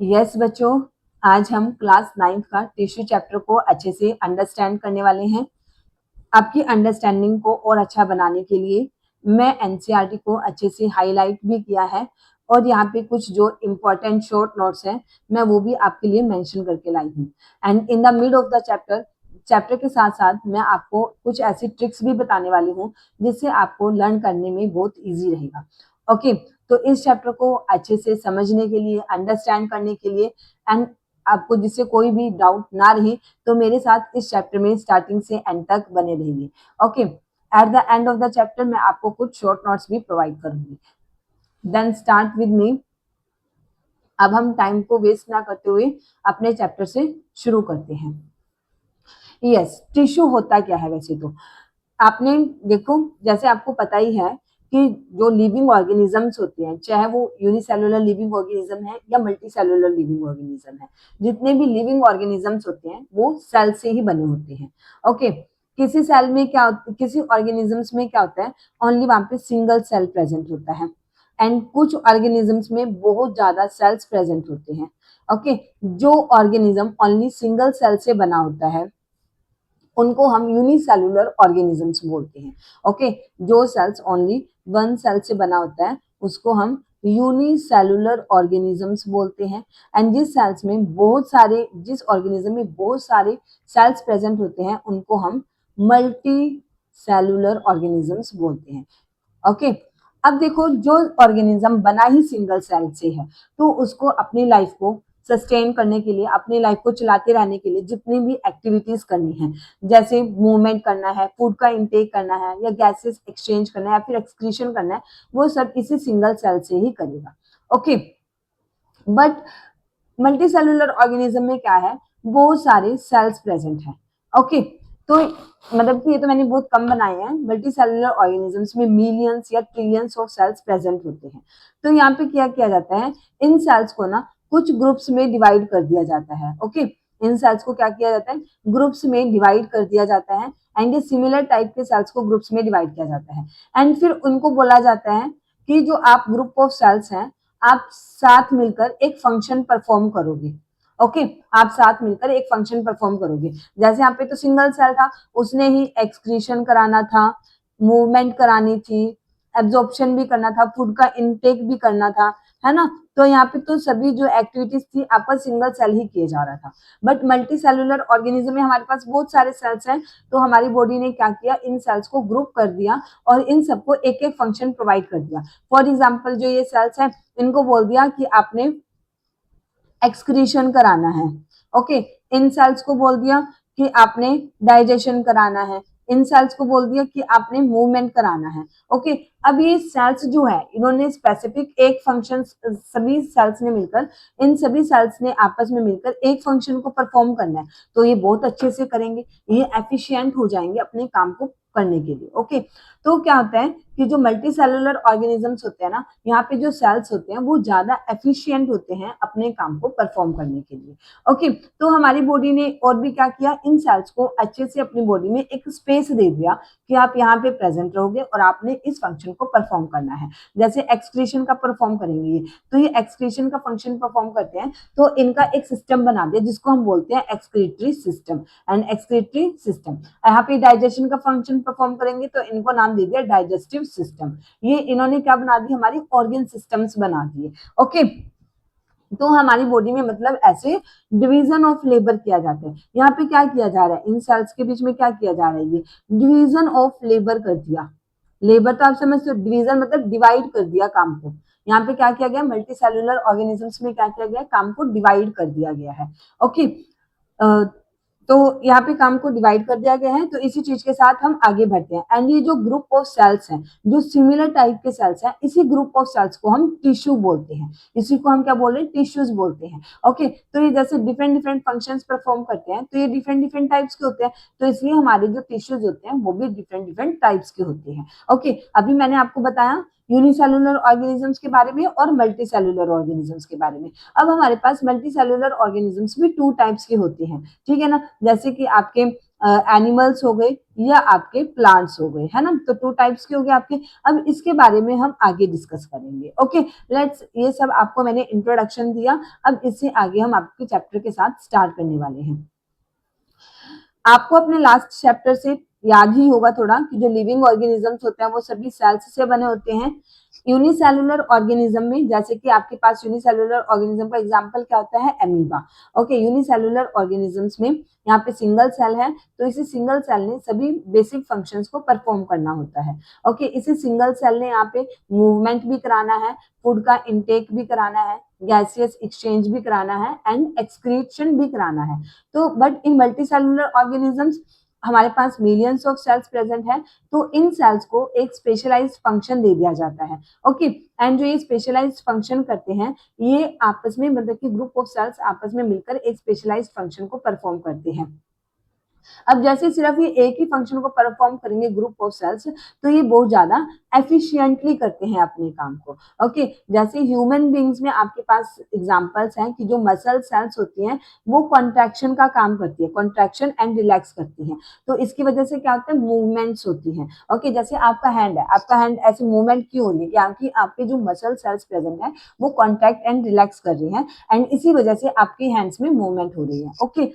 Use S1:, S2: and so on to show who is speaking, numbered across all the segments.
S1: Yes बच्चों, आज हम क्लास 9th का टिश्यू चैप्टर को अच्छे से अंडरस्टैंड करने वाले हैं। आपकी अंडरस्टैंडिंग को और अच्छा बनाने के लिए मैं एनसीईआरटी को अच्छे से हाईलाइट भी किया है और यहाँ पे कुछ जो इम्पोर्टेंट शॉर्ट नोट्स हैं मैं वो भी आपके लिए मेंशन करके लाई हूँ। And in the mid of the chapter के साथ साथ मैं आपको कुछ ऐसी ट्रिक्स भी बताने वाली हूँ जिससे आपको लर्न करने में बहुत ईजी रहेगा। ओके, तो इस चैप्टर को अच्छे से समझने के लिए, अंडरस्टैंड करने के लिए एंड आपको जिससे कोई भी डाउट ना रहे, तो मेरे साथ इस चैप्टर में स्टार्टिंग से एंड तक बने रहिए। Okay, at the end of the chapter मैं आपको कुछ शॉर्ट नोट्स भी प्रोवाइड करूंगी। Then start with me. अब हम टाइम को वेस्ट ना करते हुए अपने चैप्टर से शुरू करते हैं। यस, टिश्यू होता क्या है? वैसे तो आपने देखो, जैसे आपको पता ही है कि जो लिविंग ऑर्गेनिजम्स होते हैं, चाहे वो यूनिसेलुलर लिविंग ऑर्गेनिज्म है या मल्टी सेलुलर लिविंग ऑर्गेनिज्म है, जितने भी लिविंग ऑर्गेनिजम्स होते हैं वो सेल से ही बने होते हैं। ओके, किसी सेल में क्या, किसी ऑर्गेनिजम्स में क्या होता है, ओनली वहां पे सिंगल सेल प्रेजेंट होता है एंड कुछ ऑर्गेनिजम्स में बहुत ज्यादा सेल्स प्रेजेंट होते हैं। ओके, जो ऑर्गेनिज्म ओनली सिंगल सेल से बना होता है उनको हम यूनिसेलुलर ऑर्गेनिजम्स बोलते हैं। ओके, जो सेल्स ओनली वन सेल से बना होता है उसको हम यूनिसेलुलर ऑर्गेनिजम्स बोलते हैं। एंड जिस ऑर्गेनिज्म में बहुत सारे सेल्स प्रेजेंट होते हैं उनको हम मल्टी सेलुलर ऑर्गेनिजम्स बोलते हैं। ओके, अब देखो, जो ऑर्गेनिज्म बना ही सिंगल सेल से है तो उसको अपनी लाइफ को सस्टेन करने के लिए, अपनी लाइफ को चलाते रहने के लिए जितनी भी एक्टिविटीज करनी है, जैसे मूवमेंट करना है, फूड का इंटेक करना है या गैसेस एक्सचेंज करना है या फिर एक्सक्रीशन करना है, वो सब इसी सिंगल सेल से ही करेगा। Okay, but multi cellular organism में क्या है, बहुत सारे सेल्स प्रेजेंट हैं। ओके, तो मतलब कि ये तो मैंने बहुत कम बनाए हैं। मल्टी सेलुलर ऑर्गेनिजम्स में मिलियंस या ट्रिलियंस ऑफ सेल्स प्रेजेंट होते हैं। तो यहाँ पे क्या किया जाता है, इन सेल्स को ना कुछ ग्रुप्स में डिवाइड कर दिया जाता है। ओके, इन सेल्स को क्या किया जाता है, ग्रुप्स में डिवाइड कर दिया जाता है एंड ये सिमिलर टाइप के सेल्स को ग्रुप्स में डिवाइड किया जाता है एंड फिर उनको बोला जाता है कि जो आप ग्रुप ऑफ सेल्स हैं, आप साथ मिलकर एक फंक्शन परफॉर्म करोगे। ओके, आप साथ मिलकर एक फंक्शन परफॉर्म करोगे। जैसे यहाँ पे तो सिंगल सेल था, उसने ही एक्सक्रीशन कराना था, मूवमेंट करानी थी, एब्जॉर्प्शन भी करना था, फूड का इनटेक भी करना था, है ना। तो यहाँ पे तो सभी जो एक्टिविटीज थी आपका सिंगल सेल ही किए जा रहा था। बट मल्टी सेलुलर ऑर्गेनिज्म में हमारे पास बहुत सारे सेल्स हैं, तो हमारी बॉडी ने क्या किया, इन सेल्स को ग्रुप कर दिया और इन सबको एक एक फंक्शन प्रोवाइड कर दिया। फॉर एग्जाम्पल, जो ये सेल्स हैं इनको बोल दिया कि आपने एक्सक्रीशन कराना है। ओके, इन सेल्स को बोल दिया कि आपने डाइजेशन कराना है, इन सेल्स को बोल दिया कि आपने मूवमेंट कराना है। ओके, अब ये सेल्स जो है इन्होंने स्पेसिफिक एक फंक्शन, सभी सेल्स ने मिलकर, इन सभी सेल्स ने आपस में मिलकर एक फंक्शन को परफॉर्म करना है, तो ये बहुत अच्छे से करेंगे, ये एफिशिएंट हो जाएंगे अपने काम को करने के लिए। ओके, तो क्या होता है कि जो मल्टी सेलुलर ऑर्गेनिजम्स होते हैं ना, यहाँ पे जो सेल्स होते हैं वो ज्यादा एफिशिएंट होते हैं अपने काम को परफॉर्म करने के लिए। ओके, तो हमारी बॉडी ने और भी क्या किया, इन सेल्स को अच्छे से अपनी बॉडी में एक स्पेस दे दिया कि आप यहाँ पे प्रेजेंट रहोगे और आपने इस फंक्शन को परफॉर्म करना है। जैसे एक्सक्रीशन का परफॉर्म करेंगे ये, तो ये एक्सक्रीशन का फंक्शन परफॉर्म करते हैं, तो इनका एक सिस्टम बना दिया जिसको हम बोलते हैं excretory system and excretory system. यहाँ पे डाइजेशन का फंक्शन परफॉर्म करेंगे तो इनको नाम दे दिया डाइजेस्टिव सिस्टम। ये इन्होंने क्या बना दी, हमारी ऑर्गन सिस्टम्स बना दिए। ओके, तो हमारी बॉडी में मतलब ऐसे डिवीजन ऑफ लेबर किया जाता है। यहाँ पे क्या किया जा रहा है, इन सेल्स के बीच में क्या किया जा रहा है, ये डिवीजन ऑफ लेबर कर दिया। लेबर तो आप समझते हो, डिवीजन मतलब डिवाइड कर दिया काम को। यहाँ पे क्या किया गया, मल्टी सेलुलर ऑर्गेनिजम्स में क्या किया गया, काम को डिवाइड कर दिया गया है। ओके, तो यहाँ पे काम को डिवाइड कर दिया गया है, तो इसी चीज के साथ हम आगे बढ़ते हैं। एंड ये जो ग्रुप ऑफ सेल्स हैं, जो सिमिलर टाइप के सेल्स हैं, इसी ग्रुप ऑफ सेल्स को हम टिश्यू बोलते हैं। इसी को हम क्या बोल रहे हैं, टिश्यूज बोलते हैं। ओके, तो ये जैसे डिफरेंट डिफरेंट फंक्शंस परफॉर्म करते हैं, तो ये डिफरेंट डिफरेंट टाइप्स के होते हैं, तो इसलिए हमारे जो टिश्यूज होते हैं वो भी डिफरेंट डिफरेंट टाइप्स के होते हैं। ओके, अभी मैंने आपको बताया यूनिसेलुलर ऑर्गेनिजम्स के बारे में और मल्टी सेलुलर ऑर्गेनिजम्स के बारे में। अब हमारे पास मल्टी सेलुलर ऑर्गेनिजम्स भी टू टाइप्स के होते हैं, ठीक है ना। जैसे कि आपके एनिमल्स हो गए या आपके प्लांट्स हो गए, है ना। तो 2 टाइप्स के हो गए आपके। अब इसके बारे में हम आगे डिस्कस करेंगे। ओके, लेट्स, ये सब आपको मैंने इंट्रोडक्शन दिया। अब इससे आगे हम आपके चैप्टर के साथ स्टार्ट करने वाले हैं। आपको अपने लास्ट चैप्टर से याद ही होगा थोड़ा कि जो लिविंग ऑर्गेनिजम्स होते हैं वो सभी सेल्स से बने होते हैं। यूनिसेलुलर ऑर्गेनिज्म में, जैसे कि आपके पास यूनिसेलुलर ऑर्गेनिज्म का एग्जांपल क्या होता है, एमीबा। ओके, यूनिसेलुलर ऑर्गेनिजम्स में यहाँ पे सिंगल सेल है, तो इसी सिंगल सेल ने सभी बेसिक फंक्शंस को परफॉर्म करना होता है। ओके, इसी सिंगल सेल ने यहाँ पे मूवमेंट भी कराना है, फूड का इंटेक भी कराना है, गैसियस एक्सचेंज भी कराना है एंड एक्सक्रीशन भी कराना है। तो but in multi cellular organisms हमारे पास मिलियंस ऑफ सेल्स प्रेजेंट है, तो इन सेल्स को एक स्पेशलाइज्ड फंक्शन दे दिया जाता है। ओके, एंड जो ये स्पेशलाइज्ड फंक्शन करते हैं, ये आपस में, मतलब कि ग्रुप ऑफ सेल्स आपस में मिलकर एक स्पेशलाइज्ड फंक्शन को परफॉर्म करते हैं। अब जैसे सिर्फ ये एक ही फंक्शन को परफॉर्म करेंगे ग्रुप ऑफ सेल्स, तो ये बहुत ज्यादा एफिशिएंटली करते हैं अपने काम को। ओके, जैसे ह्यूमन बींग्स में आपके पास एग्जांपल्स हैं कि जो मसल सेल्स होती हैं वो कॉन्ट्रैक्शन का काम करती है, कॉन्ट्रैक्शन एंड रिलैक्स करती हैं। तो इसकी वजह से क्या होता है, मूवमेंट्स होती हैं। ओके, जैसे आपका हैंड है, आपका हैंड ऐसे मूवमेंट क्यों हो रही है, क्योंकि आपके जो मसल सेल्स प्रेजेंट है वो कॉन्ट्रैक्ट एंड रिलैक्स कर रही हैं, एंड इसी वजह से आपके हैंड्स में मूवमेंट हो रही है। ओके,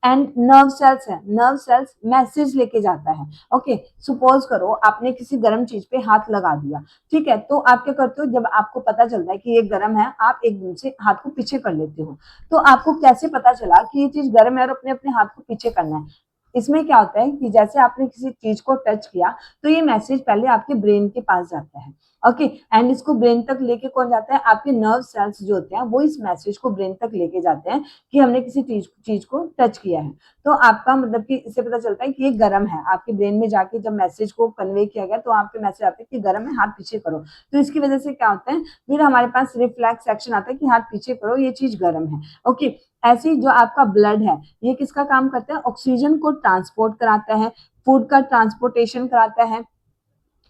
S1: एंड नर्व सेल्स है, नर्व सेल्स मैसेज लेके जाता है। ओके, सपोज करो आपने किसी गर्म चीज पे हाथ लगा दिया, ठीक है, तो आप क्या करते हो, जब आपको पता चलता है कि ये गर्म है, आप एकदम से हाथ को पीछे कर लेते हो। तो आपको कैसे पता चला कि ये चीज गर्म है और अपने अपने हाथ को पीछे करना है? इसमें क्या होता है कि जैसे आपने किसी चीज को टच किया, तो ये मैसेज पहले आपके ब्रेन के पास जाता है। ओके, एंड इसको ब्रेन तक लेके कौन जाता है, आपके नर्व सेल्स जो होते हैं वो इस मैसेज को ब्रेन तक लेके जाते हैं कि हमने किसी चीज को टच किया है। तो आपका मतलब कि इससे पता चलता है कि ये गर्म है। आपके ब्रेन में जाके जब मैसेज को कन्वे किया गया, तो आपके मैसेज आता है कि गर्म है, हाथ पीछे करो। तो इसकी वजह से क्या होता है, फिर हमारे पास रिफ्लेक्स एक्शन आता है कि हाथ पीछे करो, ये चीज गर्म है। ओके, ऐसे ही जो आपका ब्लड है, ये किसका काम करता है, ऑक्सीजन को ट्रांसपोर्ट कराता है, फूड का ट्रांसपोर्टेशन कराता है,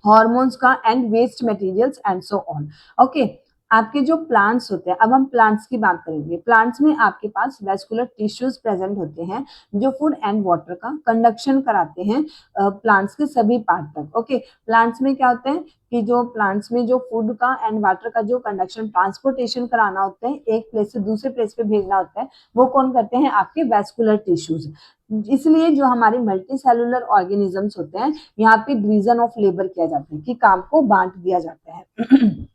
S1: हॉर्मोन्स का and waste materials and so on. Okay, आपके जो प्लांट्स होते हैं, अब हम प्लांट्स की बात करेंगे। प्लांट्स में आपके पास वेस्कुलर टिश्यूज प्रेजेंट होते हैं जो फूड एंड वाटर का कंडक्शन कराते हैं प्लांट्स के सभी पार्ट तक। ओके, प्लांट्स में क्या होता है कि जो प्लांट्स में जो फूड का एंड वाटर का जो कंडक्शन ट्रांसपोर्टेशन कराना होता है, एक प्लेस से दूसरे प्लेस पे भेजना होता है, वो कौन करते हैं, आपके वेस्कुलर टिश्यूज। इसलिए जो हमारे मल्टी सेलुलर ऑर्गेनिजम्स होते हैं, यहाँ पे डिवीजन ऑफ लेबर किया जाता है कि काम को बांट दिया जाता है।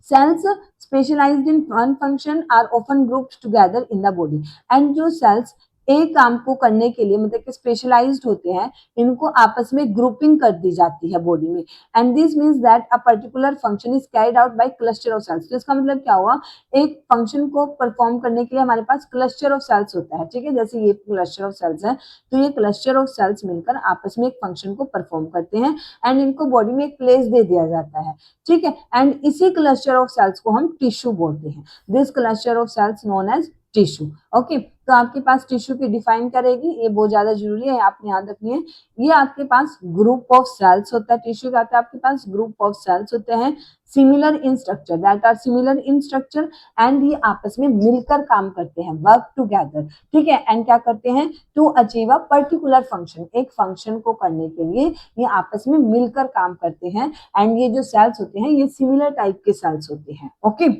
S1: cells specialized in one function are often grouped together in the body, and जो cells एक काम को करने के लिए मतलब कि स्पेशलाइज्ड होते हैं, इनको आपस में ग्रुपिंग कर दी जाती है बॉडी में, and this means that a particular function is carried out by cluster of cells. तो इसका मतलब क्या हुआ, एक फंक्शन को परफॉर्म करने के लिए हमारे पास क्लस्टर ऑफ सेल्स होता है, ठीक है, जैसे ये क्लस्टर ऑफ सेल्स है, तो ये क्लस्टर ऑफ सेल्स मिलकर आपस में एक फंक्शन को परफॉर्म करते हैं, एंड इनको बॉडी में एक प्लेस दे दिया जाता है, ठीक है, एंड इसी क्लस्टर ऑफ सेल्स को हम टिश्यू बोलते हैं। This cluster of cells known as tissue. Okay, तो आपके पास टिश्यू की डिफाइन करेगी, ये बहुत ज्यादा जरूरी है, आपने याद रखनी है। ये आपके पास ग्रुप ऑफ सेल्स होता है, टिश्यू का आता है आपके पास ग्रुप ऑफ सेल्स होते हैं, similar in structure, that are similar in structure, and ये आपस में मिलकर काम करते हैं, वर्क टुगेदर, ठीक है, एंड क्या करते हैं, to achieve a particular function, एक फंक्शन को करने के लिए ये आपस में मिलकर काम करते हैं, एंड ये जो सेल्स होते हैं ये सिमिलर टाइप के सेल्स होते हैं। ओके,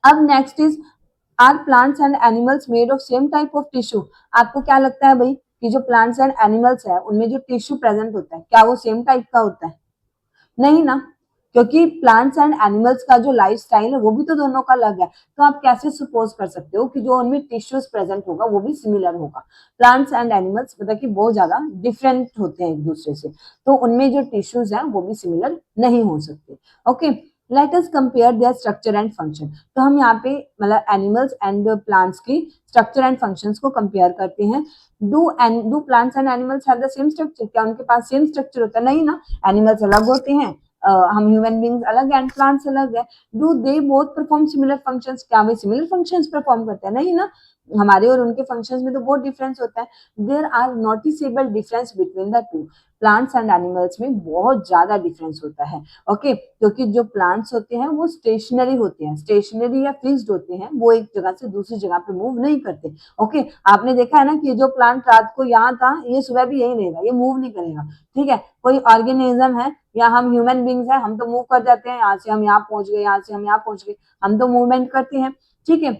S1: अब next is, are plants and animals made of same type of tissue. आपको क्या लगता है भाई कि जो प्लांट्स एंड एनिमल्स है उनमें जो टिश्यू प्रेजेंट होता है, क्या वो सेम टाइप का होता है? नहीं ना, क्योंकि प्लांट्स एंड एनिमल्स का जो लाइफ स्टाइल है वो भी तो दोनों का अलग है। तो आप कैसे सपोज कर सकते हो कि जो उनमें टिश्यूज प्रेजेंट होगा वो भी सिमिलर होगा? प्लांट्स एंड एनिमल्स मतलब कि बहुत ज्यादा डिफरेंट होते हैं एक दूसरे से, तो उनमें जो टिश्यूज हैं वो भी सिमिलर नहीं हो सकते। Okay, let us compare there structure and function. तो हम यहाँ पे मतलब एनिमल्स एंड प्लांट्स की स्ट्रक्चर एंड फंक्शंस को कंपेयर करते हैं। Do plants and animals have the same structure? क्या उनके पास सेम स्ट्रक्चर होता है? नहीं ना, एनिमल्स अलग होते हैं, हम ह्यूमन बींग्स अलग एंड प्लांट्स अलग है। Do they both perform similar functions? क्या वे सिमिलर फंक्शंस परफॉर्म करते हैं? नहीं ना, हमारे और उनके फंक्शंस में तो बहुत डिफरेंस होता है। There are noticeable difference between the two. Plants and animals में बहुत ज्यादा डिफरेंस होता है। ओके, क्योंकि जो प्लांट्स होते हैं वो स्टेशनरी होते हैं, स्टेशनरी या फिक्स्ड होते हैं, वो एक जगह से दूसरी जगह पे मूव नहीं करते। ओके, आपने देखा है ना कि जो प्लांट रात को यहाँ था ये सुबह भी यही रहेगा, ये मूव नहीं करेगा। ठीक है, कोई ऑर्गेनिज्म है या हम ह्यूमन बींग्स हैं, हम तो मूव कर जाते हैं, यहाँ से हम यहाँ पहुंच गए, यहाँ से हम यहाँ पहुंच गए, हम तो मूवमेंट करते हैं। ठीक है,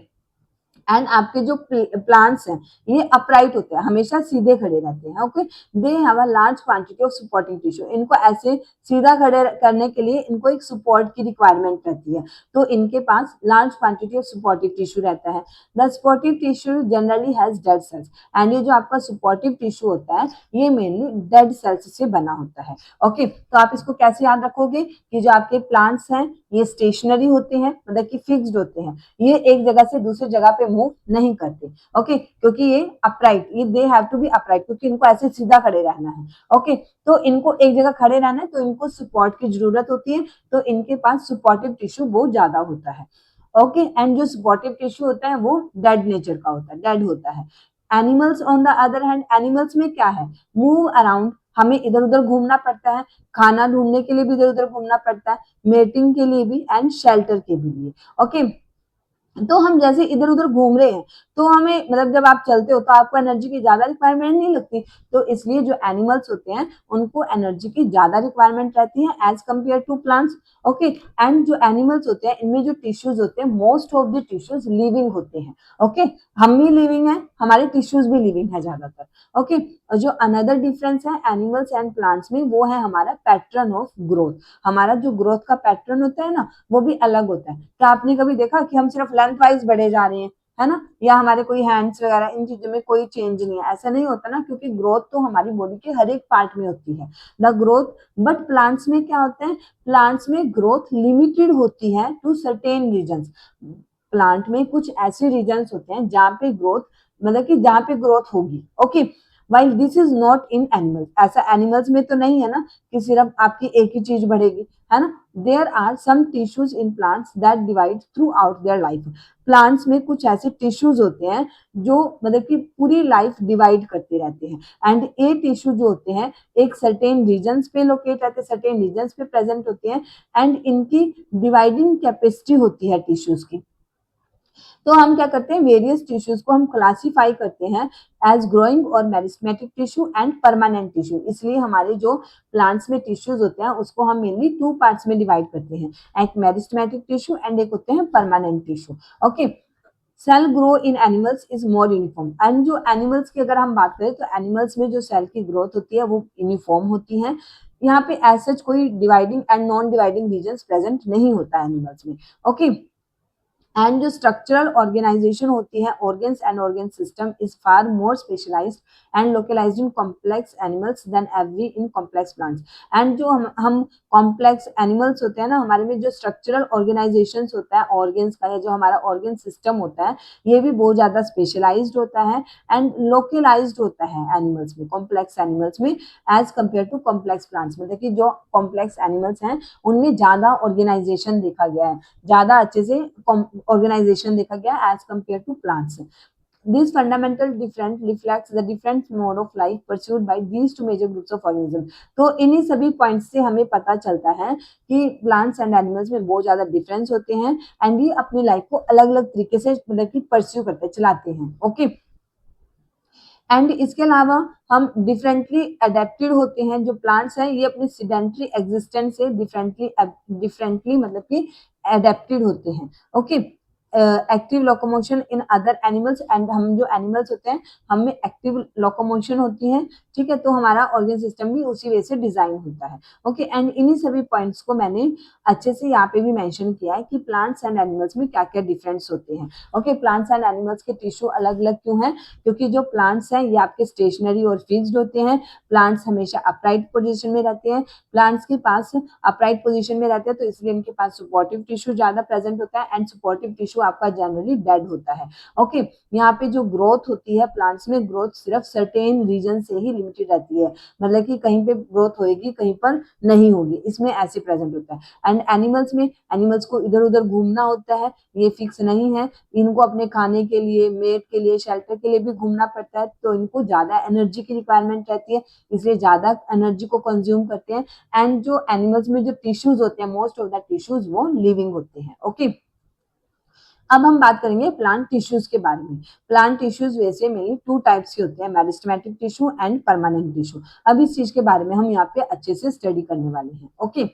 S1: एंड आपके जो प्लांट्स हैं ये अपराइट होते हैं, हमेशा सीधे खड़े रहते हैं। Okay, they have a large quantity of supporting tissue. इनको ऐसे सीधा खड़े करने के लिए इनको एक सपोर्ट की रिक्वायरमेंट रहती है, तो इनके पास large quantity of supportive tissue रहता है। The supportive tissue generally has dead cells, and ये जो आपका सपोर्टिव टिश्यू होता है ये मेनली डेड सेल्स से बना होता है। ओके, तो आप इसको कैसे याद रखोगे कि जो आपके प्लांट्स हैं ये स्टेशनरी होते हैं, मतलब कि फिक्स्ड होते हैं, ये एक जगह से दूसरी जगह पे मूव नहीं करते। ओके, क्योंकि ये अपराइट, ये they have to be upright, क्योंकि इनको ऐसे सीधा खड़े रहना है। ओके, तो इनको एक जगह खड़े रहना है तो इनको सपोर्ट की जरूरत होती है, तो इनके पास सपोर्टिव टिश्यू बहुत ज्यादा होता है। ओके, एंड जो सपोर्टिव टिश्यू होता है वो डेड नेचर का होता है, डेड होता है। Animals on the other hand, animals में क्या है, मूव अराउंड, हमें इधर उधर घूमना पड़ता है, खाना ढूंढने के लिए भी इधर उधर घूमना पड़ता है, मेटिंग के लिए भी एंड शेल्टर के लिए। ओके, तो हम जैसे इधर उधर घूम रहे हैं तो हमें, मतलब जब आप चलते हो तो आपको एनर्जी की ज्यादा रिक्वायरमेंट नहीं लगती, तो इसलिए जो एनिमल्स होते हैं उनको एनर्जी की ज्यादा रिक्वायरमेंट रहती है as compare to plants. Okay, and जो एनिमल्स होते हैं इनमें जो टिश्यूज होते हैं, most of the tissues living होते हैं। ओके, हम भी लिविंग है, हमारे टिश्यूज भी लिविंग है ज्यादातर। ओके, जो अनदर डिफरेंस है एनिमल्स एंड प्लांट्स में वो है हमारा पैटर्न ऑफ ग्रोथ। हमारा जो ग्रोथ का पैटर्न होता है ना वो भी अलग होता है। तो आपने कभी देखा कि हम सिर्फ लेंथ वाइज बढ़े जा रहे हैं, है ना, या हमारे कोई हैंड्स वगैरह इन चीजों में कोई चेंज नहीं है, ऐसा नहीं होता ना, क्योंकि ग्रोथ तो हमारी बॉडी के हर एक पार्ट में होती है, द ग्रोथ। बट प्लांट्स में क्या होता है, प्लांट्स में ग्रोथ लिमिटेड होती है टू सर्टेन रीजन्स। प्लांट में कुछ ऐसे रीजन्स होते हैं जहाँ पे ग्रोथ, मतलब कि जहाँ पे ग्रोथ होगी। Okay, while this is not in animals, ऐसा एनिमल्स में तो नहीं है ना कि सिर्फ आपकी एक ही चीज बढ़ेगी, है ना। There are some tissues in plants that divide throughout their life. Plants में कुछ ऐसे टिश्यूज होते हैं जो मतलब कि पूरी लाइफ डिवाइड करते रहते हैं, एंड ये टिश्यू जो होते हैं एक सर्टेन रीजन्स पे लोकेट रहते हैं, सर्टेन रीजन्स पे प्रेजेंट होते हैं, एंड इनकी डिवाइडिंग कैपेसिटी होती है टिश्यूज की। तो हम क्या करते हैं, वेरियस टिश्यूज को हम क्लासिफाई करते हैं एज ग्रोइंग और meristematic tissue and permanent tissue. इसलिए हमारे जो प्लांट्स में टिश्यूज होते हैं उसको हम मेनली टू पार्ट्स में डिवाइड करते हैं, एक मेरिस्टेमेटिक टिश्यू एंड एक होते हैं permanent tissue. Okay, cell grow in animals is more uniform, and जो एनिमल्स की अगर हम बात करें तो एनिमल्स में जो सेल की ग्रोथ होती है वो यूनिफॉर्म होती है। यहाँ पे एज सच कोई dividing and non dividing region present नहीं होता एनिमल्स में। ओके, एंड जो स्ट्रक्चरल ऑर्गेनाइजेशन होती है organs and organ system is far more specialised and localised in complex animals than every in complex plants. And जो हम complex animals होते हैं ना, हमारे में जो स्ट्रक्चरल ऑर्गेनाइजेशन होता है ऑर्गन्स का, या जो हमारा ऑर्गन सिस्टम होता है ये भी बहुत ज्यादा स्पेशलाइज्ड होता है एंड लोकलाइज्ड होता है एनिमल्स में, कॉम्प्लेक्स एनिमल्स में, as compare to complex plants में। देखिए जो कॉम्प्लेक्स एनिमल्स हैं उनमें ज्यादा ऑर्गेनाइजेशन देखा गया है, ज्यादा अच्छे से organization देखा गया as compared to plants. These fundamental difference reflects the different mode of life pursued by these two major groups of organisms. तो इन्हीं सभी पॉइंट्स से हमें पता चलता है कि प्लांट्स एंड एनिमल्स में बहुत ज्यादा डिफरेंस होते हैं एंड ये अपनी लाइफ को अलग अलग तरीके से मतलब कि परस्यू करते चलाते हैं। ओके, एंड इसके अलावा हम डिफरेंटली अडेप्टेड होते हैं। जो प्लांट्स हैं ये अपनी सीडेंटरी एग्जिस्टेंस से डिफरेंटली मतलब कि अडेप्टेड होते हैं। Okay, active locomotion in other animals, and हम जो एनिमल्स होते हैं हमें एक्टिव लोकोमोशन होती है। ठीक है, तो हमारा ऑर्गन सिस्टम भी उसी वे से डिजाइन होता है। ओके, एंड इन्हीं सभी पॉइंट्स को मैंने अच्छे से यहाँ पे भी मेंशन किया है कि प्लांट्स एंड एनिमल्स में क्या क्या डिफरेंस होते हैं। ओके, प्लांट्स एंड एनिमल्स के टिश्यू अलग अलग क्यों हैं, क्योंकि जो प्लांट्स हैं ये आपके स्टेशनरी और फिक्स्ड होते हैं। प्लांट्स हमेशा अपराइट पोजीशन में रहते हैं, प्लांट्स के पास अपराइट पोजीशन में रहते हैं, तो इसलिए इनके पास सपोर्टिव टिश्यू ज्यादा प्रेजेंट होता है एंड सपोर्टिव टिश्यू आपका जनरली डेड होता है। ओके, यहाँ पे जो ग्रोथ होती है प्लांट्स में, ग्रोथ सिर्फ सर्टेन रीजन से ही लिमिटेड रहती है, मतलब कि कहीं पे ग्रोथ होएगी कहीं पर नहीं होगी, इसमें ऐसे प्रेजेंट होता है। एंड एनिमल्स में, एनिमल्स को इधर उधर घूमना होता है, ये फिक्स नहीं है, इनको अपने खाने के लिए, मेट के लिए, शेल्टर के लिए भी घूमना पड़ता है, तो इनको ज्यादा एनर्जी की रिक्वायरमेंट रहती है, इसलिए ज्यादा एनर्जी को कंज्यूम करते हैं। एंड जो एनिमल्स में जो टिश्यूज होते हैं, मोस्ट ऑफ द टिश्यूज वो लिविंग होते हैं। ओके, अब हम बात करेंगे प्लांट टिश्यूज के बारे में। प्लांट टिश्यूज वैसे मेनली टू टाइप्स के होते हैं, meristematic tissue and permanent tissue. अब इस चीज के बारे में हम यहाँ पे अच्छे से स्टडी करने वाले हैं। ओके,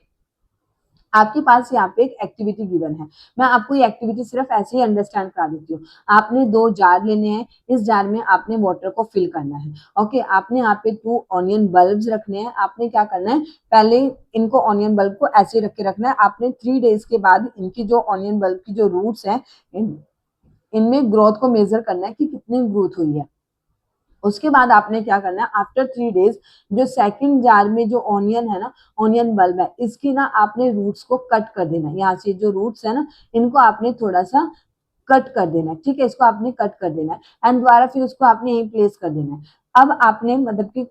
S1: आपके पास यहाँ पे एक एक्टिविटी गिवन है, मैं आपको ये एक्टिविटी सिर्फ ऐसे ही अंडरस्टैंड करा देती हूँ। आपने 2 जार लेने हैं, इस जार में आपने वाटर को फिल करना है। ओके, आपने यहाँ पे 2 ऑनियन बल्ब्स रखने हैं। आपने क्या करना है, पहले इनको ऑनियन बल्ब को ऐसे रख के रखना है। आपने 3 डेज के बाद इनकी जो ऑनियन बल्ब की जो रूट्स हैं, इनमें ग्रोथ को मेजर करना है कि कितनी ग्रोथ हुई है। उसके बाद आपने क्या करना है, आफ्टर 3 डेज जो सेकंड जार में जो ऑनियन है ना, ऑनियन बल्ब है, इसकी ना आपने रूट्स को कट कर देना है। यहाँ से जो रूट्स है ना, इनको आपने थोड़ा सा कट कर देना है, ठीक है, इसको आपने कट कर देना है एंड दोबारा फिर उसको आपने यहीं प्लेस कर देना है। अब आपने मतलब कि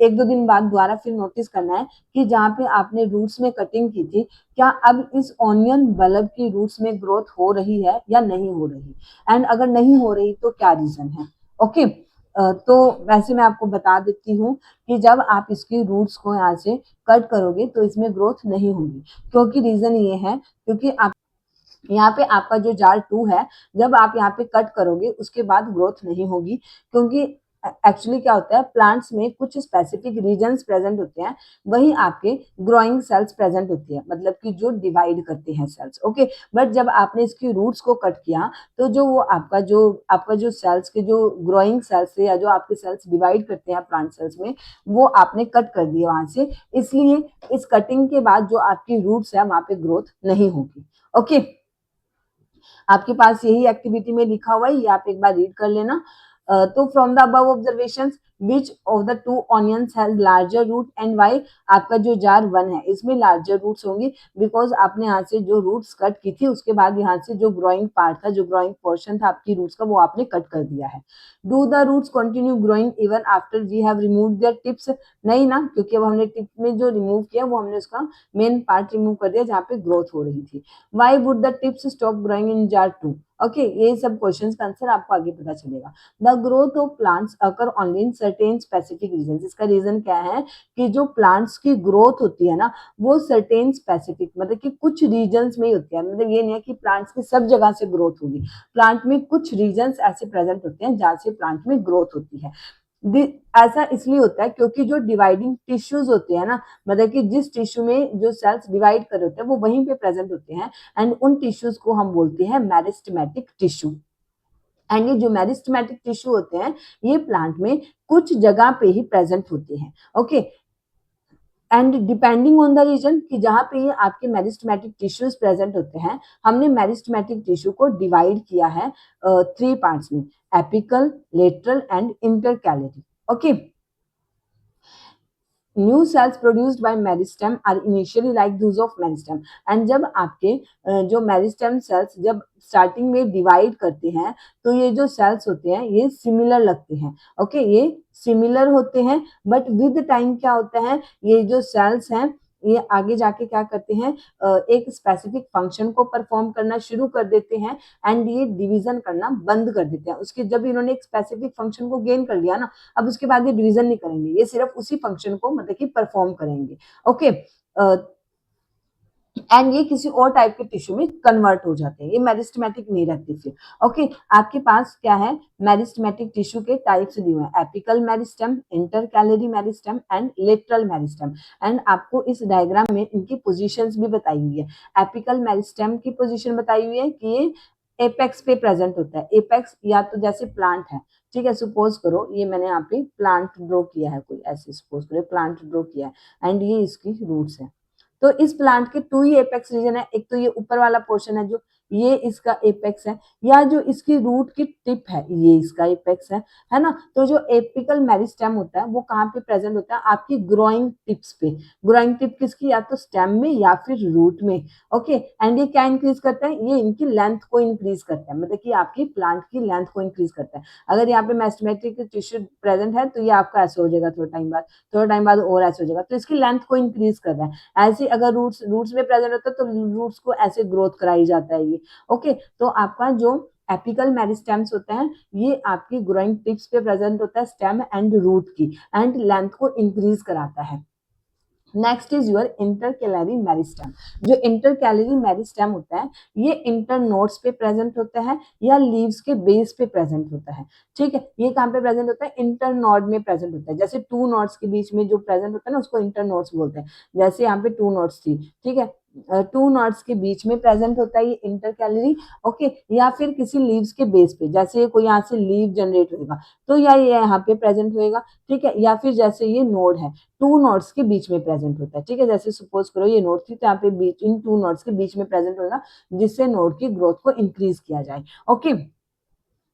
S1: 1-2 दिन बाद दोबारा फिर नोटिस करना है कि जहाँ पे आपने रूट्स में कटिंग की थी, क्या अब इस ऑनियन बल्ब की रूट्स में ग्रोथ हो रही है या नहीं हो रही, एंड अगर नहीं हो रही तो क्या रीजन है। ओके, तो वैसे मैं आपको बता देती हूँ कि जब आप इसकी रूट्स को यहाँ से कट करोगे तो इसमें ग्रोथ नहीं होगी, क्योंकि रीजन ये है क्योंकि आप यहाँ पे आपका जो जार 2 है, जब आप यहाँ पे कट करोगे उसके बाद ग्रोथ नहीं होगी, क्योंकि एक्चुअली क्या होता है, प्लांट्स में कुछ स्पेसिफिक रीजन्स प्रेजेंट होते हैं, वही आपके ग्रोइंग सेल्स प्रेजेंट होती है, मतलब कि जो डिवाइड करते हैं सेल्स। ओके, बट जब आपने इसकी रूट्स को कट किया तो जो वो आपका जो सेल्स के जो ग्रोइंग सेल्स थे या जो आपके सेल्स डिवाइड करते हैं प्लांट सेल्स में, वो आपने कट कर दिए वहां से, इसलिए इस कटिंग के बाद जो आपकी रूट्स है वहां पे ग्रोथ नहीं होगी। ओके, आपके पास यही एक्टिविटी में लिखा हुआ है, ये आप एक बार रीड कर लेना। तो from the above observations which of the 2 onions has larger root and why. आपका जो जार 1 है इसमें लार्जर रूट्स होंगी, बिकॉज आपने यहाँ से जो रूट्स कट की थी उसके बाद यहाँ से जो ग्रोइंग पार्ट था, जो ग्रोइंग पोर्शन था आपकी रूट्स का, वो आपने कट कर दिया है। Do the roots continue growing even after we have remove their tips. नहीं ना, क्योंकि अब हमने टिप में जो रिमूव किया वो हमने उसका मेन पार्ट रिमूव कर दिया जहाँ पे ग्रोथ हो रही थी। Why would the tips stop growing in jar 2? Okay, ये सब क्वेश्चंस का आंसर आपको आगे पता चलेगा। The growth of plants occur only in certain specific region. इसका रीजन क्या है कि जो प्लांट्स की ग्रोथ होती है ना, वो सर्टेन स्पेसिफिक मतलब कि कुछ रीजन्स में ही होती है, मतलब ये नहीं है कि प्लांट्स की सब जगह से ग्रोथ होगी, प्लांट में कुछ रीजन्स ऐसे प्रेजेंट होते हैं जहाँ से प्लांट में ग्रोथ होती है। ऐसा इसलिए होता है क्योंकि जो डिवाइडिंग टिश्यूज होते हैं ना, मतलब कि जिस टिश्यू में जो सेल्स डिवाइड कर होते हैं वो वहीं पे प्रेजेंट होते हैं, एंड उन टिश्यूज को हम बोलते हैं मेरिस्टेमेटिक टिश्यू। एंड ये जो मेरिस्टेमेटिक टिश्यू होते हैं ये प्लांट में कुछ जगह पे ही प्रेजेंट होते हैं। Okay, and depending on the region कि जहाँ पे ये आपके मेरिस्टेमेटिक टिश्यूज प्रेजेंट होते हैं, हमने मेरिस्टेमेटिक टिश्यू को डिवाइड किया है 3 पार्ट्स में, apical, lateral and intercalary. Okay, new cells produced by meristem are initially like those of meristem. And जब आपके जो मेरिस्टेम सेल्स जब स्टार्टिंग में डिवाइड करते हैं तो ये जो सेल्स होते हैं ये सिमिलर लगते हैं। ओके, ये सिमिलर होते हैं, बट विद टाइम क्या होता है, ये जो सेल्स हैं ये आगे जाके क्या करते हैं, एक स्पेसिफिक फंक्शन को परफॉर्म करना शुरू कर देते हैं एंड ये डिवीजन करना बंद कर देते हैं। उसके जब इन्होंने एक स्पेसिफिक फंक्शन को गेन कर लिया ना, अब उसके बाद ये डिवीजन नहीं करेंगे, ये सिर्फ उसी फंक्शन को मतलब कि परफॉर्म करेंगे। ओके, एंड ये किसी और टाइप के टिश्यू में कन्वर्ट हो जाते हैं, ये मेरिस्टेमेटिक नहीं रहते फिर। ओके, आपके पास क्या है, मेरिस्टेमेटिक टिश्यू के टाइप्स दिए हुए हैं, apical meristem, intercalary meristem and lateral meristem. And आपको इस डायग्राम में इनकी पोजीशंस भी बताई हुई है। एपिकल मेरिस्टेम की पोजीशन बताई हुई है कि ये एपेक्स पे प्रेजेंट होता है। एपेक्स या तो जैसे प्लांट है, ठीक है, सपोज करो ये मैंने यहाँ पे प्लांट ड्रॉ किया है, कोई ऐसे सपोज करो प्लांट ड्रॉ किया है एंड ये इसकी रूट्स है। तो इस प्लांट के 2 ही एपेक्स रीजन है, एक तो ये ऊपर वाला पोर्शन है जो ये इसका एपेक्स है, या जो इसकी रूट की टिप है ये इसका एपेक्स है ना। तो जो एपिकल मेरिस्टेम होता है वो कहाँ पे प्रेजेंट होता है, आपकी ग्रोइंग टिप्स पे। ग्रोइंग टिप किसकी, या तो स्टेम में या फिर रूट में। ओके, एंड ये क्या इंक्रीज करता है, ये इनकी लेंथ को इंक्रीज करता है, मतलब कि आपकी प्लांट की लेंथ को इंक्रीज करता है। अगर यहाँ पे मेरिस्टेमेटिक टिश्यू प्रेजेंट है तो ये आपका ऐसे हो जाएगा, थोड़ा टाइम बाद और ऐसे हो जाएगा, तो इसकी लेंथ को इंक्रीज कर रहा है। ऐसे अगर रूट्स में प्रेजेंट होता है तो रूट्स को ऐसे ग्रोथ कराई जाता है ये। ओके, तो आपका जो एपिकल मेरिस्टेम्स होते हैं ये आपकी ग्रोइंग टिप्स पे प्रेजेंट होता है, स्टेम एंड रूट की, एंड लेंथ को इंक्रीज कराता है। Next is your intercalary meristem. जो इंटरकैलरी मेरिस्टेम होता है ये इंटरनोड्स पे प्रेजेंट होता है या लीव्स के बेस पे प्रेजेंट होता है। ठीक है, ये कहाँ पे प्रेजेंट होता है, इंटरनोड में प्रेजेंट होता है। जैसे टू नोड्स के बीच में जो प्रेजेंट होता है ना उसको इंटरनोड्स बोलते हैं। जैसे यहाँ पे टू नोड्स थी, ठीक है, टू नोड्स के बीच में प्रेजेंट होता है ये इंटरकैलरी। ओके, या फिर किसी लीव्स के बेस पे, जैसे कोई यहाँ से लीव जनरेट होगा तो या ये यहाँ पे प्रेजेंट होएगा। ठीक है, या फिर जैसे ये नोड है टू नोड्स के बीच में प्रेजेंट होता है। ठीक है, जैसे सपोज करो ये नोड थी तो यहाँ पे बीच इन टू नोड्स के बीच में प्रेजेंट होगा, जिससे नोड की ग्रोथ को इंक्रीज किया जाए। ओके,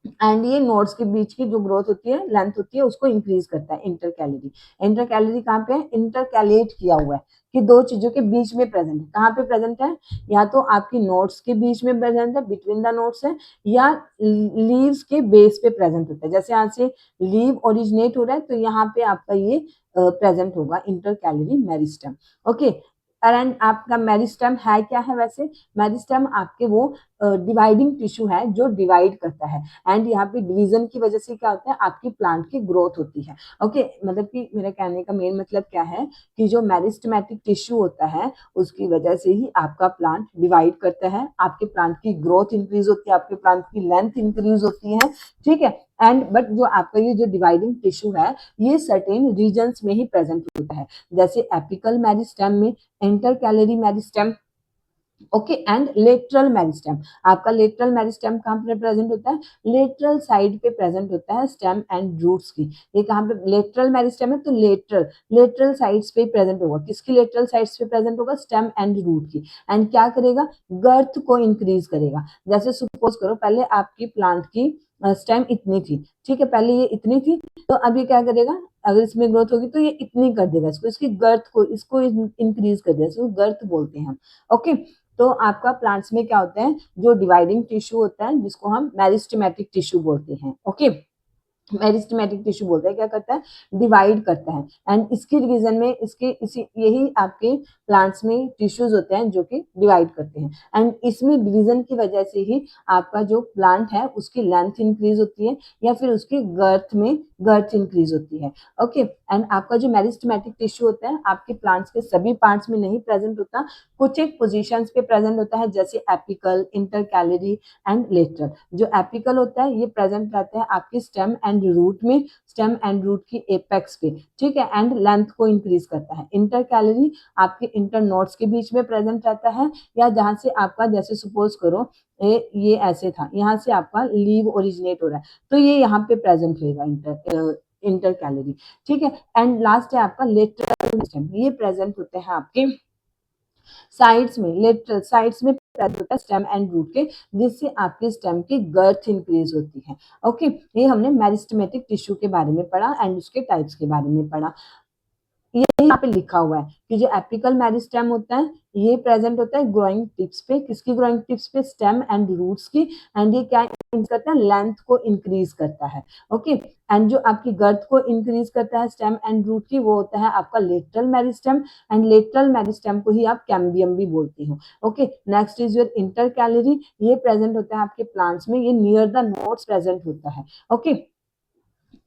S1: एंड ये नोड्स के बीच की जो ग्रोथ होती है, लेंथ होती है, उसको इंक्रीज करता है इंटरकैलरी। इंटरकैलरी कहाँ पे है, इंटरकैलेट किया हुआ है कि दो चीजों के बीच में प्रेजेंट है। कहाँ पे प्रेजेंट है, या तो आपकी नोड्स के बीच में प्रेजेंट है, बिटवीन द नोड्स है, या लीव्स के बेस पे प्रेजेंट होता है। जैसे यहाँ से लीव ओरिजिनेट हो रहा है तो यहाँ पे आपका ये प्रेजेंट होगा इंटरकैलरी मेरिस्टेम। ओके, एंड आपका मेरिस्टेम है क्या है, वैसे मेरिस्टेम आपके वो डिवाइडिंग टिश्यू है जो डिवाइड करता है। एंड यहाँ पे डिवीजन की वजह से क्या होता है, आपकी प्लांट की ग्रोथ होती है। ओके, मतलब कि मेरे कहने का मेन मतलब क्या है कि जो मेरिस्टेमेटिक टिश्यू होता है उसकी वजह से ही आपका प्लांट डिवाइड करता है, आपके प्लांट की ग्रोथ इंक्रीज होती है, आपके प्लांट की लेंथ इंक्रीज होती है। ठीक है, एंड बट जो आपका ये जो डिवाइडिंग टिश्यू है ये सर्टेन रीजन्स में ही प्रेजेंट होता है, जैसे एपिकल मेरिस्टेम में, intercalary meristem. Okay, and lateral meristem. आपका लेटरल मेरिस्टेम कहाँ पे प्रेजेंट होता है, लेटरल साइड पे प्रेजेंट होता है स्टेम एंड रूट्स की। ये कहाँ पे लेटरल मेरिस्टेम है तो लेटरल साइड्स पे प्रेजेंट होगा, किसकी लेटरल साइड्स पे प्रेजेंट होगा, स्टेम एंड रूट की। एंड क्या करेगा, गर्थ को इंक्रीज करेगा। जैसे सपोज करो पहले आपकी प्लांट की स्टेम इतनी थी, ठीक है, पहले ये इतनी थी, तो अब ये क्या करेगा, अगर इसमें ग्रोथ होगी तो ये इतनी कर देगा, इसको इसकी गर्थ को इसको इंक्रीज कर देगा, इसको गर्थ बोलते हैं हम। ओके, तो आपका प्लांट्स में क्या होता है, जो डिवाइडिंग टिश्यू होता है जिसको हम मेरिस्टेमेटिक टिश्यू बोलते हैं। ओके, मेरिस्टेमेटिक टिश्यू बोलते हैं, क्या करता है, डिवाइड करता है। एंड इसकी डिवीजन में इसके इसी यही आपके प्लांट्स में टिश्यूज होते हैं जो कि डिवाइड करते हैं। एंड इसमें डिवीजन की वजह से ही आपका जो प्लांट है उसकी लेंथ इंक्रीज होती है, या फिर उसकी गर्थ इंक्रीज होती है। ओके, एंड आपका जो मेरिस्टेमेटिक टिश्यू होता है आपके प्लांट्स के सभी पार्ट्स में नहीं प्रेजेंट होता, कुछ एक पोजिशन पे प्रेजेंट होता है, जैसे एपिकल, इंटरकैलरी एंड लेटरल। जो एपिकल होता है ये प्रेजेंट रहता है आपकी स्टेम एंड रूट में, स्टेम एंड रूट की एपेक्स पे। ठीक है, एंड लेंथ को इंक्रीज करता है। इंटरकैलरी आपके इंटरनोड्स के बीच में प्रेजेंट रहता है, या जहां से आपका, जैसे सपोज करो ये ऐसे था, यहाँ से आपका लीव ओरिजिनेट हो रहा है तो ये यहाँ पे प्रेजेंट होगा इंटरकैलरी। ठीक है, एंड लास्ट है आपका लेटरल स्टेम। ये प्रेजेंट होते हैं आपके साइड्स में, लेटरल साइड्स में प्रेजेंट होता है स्टेम एंड रूट के, जिससे आपके स्टेम की गर्थ इंक्रीज होती है। ओके, ये हमने मेरिस्टेमेटिक टिश्यू के बारे में पढ़ा एंड उसके टाइप्स के बारे में पढ़ा। ये यहाँ पे लिखा हुआ है कि जो एपिकल मेरिस्टेम होता है ये प्रेजेंट होता है ग्रोइंग टिप्स पे, किसकी ग्रोइंग टिप्स पे, स्टेम एंड रूट्स की। एंड ये क्या इंक्रीज करता है, लेंथ को इंक्रीज करता है। ओके, एंड जो आपकी गर्थ को इंक्रीज करता है स्टेम एंड रूट की, वो होता है आपका lateral meristem. And lateral meristem को ही आप कैम्बियम भी बोलते हो। Okay, next is your intercalary. ये प्रेजेंट होता है आपके प्लांट्स में, ये नियर द नोड्स प्रेजेंट होता है। ओके,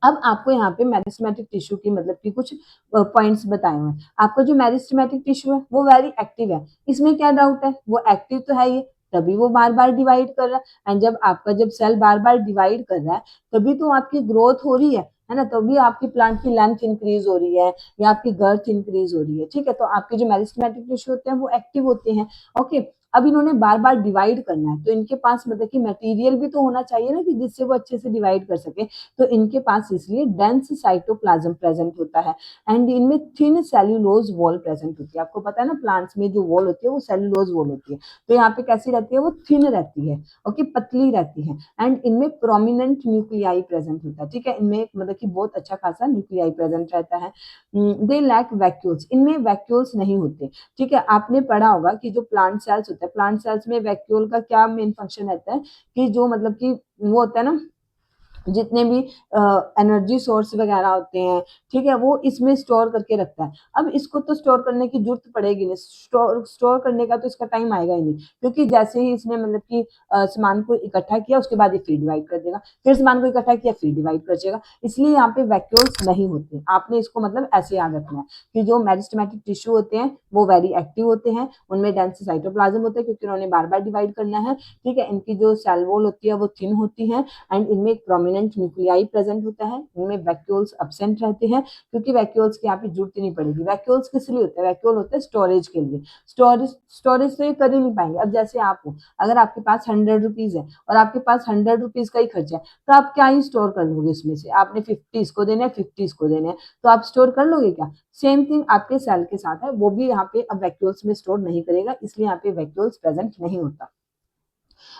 S1: अब आपको यहाँ पे मेरिस्टेमेटिक टिश्यू की मतलब कि कुछ पॉइंट्स बताए हुए हैं। आपका जो मेरिस्टेमेटिक टिश्यू है वो वेरी एक्टिव है, इसमें क्या डाउट है, वो एक्टिव तो है ये, तभी वो बार बार डिवाइड कर रहा है। एंड जब आपका जब सेल बार बार डिवाइड कर रहा है तभी तो आपकी ग्रोथ हो रही है ना, तभी आपकी प्लांट की लेंथ इंक्रीज हो रही है या आपकी गर्थ इंक्रीज हो रही है। ठीक है, तो आपके जो मेरिस्टेमेटिक टिश्यू होते हैं वो एक्टिव होते हैं। ओके, अब इन्होंने बार बार डिवाइड करना है, तो इनके पास मतलब कि मटेरियल भी तो होना चाहिए ना कि जिससे वो अच्छे से डिवाइड कर सके, तो इनके पास इसलिए डेंस साइटोप्लाज्म प्रेजेंट होता है एंड इनमें थिन सेल्यूलोज वॉल प्रेजेंट होती है। आपको पता है ना प्लांट्स में जो वॉल होती है वो सेल्यूलोज वॉल होती है, तो यहाँ पे कैसी रहती है, वो थिन रहती है, ओके, पतली रहती है एंड इनमें प्रोमिनेंट न्यूक्लियाई प्रेजेंट होता है, ठीक है, इनमें मतलब कि बहुत अच्छा खासा न्यूक्लियाई प्रेजेंट रहता है। दे लैक वैक्यूल्स, इनमें वैक्यूल्स नहीं होते, ठीक है। आपने पढ़ा होगा कि जो प्लांट सेल्स होता है, प्लांट सेल्स में वैक्यूल का क्या मेन फंक्शन रहता है कि जो मतलब कि वो होता है ना, जितने भी एनर्जी सोर्स वगैरह होते हैं, ठीक है, वो इसमें स्टोर करके रखता है। अब इसको तो स्टोर करने की जरूरत पड़ेगी नहीं, स्टोर करने का तो इसका टाइम आएगा ही नहीं, क्योंकि जैसे ही इसने मतलब कि सामान को इकट्ठा किया उसके बाद ये फिर डिवाइड कर देगा, फिर सामान को इकट्ठा किया फिर डिवाइड कर देगा, इसलिए यहाँ पे वैक्यूल्स नहीं होते। आपने इसको मतलब ऐसे याद रखना है कि जो मेरिस्टेमेटिक टिश्यू होते हैं वो वेरी एक्टिव होते हैं, उनमें डेंस साइटोप्लाज्म होते हैं क्योंकि उन्होंने बार बार डिवाइड करना है, ठीक है। इनकी जो सेल वॉल होती है वो थिन होती है एंड इनमें एक प्रोमिनेंट न्यूक्लियाई प्रेजेंट होता है, इनमें वैक्यूल्स एब्सेंट रहते हैं, क्योंकि वैक्यूल्स की यहाँ पे जरूरत ही नहीं पड़ेगी। वैक्यूल्स किस लिए होते हैं, वैक्यूल होते हैं स्टोरेज के लिए, स्टोरेज तो ये कर ही नहीं पाएंगे। अब जैसे आप हो, अगर आपके पास 100 रुपीज है और आपके पास 100 रुपीज का ही खर्चा है, तो आप क्या ही स्टोर कर लोगे, उसमें से आपने 50 इसको देना है 50 इसको देना है, तो आप स्टोर कर लोगे क्या? सेम थिंग आपके सेल के साथ है, वो भी यहाँ पे अब वैक्यूल्स में स्टोर नहीं करेगा, इसलिए यहाँ पे वैक्यूल्स प्रेजेंट नहीं होता।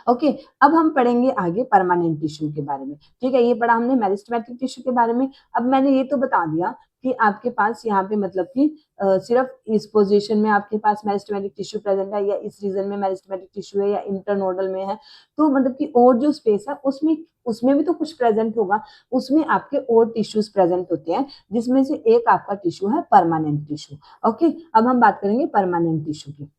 S1: ओके, अब हम पढ़ेंगे आगे परमानेंट टिश्यू के बारे में, ठीक है। ये पढ़ा हमने मेरिस्टेमेटिक टिश्यू के बारे में। अब मैंने ये तो बता दिया कि आपके पास यहाँ पे मतलब कि सिर्फ इस पोजीशन में आपके पास मेरिस्टेमेटिक टिश्यू प्रेजेंट है, या इस रीजन में मेरिस्टेमेटिक टिश्यू है, या इंटरनोडल में है, तो मतलब कि और जो स्पेस है उसमें उसमें भी तो कुछ प्रेजेंट होगा, उसमें आपके और टिश्यूज प्रेजेंट होते हैं, जिसमें से एक आपका टिश्यू है परमानेंट टिश्यू। ओके, अब हम बात करेंगे परमानेंट टिश्यू की।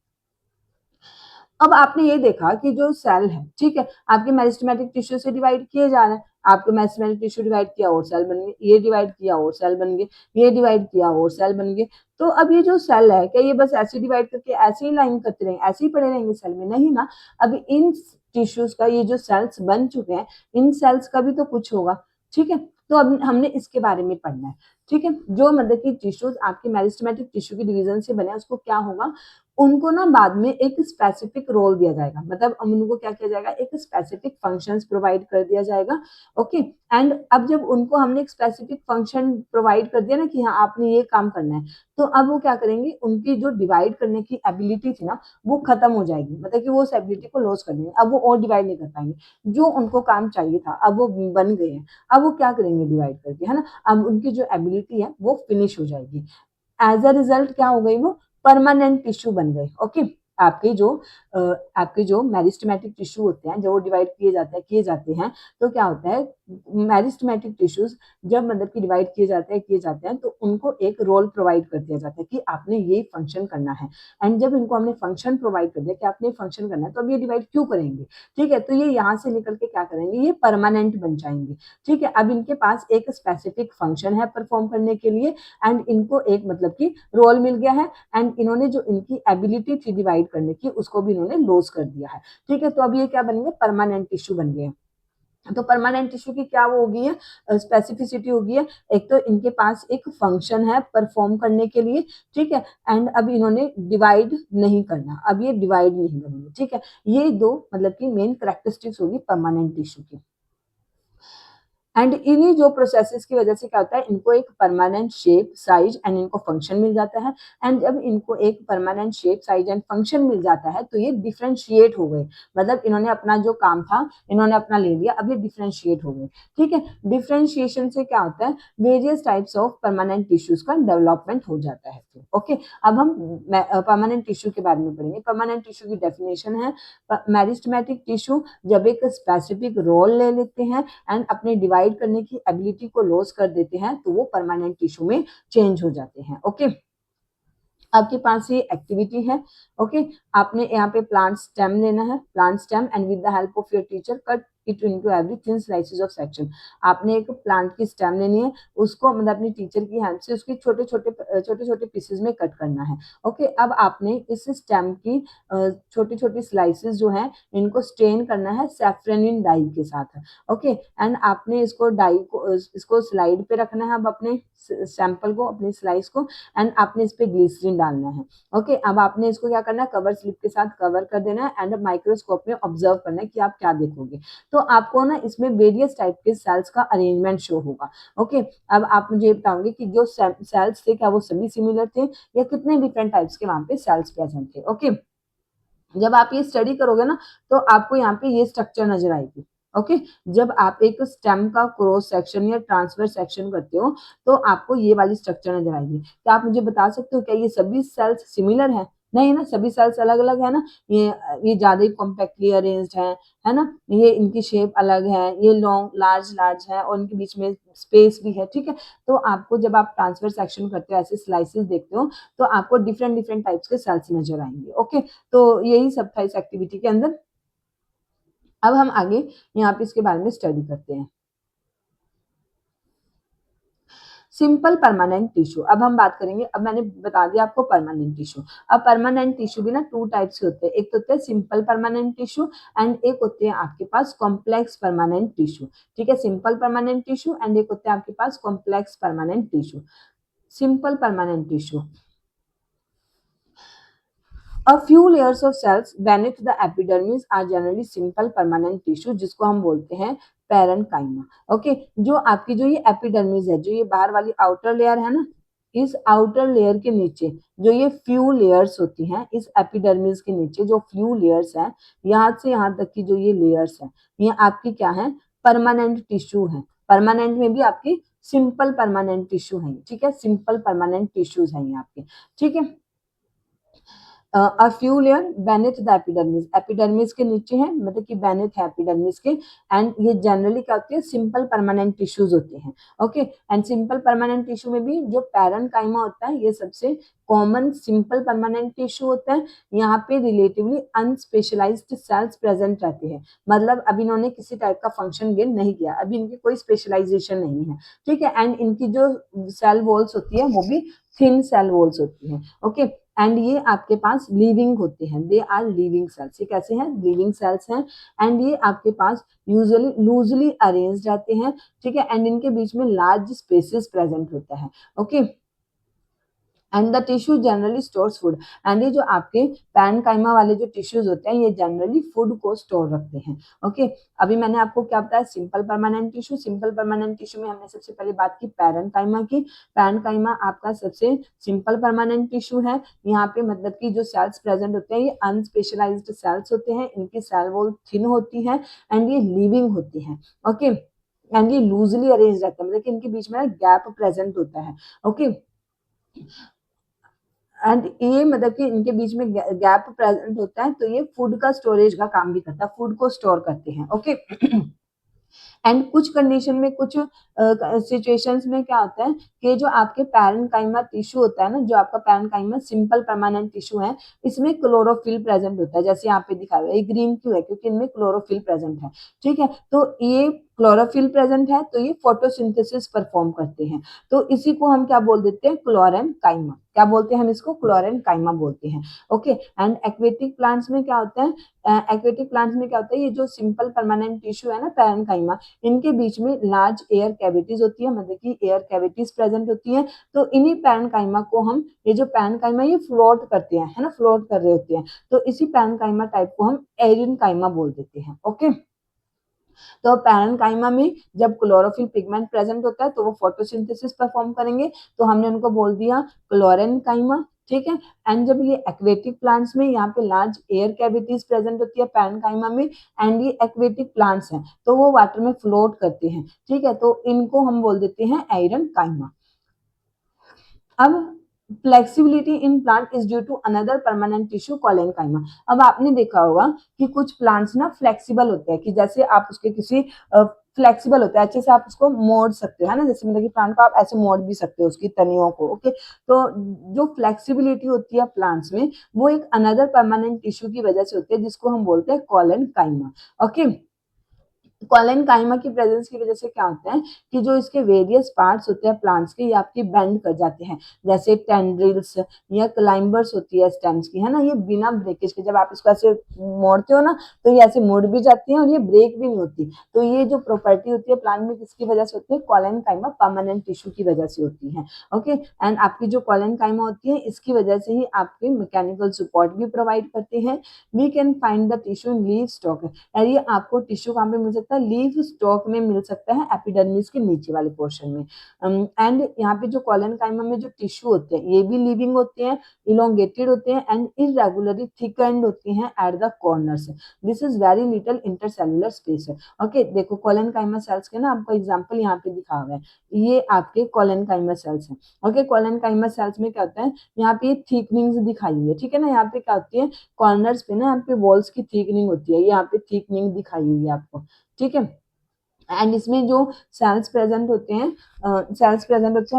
S1: अब आपने ये देखा कि जो सेल है, ठीक है, आपके मेरिस्टेमेटिक टिश्यू से डिवाइड किए जा रहे हैं, आपके मेरिस्टेमेटिक टिश्यू डिवाइड किया और सेल बन गए, ये डिवाइड किया और सेल बन गए, ये डिवाइड किया और सेल बन गए। तो अब ये जो सेल है, क्या ये बस ऐसे डिवाइड करके ऐसे ही लाइन करते रहेंगे, ऐसे ही पड़े रहेंगे सेल में? नहीं ना। अब इन टिश्यूज का ये जो सेल्स बन चुके हैं, इन सेल्स का भी तो कुछ होगा, ठीक है। तो अब हमने इसके बारे में पढ़ना है, ठीक है। जो मतलब की टिश्यूज आपके मेरिस्टेमेटिक टिश्यू की डिवीजन से बने, उसको क्या होगा, उनको ना बाद में एक स्पेसिफिक रोल दिया जाएगा, मतलब उनको क्या किया जाएगा, एक स्पेसिफिक फंक्शंस प्रोवाइड कर दिया जाएगा। ओके, एंड अब जब उनको हमने एक स्पेसिफिक फंक्शन प्रोवाइड कर दिया ना कि हाँ आपने ये काम करना है, तो अब वो क्या करेंगे, उनकी जो डिवाइड करने की एबिलिटी थी ना वो खत्म हो जाएगी, मतलब कि वो उस एबिलिटी को लॉस कर देंगे, अब वो और डिवाइड नहीं कर पाएंगे। जो उनको काम चाहिए था अब वो बन गए हैं, अब वो क्या करेंगे, डिवाइड करके, है ना। अब उनकी जो एबिलिटी है वो फिनिश हो जाएगी, एज अ रिजल्ट क्या हो गई, वो परमानेंट टिश्यू बन गए। ओके, आपके जो आपके जो मेरिस्टेमेटिक टिश्यू होते हैं, जो डिवाइड किए जाते हैं, तो क्या होता है, मेरिस्टेमेटिक टिश्यूज जब मतलब कि डिवाइड किए जाते हैं तो उनको एक रोल प्रोवाइड कर दिया जाता है कि आपने ये फंक्शन करना है, एंड जब इनको हमने फंक्शन प्रोवाइड कर दिया कि आपने फंक्शन करना है, तो अब ये डिवाइड क्यों करेंगे, ठीक है, तो ये यहाँ से निकल के क्या करेंगे, ये परमानेंट बन जाएंगे, ठीक है। अब इनके पास एक स्पेसिफिक फंक्शन है परफॉर्म करने के लिए, एंड इनको एक मतलब कि रोल मिल गया है, एंड इन्होंने जो इनकी एबिलिटी थी डिवाइड करने की उसको भी इन्होंने लॉस कर दिया है, ठीक है। तो अब ये क्या बन गए, परमानेंट टिश्यू बन गए। तो परमानेंट टिश्यू की क्या वो होगी है, स्पेसिफिसिटी होगी है, एक तो इनके पास एक फंक्शन है परफॉर्म करने के लिए, ठीक है, एंड अब इन्होंने डिवाइड नहीं करना, अब ये डिवाइड नहीं करेंगे, ठीक है। ये दो मतलब की मेन कैरेक्टरिस्टिक्स होगी परमानेंट टिश्यू की। एंड इन्हीं जो प्रोसेसेस की वजह से क्या होता है, इनको एक परमानेंट शेप साइज एंड इनको फंक्शन मिल जाता है, एंड जब इनको एक permanent shape size and function मिल जाता है तो ये डिफ्रेंशिएट हो गए, मतलब इन्होंने अपना जो काम था इन्होंने अपना ले लिया, अब ये डिफ्रेंशिएट हो गए, ठीक है। डिफ्रेंशिएशन से क्या होता है, various types of permanent tissues का डेवलपमेंट हो जाता है। ओके, अब हम परमानेंट टिश्यू के बारे में पढ़ेंगे। परमानेंट टिश्यू की डेफिनेशन है, मेरिस्टेमेटिक टिश्यू जब एक स्पेसिफिक रोल ले लेते हैं एंड अपने डिवाइड करने की एबिलिटी को लॉस कर देते हैं, तो वो परमानेंट टिश्यू में चेंज हो जाते हैं। ओके, आपके पास ये एक्टिविटी है। ओके, आपने यहाँ पे प्लांट स्टेम लेना है, plant stem, and with the help of your teacher cut it into every thin slices of section. आपने एक प्लांट की स्टेम लेनी है, उसको मतलब अपनी टीचर की हेल्प से उसकी छोटे छोटे पीसेस में कट करना है। ओके, अब आपने इस स्टेम की छोटी छोटी स्लाइसेस जो है इनको स्ट्रेन करना है सैफरनिन डाई के साथ। ओके, एंड आपने इसको डाई को इसको स्लाइड पे रखना है, अब अपने सैंपल को, अपनी स्लाइस को, एंड आपने इस पे ग्लिसरीन डालना है। ओके, अब आपने इसको क्या करना है, कवर स्लिप के साथ कवर कर देना है एंड माइक्रोस्कोप में ऑब्जर्व करना है कि आप क्या देखोगे। तो आपको ना इसमें वेरियस टाइप के सेल्स का अरेंजमेंट शो होगा। ओके, अब आप मुझे बताओगे कि जो सेल्स थे क्या वो सभी सिमिलर थे या कितने डिफरेंट टाइप्स के वहां पे सेल्स प्रेजेंट थे। ओके, जब आप ये स्टडी करोगे ना तो आपको यहाँ पे ये स्ट्रक्चर नजर आएगी। ओके, जब आप एक स्टेम का क्रॉस सेक्शन या ट्रांसफर सेक्शन करते हो तो आपको ये वाली स्ट्रक्चर नजर आएगी। क्या आप मुझे बता सकते हो क्या ये सभी सेल्स सिमिलर है? नहीं ना, सभी सेल्स अलग अलग है ना। ये ज्यादा ही कॉम्पैक्टली अरेंज्ड है ना, ये इनकी शेप अलग है, ये लॉन्ग लार्ज लार्ज है और इनके बीच में स्पेस भी है। ठीक है, तो आपको जब आप ट्रांसफर सेक्शन करते हो, ऐसे स्लाइसेस देखते हो, तो आपको डिफरेंट डिफरेंट टाइप्स के सेल्स नजर आएंगे। ओके, तो यही सब था इस एक्टिविटी के अंदर। अब हम आगे यहाँ पे इसके बारे में स्टडी करते हैं। सिंपल परमानेंट टिश्यू, अब हम बात करेंगे। अब मैंने बता दिया आपको परमानेंट टिश्यू। अब परमानेंट टिश्यू भी ना टू टाइप्स के होते हैं, एक तो होते हैं सिंपल परमानेंट टिश्यू एंड एक होते हैं आपके पास कॉम्प्लेक्स परमानेंट टिश्यू। ठीक है, सिंपल परमानेंट टिश्यू एंड एक होते हैं आपके पास complex permanent tissue. Simple permanent tissue, A few layers of cells beneath the epidermis are generally simple permanent tissue, जिसको हम बोलते हैं पैरेन्काइमा। ओके, जो आपकी जो ये एपिडर्मिस है, जो ये बाहर वाली आउटर लेयर है ना, इस आउटर लेयर के नीचे जो ये फ्यू लेयर्स होती हैं, इस एपिडर्मिस के नीचे जो फ्यू लेयर्स हैं, यहाँ से यहाँ तक की जो ये लेयर्स हैं, ये आपकी क्या है, परमानेंट टिश्यू है। परमानेंट में भी आपकी सिंपल परमानेंट टिश्यू है। ठीक है, सिंपल परमानेंट टिश्यूज हैं ये आपके। ठीक है, a few layer beneath the epidermis, epidermis के नीचे है, मतलब कि बेनेथ है एपिडर्मिस के, एंड ये जनरली क्या होती है, सिंपल परमानेंट टिश्यूज होते हैं। Okay, and simple permanent tissue में भी जो पैरेन्काइमा होता है, ये सबसे कॉमन सिंपल परमानेंट टिश्यू होता है। यहाँ पे रिलेटिवली अनस्पेशलाइज्ड सेल्स प्रेजेंट रहते हैं, मतलब अभी इन्होंने किसी टाइप का फंक्शन गेन नहीं किया, अभी इनकी कोई स्पेशलाइजेशन नहीं है। ठीक है, एंड इनकी जो सेल वॉल्स होती है वो भी थिन सेल वॉल्स होती है। ओके, एंड ये आपके पास लिविंग होते हैं, दे आर लिविंग सेल्स। ये कैसे हैं, लिविंग सेल्स हैं, एंड ये आपके पास यूजुअली लूजली अरेंज्ड रहते हैं। ठीक है, एंड इनके बीच में लार्ज स्पेसेस प्रेजेंट होता है। Okay, and the tissue generally stores food, and ये जो आपके पैरेन्काइमा वाले जो टिश्यूज होते हैं, ये जनरली फूड को स्टोर रखते हैं। ओके, अभी मैंने आपको क्या बताया, simple permanent tissue. Simple permanent tissue में हमने सबसे पहले बात की पैरेन्काइमा की। पैरेन्काइमा आपका सबसे सिंपल परमानेंट टिश्यू है। यहाँ पे मतलब कि जो सेल्स प्रेजेंट होते हैं, ये अनस्पेशलाइज्ड सेल्स होते हैं, इनकी सेल वॉल थिन होती है एंड ये लिविंग होती है। ओके, एंड ये लूजली अरेंज रहता है, मतलब कि इनके बीच में गैप प्रेजेंट होता है। ओके, एंड ये मतलब कि इनके बीच में गैप प्रेजेंट होता है, तो ये फूड का स्टोरेज का काम भी करता है, फूड को स्टोर करते हैं। ओके, एंड कुछ कंडीशन में, कुछ सिचुएशंस में क्या होता है कि जो आपके पैरेन्काइमा टिश्यू होता है ना, जो आपका पैरेन्काइमा सिंपल परमानेंट टिश्यू है, इसमें क्लोरोफिल प्रेजेंट होता है, जैसे यहाँ पे दिखा हुआ है। ये ग्रीन क्यों है, क्योंकि इनमें क्लोरोफिल प्रेजेंट है। ठीक है, तो ये क्लोरोफिल प्रेजेंट है तो ये फोटोसिंथेसिस परफॉर्म करते हैं, तो इसी को हम क्या बोल देते हैं, क्लोरेन्काइमा। क्या बोलते हैं हम इसको, क्लोरेन्काइमा बोलते हैं। ओके, एंड एक्वेटिक प्लांट्स में क्या होता है, एक्वेटिक प्लांट्स में क्या होता है, ये जो सिंपल परमानेंट टिश्यू है ना पैरेन्काइमा, इनके बीच में लार्ज एयर कैविटीज होती है, मतलब कि एयर कैविटीज प्रेजेंट होती है। तो इन्हीं पैरेन्काइमा को हम, ये जो पैरेन्काइमा ये फ्लोट करते हैं, है ना, फ्लोट कर रहे होते हैं, तो इसी पैरेन्काइमा टाइप को हम एरिनकाइमा बोल देते हैं। ओके, तो पैरेन्काइमा में जब क्लोरोफिल पिगमेंट प्रेजेंट होता है तो वो फोटोसिंथेसिस परफॉर्म करेंगे, तो हमने उनको बोल दिया क्लोरेन्काइमा। ठीक है, एंड जब ये एक्वेटिक प्लांट्स में यहाँ पे लार्ज एयर कैविटीज प्रेजेंट होती है पैरेन्काइमा में, एंड ये एक्वेटिक प्लांट्स हैं तो वो वाटर में फ्लोट करते हैं। ठीक है, तो इनको हम बोल देते हैं एरिनकाइमा। अब flexibility in plant is due to another permanent tissue collenchyma. अब आपने देखा होगा कि कुछ प्लांट्स ना फ्लेक्सिबल होते हैं, कि जैसे आप उसके किसी फ्लेक्सिबल होता है, अच्छे से आप उसको मोड़ सकते हो, है ना, जैसे मतलब कि प्लांट को आप ऐसे मोड़ भी सकते हो उसकी तनियों को। ओके, तो जो फ्लेक्सिबिलिटी होती है प्लांट्स में, वो एक अनदर परमानेंट टिश्यू की वजह से होती है, जिसको हम बोलते हैं कोलेनकाइमा। ओके, कॉलेनकाइमा की प्रेजेंस की वजह से क्या होता है कि जो इसके वेरियस पार्ट्स होते हैं प्लांट्स के, ये आपके बेंड कर जाते हैं, जैसे टेंड्रिल्स या क्लाइंबर्स होती है स्टेम्स की, है ना, ये बिना ब्रेकेज के, जब आप इसको ऐसे मोड़ते हो ना तो ये ऐसे मुड़ भी जाती है और ये ब्रेक भी नहीं होती। तो ये जो प्रॉपर्टी होती है प्लांट में किसकी वजह से होती है, कॉलेनकाइमा परमानेंट टिश्यू की वजह से होती है। ओके, एंड आपकी जो कॉलेनकाइमा होती है इसकी वजह से ही आपके मैकेनिकल सपोर्ट भी प्रोवाइड करते हैं। We can find the tissue in leaf stalk, और ये आपको टिश्यू कहाँ पे मिल सकता है, लीफ स्टॉक में मिल सकता है, एपिडर्मिस के नीचे वाले पोर्शन में। एंड यहाँ पे जो कॉलेनकाइमा में जो टिश्यू होते हैं ये भी लिविंग होते हैं, इलोंगेटेड होते हैं एंड इरेगुलरली थिकन्ड होती हैं at the corners. This is very little intercellular space. Okay, देखो कॉलेनकाइमा सेल्स के ना आपको एग्जांपल यहाँ पे दिखा हुआ है, ये आपके कॉलेनकाइमा सेल्स हैं। ओके, कॉलेनकाइमा सेल्स में क्या होता है, यहाँ पे थिकनिंग्स दिखाई हुई है, ठीक है ना, यहाँ पे क्या होती है, कॉर्नर्स पे ना यहाँ पे वॉल्स की थिकनिंग होती है, यहाँ पे थिकनिंग दिखाई हुई है आपको, ठीक है। एंड इसमें जो सेल्स प्रेजेंट होते हैं,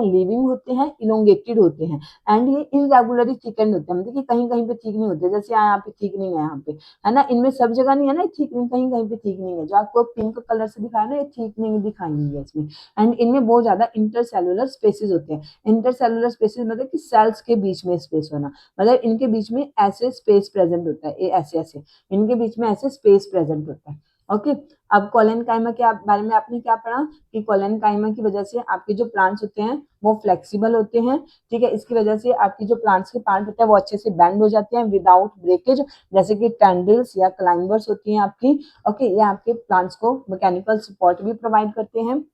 S1: लिविंग होते हैं, इलोंगेटेड होते हैं एंड ये इनरेगुलरली थिकन्ड होते हैं, मतलब कि कहीं कहीं पे ठीक नहीं होते, जैसे यहाँ पे ठीक नहीं है, यहाँ पे है ना, इनमें सब जगह नहीं है ना ठीक नहीं, कहीं कहीं पे ठीक नहीं है, जो आपको पिंक कलर से दिखाया ना ये ठीक नहीं दिखाई हुई है इसमें। एंड इनमें बहुत ज्यादा इंटरसेलुलर स्पेसेस होते हैं। इंटरसेलुलर स्पेसेस मतलब कि सेल्स के बीच में स्पेस होना, मतलब इनके बीच में ऐसे स्पेस प्रेजेंट होता है, ये ऐसे ऐसे इनके बीच में ऐसे स्पेस प्रेजेंट होता है। ओके, अब कॉलेनकाइमा के बारे में आपने क्या पढ़ा कि कॉलेनकाइमा की वजह से आपके जो प्लांट्स होते हैं वो फ्लेक्सिबल होते हैं, ठीक है, इसकी वजह से आपकी जो प्लांट्स के पार्ट होते हैं वो अच्छे से बेंड हो जाते हैं विदाउट ब्रेकेज, जैसे कि टेंड्रिल्स या क्लाइंबर्स होती हैं आपकी। ओके, ये आपके प्लांट्स को मैकेनिकल सपोर्ट भी प्रोवाइड करते हैं।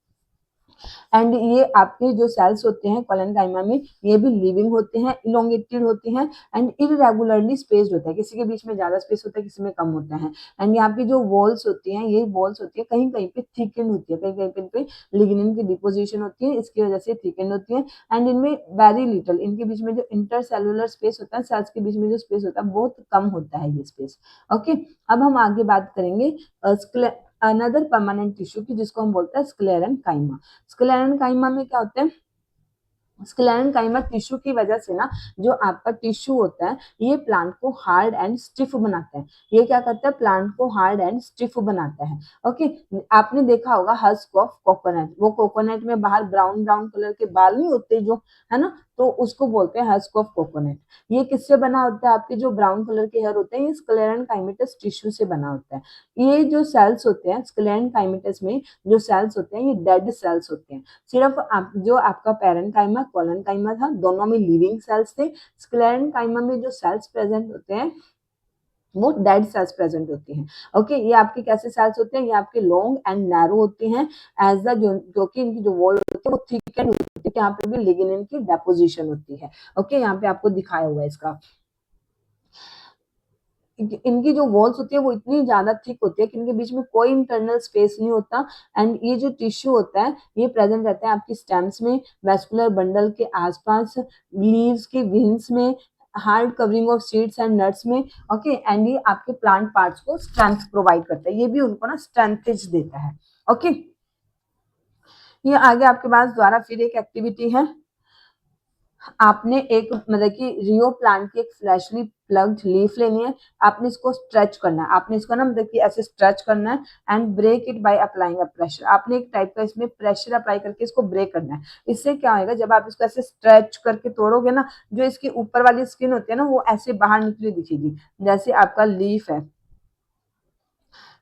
S1: एंड ये आपके जो सेल्स होते हैं कॉलेनकाइमा में ये भी लिविंग होते हैं, इलोंगेटेड होते हैं एंड इरेगुलरली स्पेस्ड होता है, किसी के बीच में ज्यादा स्पेस होता है, किसी में कम होता है। एंड यहाँ पे जो वॉल्स होती हैं, ये वॉल्स होती है कहीं कहीं पे थिकन होती है, कहीं कहीं पे लिग्निन की डिपोजिशन होती है, इसकी वजह से थिकन होती है। एंड इनमें वेरी लिटल, इनके बीच में जो इंटरसेलुलर स्पेस होता है, सेल्स के बीच में जो स्पेस होता है बहुत कम होता है ये स्पेस। ओके, अब हम आगे बात करेंगे अनदर परमानेंट टिश्यू की, जिसको हम बोलते हैं स्क्लेरेनकाइमा। स्क्लेरेनकाइमा में क्या होता है, स्क्लेरेनकाइमा टिश्यू की वजह से ना जो आपका टिश्यू होता है ये प्लांट को हार्ड एंड स्टिफ बनाता है। ये क्या करता है, प्लांट को हार्ड एंड स्टिफ बनाता है। ओके, आपने देखा होगा हस्क ऑफ कोकोनट, वो कोकोनट में बाहर ब्राउन ब्राउन कलर के बाल नहीं होते जो, है ना, तो उसको बोलते हैं हस्क ऑफ कोकोनट। ये किससे बना होता है, आपके जो ब्राउन कलर के हेयर होते हैं ये स्क्लेरेनकाइमेटस टिश्यू से बना होता है। ये जो सेल्स होते हैं स्क्लेरेनकाइमेटस में, जो सेल्स होते हैं ये डेड सेल्स होते हैं। सिर्फ जो आपका पेरेंकाइमा कोलेनकाइमा था दोनों में लिविंग सेल्स थे, स्क्लेरेनकाइमा में जो सेल्स प्रेजेंट होते हैं वो डेड सेल्स प्रेजेंट होते हैं। ओके, ये आपके कैसे सेल्स होते हैं, ये आपके लॉन्ग एंड नैरो होते हैं एज द जो कि इनकी जो वॉल होती है वो थिक एंड होती है, यहाँ पे भी लिग्निन की डेपोजिशन होती है। ओके, यहाँ पे आपको दिखाया हुआ है इसका, इनकी जो वॉल्स होती है वो इतनी ज्यादा थिक होती है कि इनके बीच में कोई इंटरनल स्पेस नहीं होता। एंड ये जो टिश्यू होता है ये प्रेजेंट रहता है आपकी स्टेम्स में, वेस्कुलर बंडल के आसपास, लीव्स के विंग्स में, hard covering of seeds and nuts में। ओके, एंड ये आपके प्लांट पार्ट्स को स्ट्रेंथ प्रोवाइड करता है, ये भी उनको ना स्ट्रेंथेज देता है। ओके, ये आगे आपके पास द्वारा फिर एक एक्टिविटी है, आपने एक मतलब कि रियो प्लांट की एक फ्लैशली प्लग्ड लीफ लेनी है, आपने इसको स्ट्रेच करना है, आपने इसको ना मतलब कि ऐसे स्ट्रेच करना है and break it by applying a pressure, आपने एक टाइप का इसमें प्रेशर अप्लाई करके इसको ब्रेक करना है। इससे क्या होगा, जब आप इसको ऐसे स्ट्रेच करके तोड़ोगे ना, जो इसकी ऊपर वाली स्किन होती है ना वो ऐसे बाहर निकली दिखेगी, जैसे आपका लीफ है,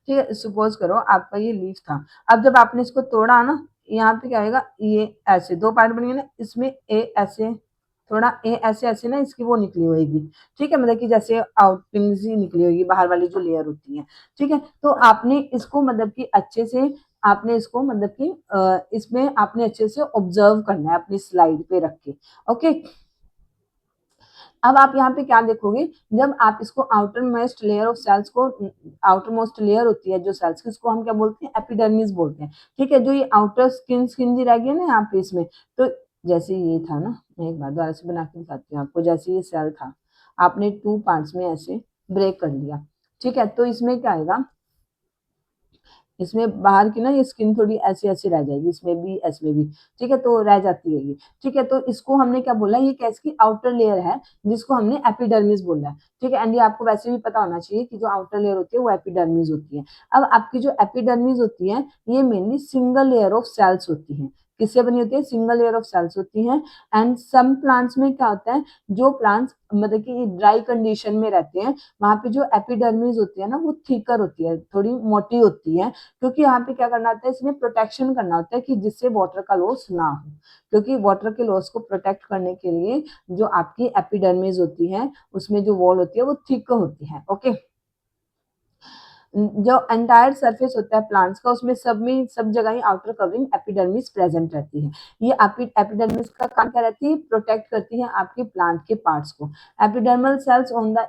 S1: ठीक है, सपोज करो आपका ये लीफ था, अब जब आपने इसको तोड़ा ना, यहाँ पे क्या होगा, ये ऐसे दो पार्ट बनेंगे ना, इसमें ए ऐसे, थोड़ा ए ऐसे ऐसे ना इसकी वो निकली होगी, ठीक है, मतलब कि जैसे आउटपिंग सी निकली होगी बाहर वाली जो लेयर होती है, ठीक है। तो आपने इसको मतलब कि अच्छे से, आपने इसको मतलब कि इसमें आपने अच्छे से ऑब्जर्व करना है अपनी स्लाइड पे रख के। ओके, अब आप यहाँ पे क्या देखोगे, जब आप इसको outermost layer of cells को, आउटर मोस्ट लेयर होती है जो सेल्स की, उसको हम क्या बोलते हैं, एपिडर्मिस बोलते हैं, ठीक है। जो ये आउटर स्किन स्किन जी रह गई है ना यहाँ पे इसमें, तो जैसे ये था ना, मैं एक बार दोबारा से बना के दिखाती हूँ आपको, जैसे ये सेल था आपने टू पार्ट्स में ऐसे ब्रेक कर लिया, ठीक है, तो इसमें क्या आएगा, इसमें बाहर की ना ये स्किन थोड़ी ऐसी ऐसी रह जाएगी, इसमें भी इसमें भी, ठीक है, तो रह जाती है ये, ठीक है। तो इसको हमने क्या बोला, ये क्या इसकी आउटर लेयर है जिसको हमने एपिडर्मिस बोला है, ठीक है। एंड ये आपको वैसे भी पता होना चाहिए कि जो आउटर लेयर होती है वो एपिडर्मिस होती है। अब आपकी जो एपिडर्मिस होती है ये mainly single layer of cells होती है। किससे बनी होती है? सिंगल लेयर ऑफ सेल्स होती है। एंड सम प्लांट्स में क्या होता है, जो प्लांट्स मतलब कि ड्राई कंडीशन में रहते हैं वहां पे जो एपिडर्मिस होती है ना वो थिकर होती है, थोड़ी मोटी होती है, क्योंकि यहाँ पे क्या करना होता है, इसमें प्रोटेक्शन करना होता है कि जिससे वाटर का लॉस ना हो, क्योंकि वाटर के लॉस को प्रोटेक्ट करने के लिए जो आपकी एपिडर्मिस होती है उसमें जो वॉल होती है वो थिक होती है। ओके, जो एंटायर सरफेस होता है प्लांट्स का उसमें सब जगह ही आउटर कवरिंग एपिडर्मिस प्रेजेंट रहती है। ये एपिडर्मिस का काम क्या रहती है? प्रोटेक्ट करती है आपके प्लांट के पार्ट्स को। Epidermal cells on the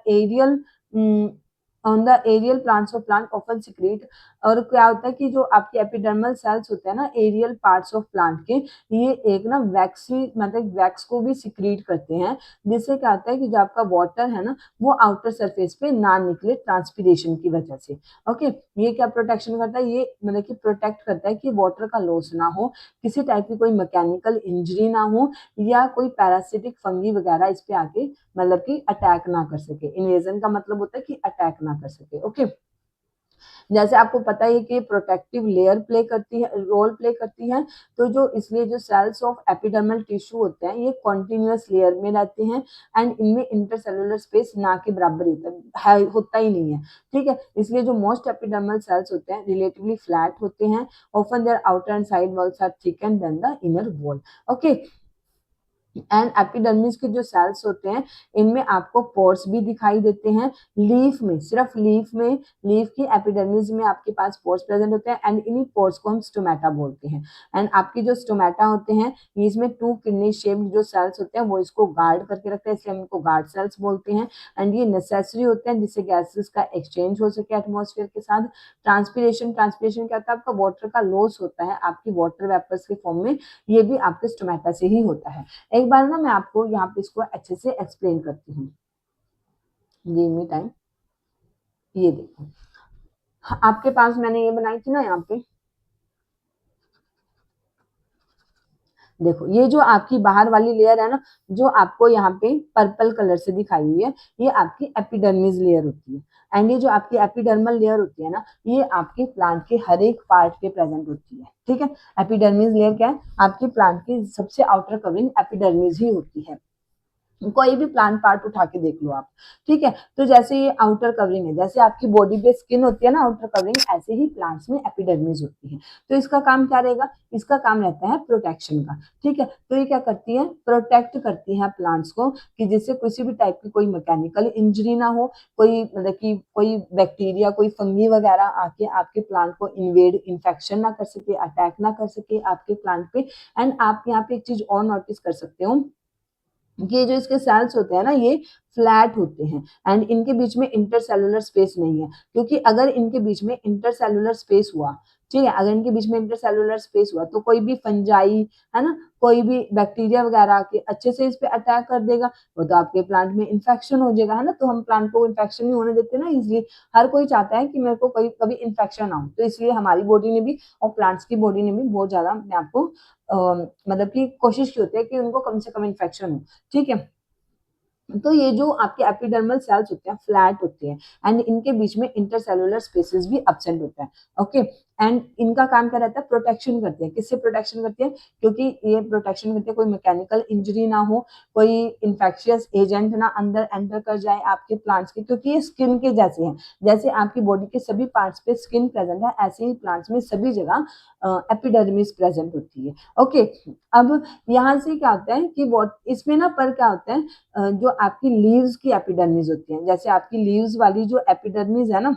S1: aerial plants of plant often secrete. और क्या होता है कि जो आपके एपिडर्मल सेल्स होते हैं ना एरियल पार्ट्स ऑफ प्लांट के, ये एक ना वैक्सी मतलब वैक्स को भी सिक्रीट करते हैं, जिससे क्या होता है कि जो आपका वाटर है ना वो आउटर सरफेस पे ना निकले ट्रांसपीरेशन की वजह से। ओके, ये क्या प्रोटेक्शन करता है? ये मतलब कि प्रोटेक्ट करता है कि वाटर का लॉस ना हो, किसी टाइप की कोई मैकेनिकल इंजरी ना हो, या कोई पैरासिटिक फंगी वगैरह इस पे आके मतलब कि अटैक ना कर सके। इन्वेजन का मतलब होता है कि अटैक ना कर सके। ओके, जैसे आपको पता है कि प्रोटेक्टिव लेयर रोल प्ले करती है, तो जो इसलिए जो सेल्स ऑफ एपिडर्मल टिश्यू होते हैं ये कॉन्टिन्यूअस लेयर में रहते हैं एंड इनमें इंटरसेलुलर स्पेस ना के बराबर होता ही नहीं है, ठीक है। इसलिए जो मोस्ट एपिडर्मल सेल्स होते हैं रिलेटिवली फ्लैट होते हैं। Often their outer and side walls are thicker than the inner wall. Okay, and epidermis के जो सेल्स होते हैं इनमें आपको पोर्स भी दिखाई देते हैं। लीफ में, सिर्फ लीफ की एपिडर्मिस में आपके पास पोर्स प्रेजेंट होते हैं एंड इन्हीं पोर्स को हम स्टोमेटा बोलते हैं। एंड आपके जो स्टोमेटा होते हैं इसमें 2 किडनी शेप्ड जो सेल्स होते हैं वो इसको गार्ड करके रखते हैं, इसलिए हम इनको गार्ड सेल्स बोलते हैं। एंड ये नेसेसरी होते हैं जिससे गैसेस का एक्सचेंज हो सके एटमॉस्फेयर के साथ। ट्रांसपीरेशन क्या होता है? आपका वाटर का लॉस होता है आपकी वाटर वेपर्स के फॉर्म में, ये भी आपके स्टोमेटा से ही होता है। एक बार ना मैं आपको यहाँ पे इसको अच्छे से एक्सप्लेन करती हूँ। Give me time. ये देखो, आपके पास मैंने ये बनाई थी ना, यहाँ पे देखो, ये जो आपकी बाहर वाली लेयर है ना जो आपको यहाँ पे पर्पल कलर से दिखाई हुई है, ये आपकी एपिडर्मिस लेयर होती है। एंड ये जो आपकी एपिडर्मल लेयर होती है ना ये आपके प्लांट के हर एक पार्ट पे प्रेजेंट होती है, ठीक है। एपिडर्मिस लेयर क्या है? आपके प्लांट की सबसे आउटर कवरिंग एपिडर्मिस ही होती है। कोई भी प्लांट पार्ट उठा के देख लो आप, ठीक है। तो जैसे ये आउटर कवरिंग है, जैसे आपकी बॉडी पे स्किन होती है ना आउटर कवरिंग, ऐसे ही प्लांट्स में एपिडर्मिस होती है। तो इसका काम क्या रहेगा? इसका काम रहता है प्रोटेक्शन का, ठीक है। तो ये क्या करती है? प्रोटेक्ट करती है प्लांट्स को कि जिससे किसी भी टाइप की कोई मैकेनिकल इंजरी ना हो, कोई मतलब कि कोई बैक्टीरिया कोई फंगी वगैरह आके आपके प्लांट को इन्वेड इन्फेक्शन ना कर सके, अटैक ना कर सके आपके प्लांट पे। एंड आप यहाँ पे एक चीज और नोटिस कर सकते हो, ये जो इसके सेल्स होते हैं ना ये फ्लैट होते हैं एंड इनके बीच में इंटरसेलुलर स्पेस नहीं है, क्योंकि अगर इनके बीच में इंटरसेलुलर स्पेस हुआ, ठीक है, अगर इनके बीच में इंटरसेलुलर स्पेस हुआ तो कोई भी फंजाई है ना, कोई भी बैक्टीरिया वगैरह आके अच्छे से इस पे अटैक कर देगा, वो तो आपके प्लांट में इन्फेक्शन हो जाएगा, है ना। तो हम प्लांट को इन्फेक्शन नहीं होने देते ना, इसलिए हर कोई चाहता है कि मेरे को कोई कभी इन्फेक्शन ना हो। तो इसलिए हमारी बॉडी ने भी और प्लांट्स की बॉडी ने भी बहुत ज्यादा मैं आपको मतलब कि कोशिश की होती है कि उनको कम से कम इन्फेक्शन हो, ठीक है। तो ये जो आपके एपिडर्मल सेल्स होते हैं फ्लैट होते हैं एंड इनके बीच में इंटरसेलुलर स्पेसेस भी एब्सेंट होता है। ओके, एंड इनका काम क्या रहता है? प्रोटेक्शन करते हैं। किससे प्रोटेक्शन करते हैं? क्योंकि ये प्रोटेक्शन करते हैं कोई मैकेनिकल इंजरी ना हो, कोई इंफेक्शियस एजेंट ना अंदर एंटर कर जाए आपके प्लांट्स के, क्योंकि ये स्किन के जैसे हैं। जैसे आपकी बॉडी के सभी पार्ट्स पे स्किन प्रेजेंट है, ऐसे ही प्लांट्स में सभी जगह एपिडर्मिस प्रेजेंट होती है। ओके, अब यहाँ से क्या होता है कि इसमें ना पर क्या होता है, जो आपकी लीव्स की एपिडर्मिस होती है, जैसे आपकी लीव्स वाली जो एपिडर्मिस है ना,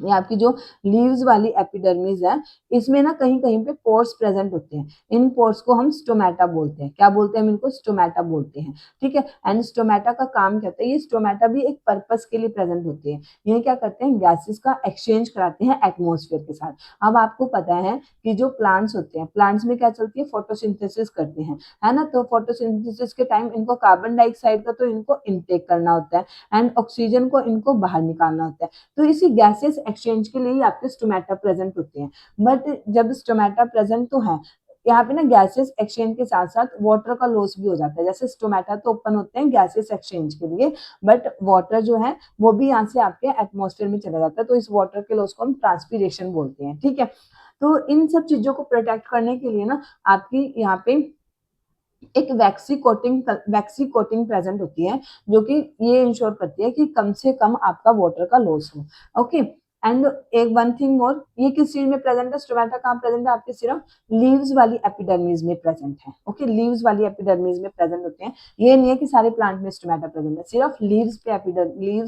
S1: ये आपकी जो लीव्स वाली एपिडर्मिस है इसमें ना कहीं कहीं पे पोर्स प्रेजेंट होते हैं। इन पोर्स को हम स्टोमेटा बोलते हैं। क्या बोलते हैं? हम इनको स्टोमेटा बोलते हैं, ठीक है। एंड स्टोमेटा का काम क्या होता है? ये स्टोमेटा भी एक पर्पस के लिए प्रेजेंट होते हैं। ये क्या करते हैं? गैसेस का एक्सचेंज कराते हैं एटमोस्फेयर के साथ। अब आपको पता है कि जो प्लांट्स होते हैं, प्लांट्स में क्या चलती है? फोटोसिंथेसिस करते हैं, है ना। तो फोटोसिंथेसिस के टाइम इनको कार्बन डाइऑक्साइड का तो इनको इनटेक करना होता है एंड ऑक्सीजन को इनको बाहर निकालना होता है। तो इसी गैसेस एक्सचेंज के लिए आपके स्टोमेटा प्रेजेंट होते हैं, बट जब स्टोमेटा प्रेजेंट तो है, यहाँ पे ना गैसेस एक्सचेंज के साथ साथ वाटर का लॉस भी हो जाता है। जैसे स्टोमेटा तो ओपन होते हैं गैसेस एक्सचेंज के लिए, बट वाटर जो है वो भी यहाँ से आपके एटमॉस्फेयर में चला जाता है, तो इस वाटर के लॉस को हम ट्रांसपीरेशन बोलते हैं। ठीक है, तो इन सब चीजों को प्रोटेक्ट करने के लिए ना आपकी यहाँ पे एक वैक्सी कोटिंग प्रेजेंट होती है, जो कि ये इंश्योर करती है कि कम से कम आपका वाटर का लॉस हो। ओके, एंड एक वन थिंग और, ये किस चीज में प्रेजेंट है, स्टोमेटा कहाँ प्रेजेंट है, आपके सिर्फ लीव्स वाली एपिडर्मिस में प्रेजेंट है। ओके, लीव्स वाली एपिडर्मिस में प्रेजेंट होते हैं। ये नहीं है कि सारे प्लांट में स्टोमेटा प्रेजेंट है, सिर्फ लीव्स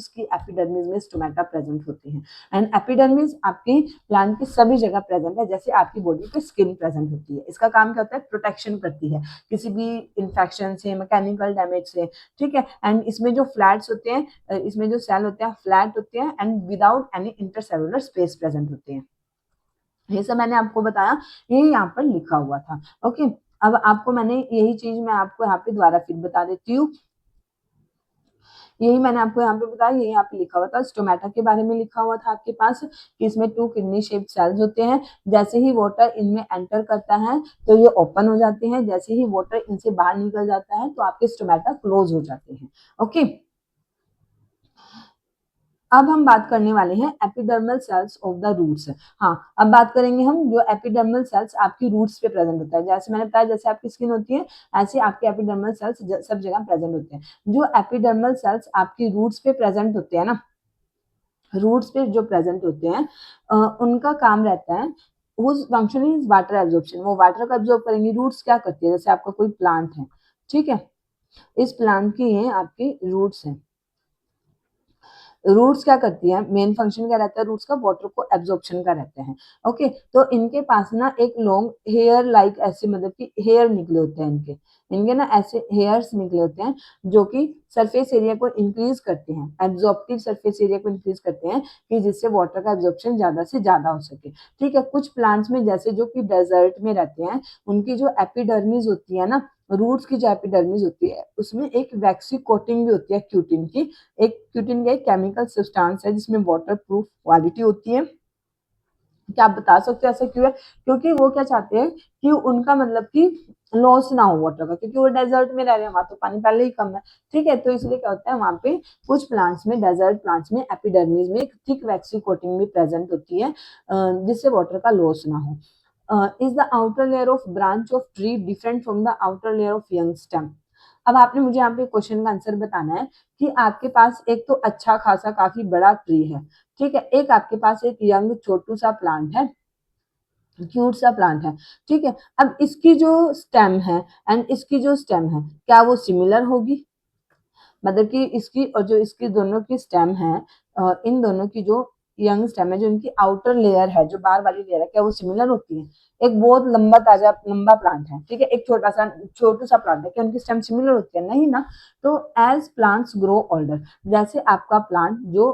S1: की एपिडर्मिस में स्टोमेटा प्रेजेंट होते हैं। एंड एपिडर्मिस आपकी प्लांट की सभी जगह प्रेजेंट है, जैसे आपकी बॉडी पे स्किन प्रेजेंट होती है। इसका काम क्या होता है, प्रोटेक्शन करती है किसी भी इंफेक्शन से, मैकेनिकल डैमेज से। ठीक है, एंड इसमें जो फ्लैट्स होते हैं, इसमें जो सेल होते हैं फ्लैट होते हैं and without any intercellular space present होते हैं। ये सब मैंने आपको बताया, ये यहाँ पर लिखा हुआ था। ओके, अब आपको मैंने यही चीज मैं आपको यहाँ पे दोबारा फिर बता देती हूँ। यही मैंने आपको यहाँ पे बताया, यही यहाँ पे लिखा हुआ था, स्टोमेटा के बारे में लिखा हुआ था आपके पास कि इसमें 2 किडनी शेप्ड सेल्स होते हैं। जैसे ही वाटर इनमें एंटर करता है तो ये ओपन हो जाते हैं, जैसे ही वाटर इनसे बाहर निकल जाता है तो आपके स्टोमेटा क्लोज हो जाते हैं। ओके, अब हम बात करने वाले हैं epidermal cells of the roots. हाँ, अब बात करेंगे हम जो एपिडर्मल सेल्स आपकी रूट्स पे प्रेजेंट होता है। जैसे मैंने बताया, जैसे आपकी स्किन होती है ऐसे आपके एपिडर्मल सेल्स सब जगह प्रेजेंट होते हैं। जो एपिडर्मल सेल्स आपकी रूट्स पे प्रेजेंट होते हैं ना, रूट्स पे जो प्रेजेंट होते हैं, उनका काम रहता है, whose function is water absorption. वो वाटर का एब्जॉर्ब करेंगे। रूट्स क्या करती है, जैसे आपका कोई प्लांट है, ठीक है, इस प्लांट की ये आपकी रूट्स हैं। रूट्स क्या करती है, मेन फंक्शन क्या रहता है रूट्स का, वाटर को एब्जॉर्प्शन का रहता है। ओके, तो इनके पास ना एक लॉन्ग हेयर लाइक ऐसे, मतलब कि हेयर निकले होते हैं इनके इनके ना ऐसे हेयर्स निकले होते हैं, जो कि सरफेस एरिया को इंक्रीज करते हैं, एब्जॉर्प्टिव सरफेस एरिया को इंक्रीज करते हैं, कि जिससे वाटर का एब्जॉर्प्शन ज्यादा से ज्यादा हो सके। ठीक है, कुछ प्लांट्स में जैसे जो कि डेजर्ट में रहते हैं, उनकी जो एपिडर्मिस होती है ना, रूट्स की जो एपिडर्मिस होती है, उसमें एक वैक्सी कोटिंग भी होती है क्यूटिन की। एक क्यूटिन का एक केमिकल सब्सटेंस है जिसमें वाटर प्रूफ क्वालिटी होती है। क्या आप बता सकते हो ऐसा क्यों है? क्योंकि वो क्या चाहते हैं कि उनका मतलब कि लॉस ना हो वाटर का, क्योंकि वो डेजर्ट में रह रहे हैं, वहां तो पानी पहले ही कम है। ठीक है, तो इसलिए क्या होता है, वहां पे कुछ प्लांट्स में, डेजर्ट प्लांट्स में एपिडर्मिस में एक थिक वैक्सी कोटिंग भी प्रेजेंट होती है, जिससे वाटर का लॉस ना हो। Is the outer layer of branch of tree different from the outer layer of young stem? अब आपने मुझे यहाँ पे क्वेश्चन का आंसर बताना है कि आपके पास एक तो अच्छा खासा काफी बड़ा ट्री है, ठीक है, एक आपके पास एक यंग छोटू सा प्लांट है, क्यूट सा प्लांट है। ठीक है, अब इसकी जो स्टेम है एंड इसकी जो स्टेम है, क्या वो सिमिलर होगी? मतलब कि इसकी और जो इसकी दोनों की स्टेम है, इन दोनों की जो यंग स्टेम है, जो इनकी आउटर लेयर है, जो बाहर वाली लेयर है, क्या वो सिमिलर होती है? एक बहुत लंबा ताजा लंबा प्लांट है, ठीक है, एक छोटू सा प्लांट है, क्या उनकी स्टेम सिमिलर होती है? नहीं ना। तो एज प्लांट्स ग्रो ओल्डर, जैसे आपका प्लांट जो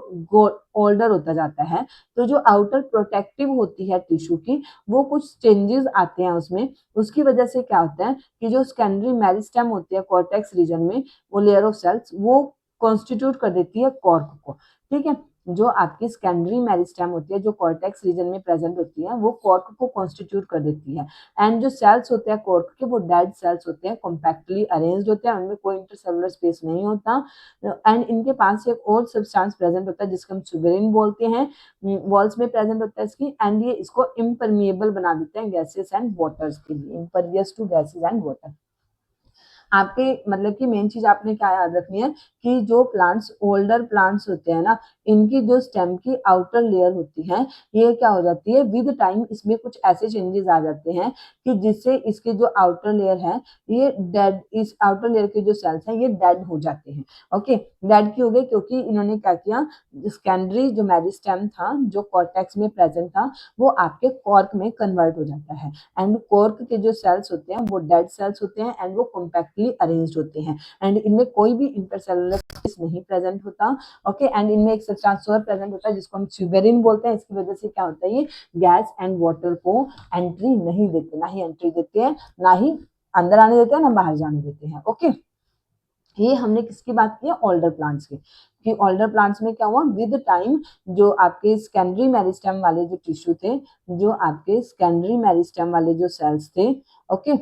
S1: ओल्डर होता जाता है, तो जो आउटर प्रोटेक्टिव होती है टिश्यू की, वो कुछ चेंजेस आते हैं उसमें। उसकी वजह से क्या होता है कि जो सेकेंडरी मेरिस्टेम होती है कॉर्टेक्स रीजन में, वो लेयर ऑफ सेल्स वो कॉन्स्टिट्यूट कर देती है कॉर्क को। ठीक है, जो आपकी सेकेंडरी मेरिस्टेम होती है, जो कॉर्टेक्स रीजन में प्रेजेंट होती है, वो कॉर्क को कॉन्स्टिट्यूट कर देती है। एंड जो सेल्स होते हैं कॉर्क के, वो डेड सेल्स होते हैं, कॉम्पैक्टली अरेंज्ड होते हैं, उनमें कोई इंटरसेलुलर स्पेस नहीं होता। एंड इनके पास एक और सब्सटेंस प्रेजेंट होता है जिसको हम सुबेरिन बोलते हैं, वॉल्स में प्रेजेंट होता है इसकी, एंड ये इसको इम्परमिएबल बना देते हैं गैसेस एंड वाटर्स के लिए, impervious to gases and water. आपके मतलब कि मेन चीज आपने क्या याद रखनी है कि जो प्लांट्स ओल्डर प्लांट्स होते हैं ना, इनकी जो स्टेम की आउटर लेयर होती है, ये क्या हो जाती है विद टाइम, इसमें कुछ ऐसे चेंजेस आ जाते हैं कि जिससे इसके जो आउटर लेयर है, ये डेड, इस आउटर लेयर के जो सेल्स हैं ये डेड हो जाते हैं। ओके, डेड क्यों हो गए? क्योंकि इन्होंने क्या किया, सेकेंडरी जो मेरिस्टेम था, जो कॉर्टेक्स में प्रेजेंट था, वो आपके कॉर्क में कन्वर्ट हो जाता है। एंड कॉर्क के जो सेल्स होते हैं वो डेड सेल्स होते हैं, एंड वो कॉम्पैक्टली अरेंज्ड होते हैं, एंड इनमें कोई भी इंटरसेलुलर स्पेस नहीं प्रेजेंट होता। ओके, एंड इनमें एक सब्सटेंस और प्रेजेंट होता है जिसको हम सुबेरिन बोलते हैं। इसकी वजह से क्या होता है, ये गैस एंड वाटर को एंट्री नहीं देते, ना ही एंट्री देते हैं, ना ही अंदर आने देते हैं, ना बाहर जाने देते हैं। ओके, ये हमने किसकी बात की है, ओल्डर प्लांट्स की, कि ओल्डर प्लांट्स में क्या हुआ, विद टाइम जो आपके सेकेंडरी मेरिस्टेम वाले जो टिश्यू थे, जो आपके सेकेंडरी मेरिस्टेम वाले जो सेल्स थे, ओके,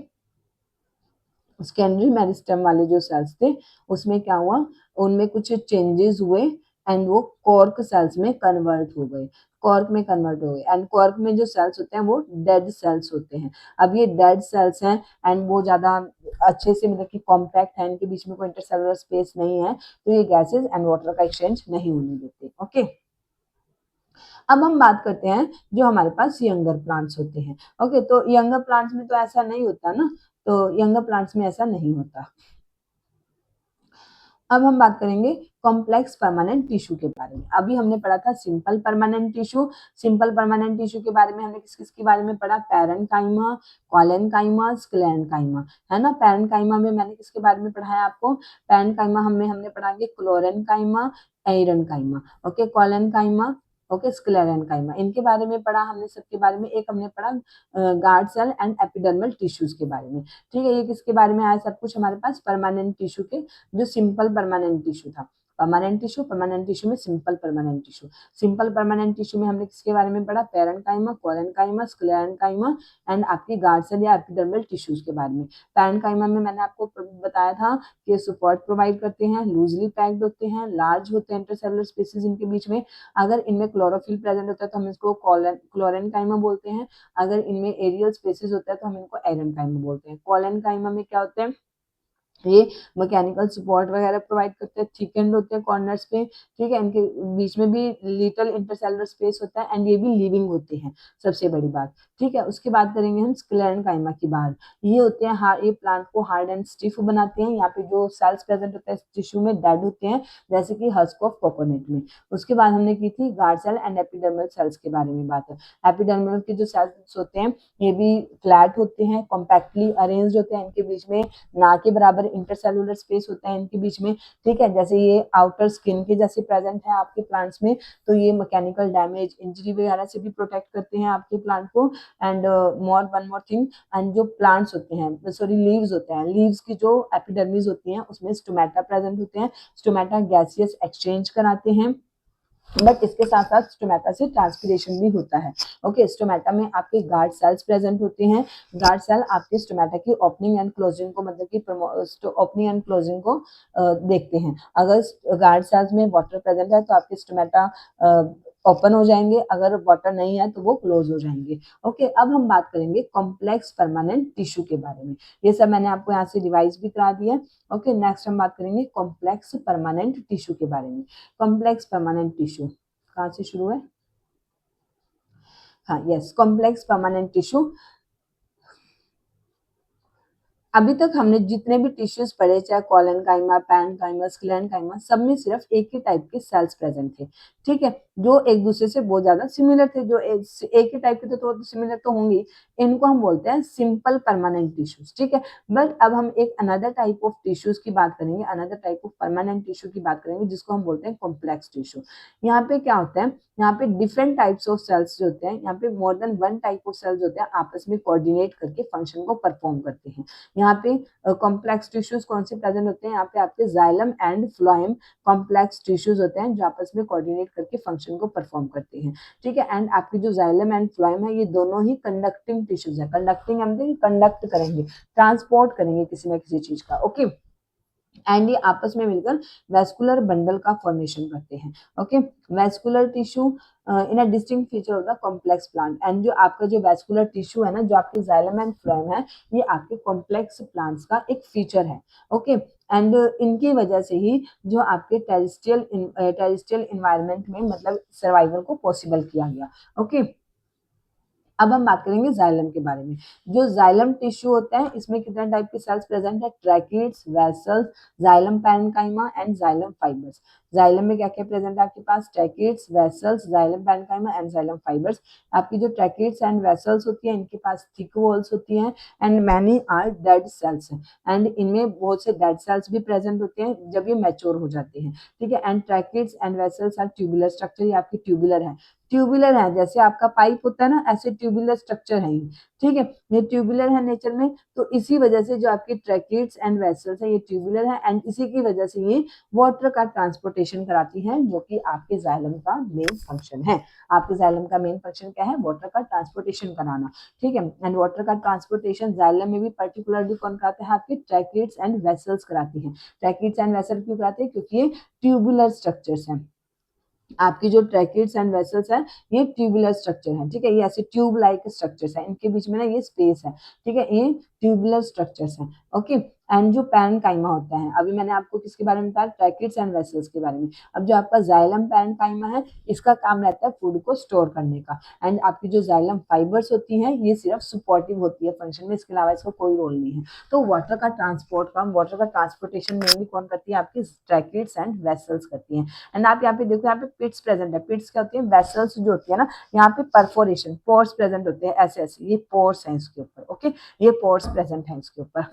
S1: सेकेंडरी मेरिस्टेम वाले जो सेल्स थे उसमें क्या हुआ, उनमें कुछ चेंजेस हुए एंड वो कॉर्क सेल्स में कन्वर्ट हो गए, कॉर्क में कन्वर्ट हो गए। एंड कॉर्क में जो सेल्स होते हैं वो डेड सेल्स होते हैं। अब ये डेड सेल्स हैं एंड वो ज्यादा अच्छे से मतलब कि कॉम्पैक्ट है, इनके बीच में कोई इंटरसेलुलर स्पेस नहीं है, तो ये गैसेस एंड वाटर का एक्सचेंज नहीं होने देते। ओके, अब हम बात करते हैं जो हमारे पास यंगर प्लांट्स होते हैं। ओके, तो यंगर प्लांट्स में तो ऐसा नहीं होता ना, तो यंगर प्लांट्स में ऐसा नहीं होता। अब हम बात करेंगे कॉम्प्लेक्स परमानेंट टिश्यू के बारे में। अभी हमने पढ़ा था simple permanent tissue. Simple permanent tissue के बारे में हमने किस किस के बारे में पढ़ा, पैरेन्काइमा, कॉलेनकाइमा, स्क्लेरेन्काइमा, है ना। पैरेन्काइमा में मैंने किसके बारे में पढ़ाया आपको, पैरेन्काइमा हमें हमने पढ़ाएंगे क्लोरेन्काइमा, एरेन्काइमा, ओके, कॉलेनकाइमा, ओके, स्क्लेरेन्काइमा, इनके बारे में पढ़ा हमने, सबके बारे में। एक हमने पढ़ा guard cell and epidermal tissues के बारे में, ठीक है। ये किसके बारे में आया सब कुछ हमारे पास, परमानेंट टिश्यू के, जो सिंपल परमानेंट टिश्यू था। परमानेंट टिश्यू में simple permanent tissue, simple permanent tissue में हमने किसके बारे में पढ़ा, पैरेन्काइमा, कोलेनकाइमा, स्क्लेरेन्काइमा एंड आपकी गार्ड सेल या एपिडर्मल टिश्यूज के बारे में। पैरेन्काइमा में मैंने आपको बताया था कि सपोर्ट प्रोवाइड करते हैं, लूजली पैक्ड होते हैं, लार्ज होते हैं इंटरसेलुलर स्पेसेस इनके बीच में। अगर इनमें क्लोरोफिल प्रेजेंट होता है तो हम इसको क्लोरेनकाइमा बोलते हैं। अगर इनमें एरियल स्पेसेस होता है तो हम इनको एरेनकाइमा बोलते हैं। कोलेनकाइमा में क्या होते हैं, ये मैकेनिकल सपोर्ट वगैरह प्रोवाइड करते हैं, थिकेंड होते हैं कॉर्नर्स पे, ठीक है, इनके बीच में भी लिटिल इंटरसेलुलर स्पेस होता है एंड ये भी लिविंग होते हैं, सबसे बड़ी बात, ठीक है। उसके बाद करेंगे हम स्क्लेरेन्काइमा की बात। ये होते हैं हार्ड, ये प्लांट को हार्ड एंड स्टिफ बनाते हैं। यहाँ पे जो सेल्स प्रेजेंट होते हैं टिश्यू में डेड होते हैं, जैसे कि हस्क ऑफ कोकोनट में। उसके बाद हमने की थी guard cell and epidermal cells के बारे में बात है। एपिडर्मल के जो सेल्स होते हैं ये भी फ्लैट होते हैं, कॉम्पैक्टली अरेंज्ड होते हैं, इनके बीच में ना के बराबर इंटरसेलुलर स्पेस होता है इनके बीच में, ठीक है। जैसे ये आउटर स्किन के जैसे प्रेजेंट है आपके प्लांट्स में, तो ये मैकेनिकल डैमेज, इंजरी वगैरह से भी प्रोटेक्ट करते हैं आपके प्लांट को। And more one more thing, and जो प्लांट्स होते हैं, सॉरी लीव्स होते हैं, लीव्स की जो एपिडर्मिस होती है उसमें स्टोमेटा प्रेजेंट होते हैं। स्टोमेटा गैसियस एक्सचेंज कराते हैं, बट इसके साथ साथ स्टोमेटा से ट्रांसपीरेशन भी होता है। ओके, स्टोमेटा में आपके गार्ड सेल्स प्रेजेंट होते हैं। गार्ड सेल आपके स्टोमेटा की ओपनिंग एंड क्लोजिंग को, मतलब कि ओपनिंग एंड क्लोजिंग को देखते हैं। अगर गार्ड सेल्स में वाटर प्रेजेंट है तो आपके स्टोमेटा ओपन हो जाएंगे, अगर वाटर नहीं है तो वो क्लोज हो जाएंगे। ओके, अब हम बात करेंगे कॉम्प्लेक्स परमानेंट टिश्यू के बारे में। ये सब मैंने आपको यहाँ से रिवाइज भी करा दिया है। ओके, नेक्स्ट हम बात करेंगे कॉम्प्लेक्स परमानेंट टिश्यू के बारे में। कॉम्प्लेक्स परमानेंट टिश्यू कहाँ से शुरू है, हाँ यस, कॉम्प्लेक्स परमानेंट टिश्यू। अभी तक हमने जितने भी टिश्यूज पढ़े, चाहे कॉलेनकाइमा, पैरेन्काइमा, स्क्लेरेन्काइमा, सब में सिर्फ एक ही टाइप के सेल्स प्रेजेंट थे, ठीक है, जो एक दूसरे से बहुत ज्यादा सिमिलर थे। जो एक ही टाइप के थे तो सिमिलर तो होंगे, इनको हम बोलते हैं सिंपल परमानेंट टिश्यूज, ठीक है। बट अब हम एक अनदर टाइप ऑफ टिश्यूज की बात करेंगे, another type of permanent tissue की बात करेंगे, जिसको हम बोलते हैं कॉम्प्लेक्स टिश्यू। यहाँ पे क्या होता है, यहाँ पे डिफरेंट टाइप्स ऑफ सेल्स जो होते हैं, यहाँ पे more than one type of cells होते हैं, आपस में कोऑर्डिनेट करके फंक्शन को परफॉर्म करते हैं। यहाँ पे कॉम्प्लेक्स टिश्यूज कौन से प्रेजेंट होते हैं, यहाँ पे आपके xylem and phloem complex tissues होते हैं, जो आपस में कोऑर्डिनेट करके फंक्शन को परफॉर्म करते हैं, ठीक है। एंड आपकी जो जाइलम एंड फ्लोएम है, ये दोनों ही कंडक्टिंग टिश्यूज है। कंडक्टिंग हम कंडक्ट करेंगे, ट्रांसपोर्ट करेंगे किसी ना किसी चीज का, ओके। एंड ये आपस में मिलकर वेस्कुलर बंडल का फॉर्मेशन करते हैं, okay. Vascular tissue in a distinct feature of the complex plant. And जो आपका जो वेस्कुलर टिश्यू है ना, जो आपके जाइलम एंड फ्लोएम है, ये आपके कॉम्प्लेक्स प्लांट्स का एक फीचर है, ओके। एंड इनकी वजह से ही जो आपके टेरिस्ट्रियल इन्वायरमेंट में मतलब सर्वाइवल को पॉसिबल किया गया, ओके। अब हम बात करेंगे जाइलम के बारे में। जो जाइलम टिश्यू होता है, इसमें कितने टाइप के सेल्स प्रेजेंट है, tracheids, vessels, xylem parenchyma and xylem fibres. जाइलम में क्या क्या प्रेजेंट है आपके पास, tracheids, vessels, xylem parenchyma and xylem fibres. आपकी जो ट्रैकेट्स एंड वेसल्स होती है इनके पास थिक वॉल्स होती हैं and many are dead cells and इनमें बहुत से डेड सेल्स भी प्रेजेंट होते हैं जब ये मैच्योर हो जाते हैं, ठीक है। And tracheids and vessels are tubular structure, ये आपकी ट्यूबुलर है, ट्यूबुलर है जैसे आपका पाइप होता है ना, ऐसे ट्यूबुलर स्ट्रक्चर है ये, ठीक है। ये ट्यूबुलर है नेचर में, तो इसी वजह से जो आपके ट्रैकेट्स एंड वेसल्स है ये ट्यूबुलर है एंड इसी की वजह से ये वाटर का ट्रांसपोर्टेशन कराती है, जो कि आपके जाइलम का मेन फंक्शन है। आपके जाइलम का मेन फंक्शन क्या है, वाटर का ट्रांसपोर्टेशन कराना, ठीक है। एंड वाटर का ट्रांसपोर्टेशन जाइलम में भी पर्टिकुलरली कौन कराते हैं, आपके ट्रैकेट्स एंड वेसल्स कराती है। ट्रैकेट्स एंड वेसल क्यों कराते हैं, क्योंकि ये ट्यूबुलर स्ट्रक्चर्स हैं। आपकी जो ट्रैकेट्स एंड वेसल्स है ये ट्यूबुलर स्ट्रक्चर है, ठीक है। ये ऐसे ट्यूब लाइक स्ट्रक्चर्स है, इनके बीच में ना ये स्पेस है, ठीक है। ये ट्यूबुलर स्ट्रक्चर्स है, ओके। एंड जो पैरेन्काइमा होता है, अभी मैंने आपको किसके बारे में बताया, ट्रैकेट्स एंड वेसल्स के बारे में। अब जो आपका जाइलम पैरेन्काइमा है इसका काम रहता है फूड को स्टोर करने का एंड आपकी जो जाइलम फाइबर्स होती हैं ये सिर्फ सपोर्टिव होती है फंक्शन में, इसके अलावा इसका कोई रोल नहीं है। तो वाटर का ट्रांसपोर्ट का, वाटर का ट्रांसपोर्टेशन मेनली कौन करती है, आपकी ट्रैकेट्स एंड वेसल्स करती है। एंड आप यहाँ पे देखो, यहाँ पे पिट्स प्रेजेंट है, पिट्स क्या होती है, वेसल्स जो होती है ना, यहाँ पे परफोरेशन पोर्स प्रेजेंट होते हैं, ऐसे ऐसे ये पोर्स हैं इसके ऊपर, ओके, ये पोर्स प्रेजेंट है इसके ऊपर।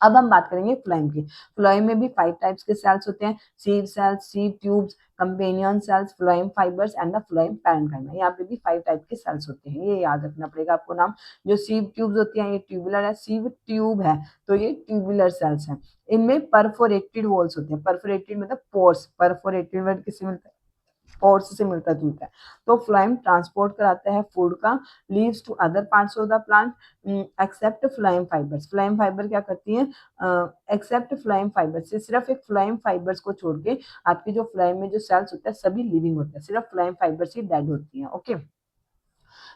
S1: अब हम बात करेंगे फ्लोएम की। फ्लोएम में भी 5 टाइप्स के सेल्स होते हैं, sieve cells, sieve tubes, companion cells, phloem fibres and the phloem parenchyma. यहाँ पे भी 5 टाइप के सेल्स होते हैं, ये याद रखना पड़ेगा आपको नाम। जो सीव ट्यूब्स होती हैं ये ट्यूबुलर है, सीव ट्यूब है तो ये ट्यूबुलर सेल्स हैं। इनमें परफोरेटेड वॉल्स होते हैं, परफोरेटेड मतलब पोर्स, परफोरेटेड वर्ड किससे मिलता है, पोर्स से मिलता जुलता है। तो फ्लोएम ट्रांसपोर्ट कराता है फूड का, leaves to other parts of the plant except phloem fibres. Phloem fibre क्या करती हैं, एक्सेप्ट फ्लोएम फाइबर्स, से सिर्फ एक फ्लोएम फाइबर्स को छोड़ के आपकी जो फ्लोएम में जो सेल्स होते हैं सभी लिविंग होते हैं, सिर्फ फ्लोएम फाइबर्स ही डेड होती हैं, ओके।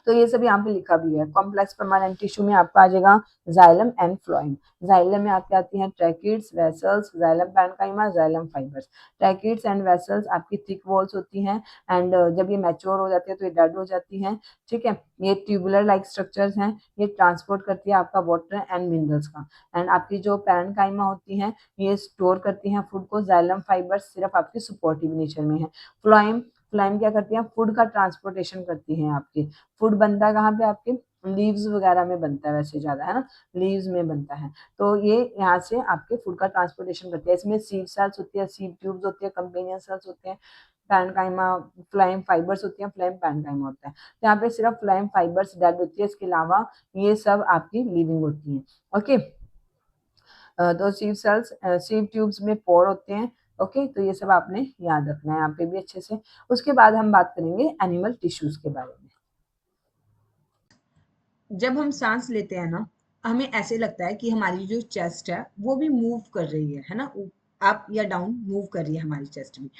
S1: तो ये सब यहाँ पे लिखा भी है। कॉम्प्लेक्स परमानेंट टिश्यू में आपका आ जाएगा जाइलम एंड फ्लोएम। जाइलम में आपके आती हैं tracheids, vessels, xylem parenchyma, xylem fibres. Tracheids and vessels आपकी थिक वॉल्स होती हैं एंड जब ये मैच्योर हो जाती है तो ये डेड हो जाती हैं, ठीक है। ये ट्यूबुलर लाइक स्ट्रक्चर्स हैं, ये ट्रांसपोर्ट करती है आपका वाटर एंड मिनरल्स का। एंड आपकी जो पैरेन्काइमा होती हैं ये स्टोर करती हैं फूड को, जाइलम फाइबर्स सिर्फ आपकी सपोर्टिव नेचर में है। फ्लोएम, फ्लोएम क्या करती हैं, फूड का ट्रांसपोर्टेशन करती हैं आपकी। फूड बनता है कहाँ पे, आपके लीव्स वगैरह में बनता है वैसे ज्यादा, है ना, लीव्स में बनता है। तो ये यहाँ से आपके फूड का ट्रांसपोर्टेशन करती है। इसमें सीव सेल्स होती है, सीव ट्यूब्स होती है, कंपेनियन सेल्स होते हैं, पैरेन्काइमा, फ्लोएम फाइबर्स होती हैं, फ्लोएम पैरेन्काइमा होता है। तो यहाँ पे सिर्फ फ्लोएम फाइबर्स डेड होती है, इसके अलावा ये सब आपकी लिविंग होती है, ओके। तो सीव सेल्स, सीव ट्यूब्स में पोर होते हैं, ओके। तो ये सब आपने याद रखना है यहाँ पे भी अच्छे से। उसके बाद हम बात करेंगे एनिमल टिश्यूज के बारे में।
S2: जब हम सांस लेते हैं ना, हमें ऐसे लगता है कि हमारी जो चेस्ट है वो भी मूव कर रही है ना, अप या डाउन मूव कर रही है हमारी चेस्ट भी।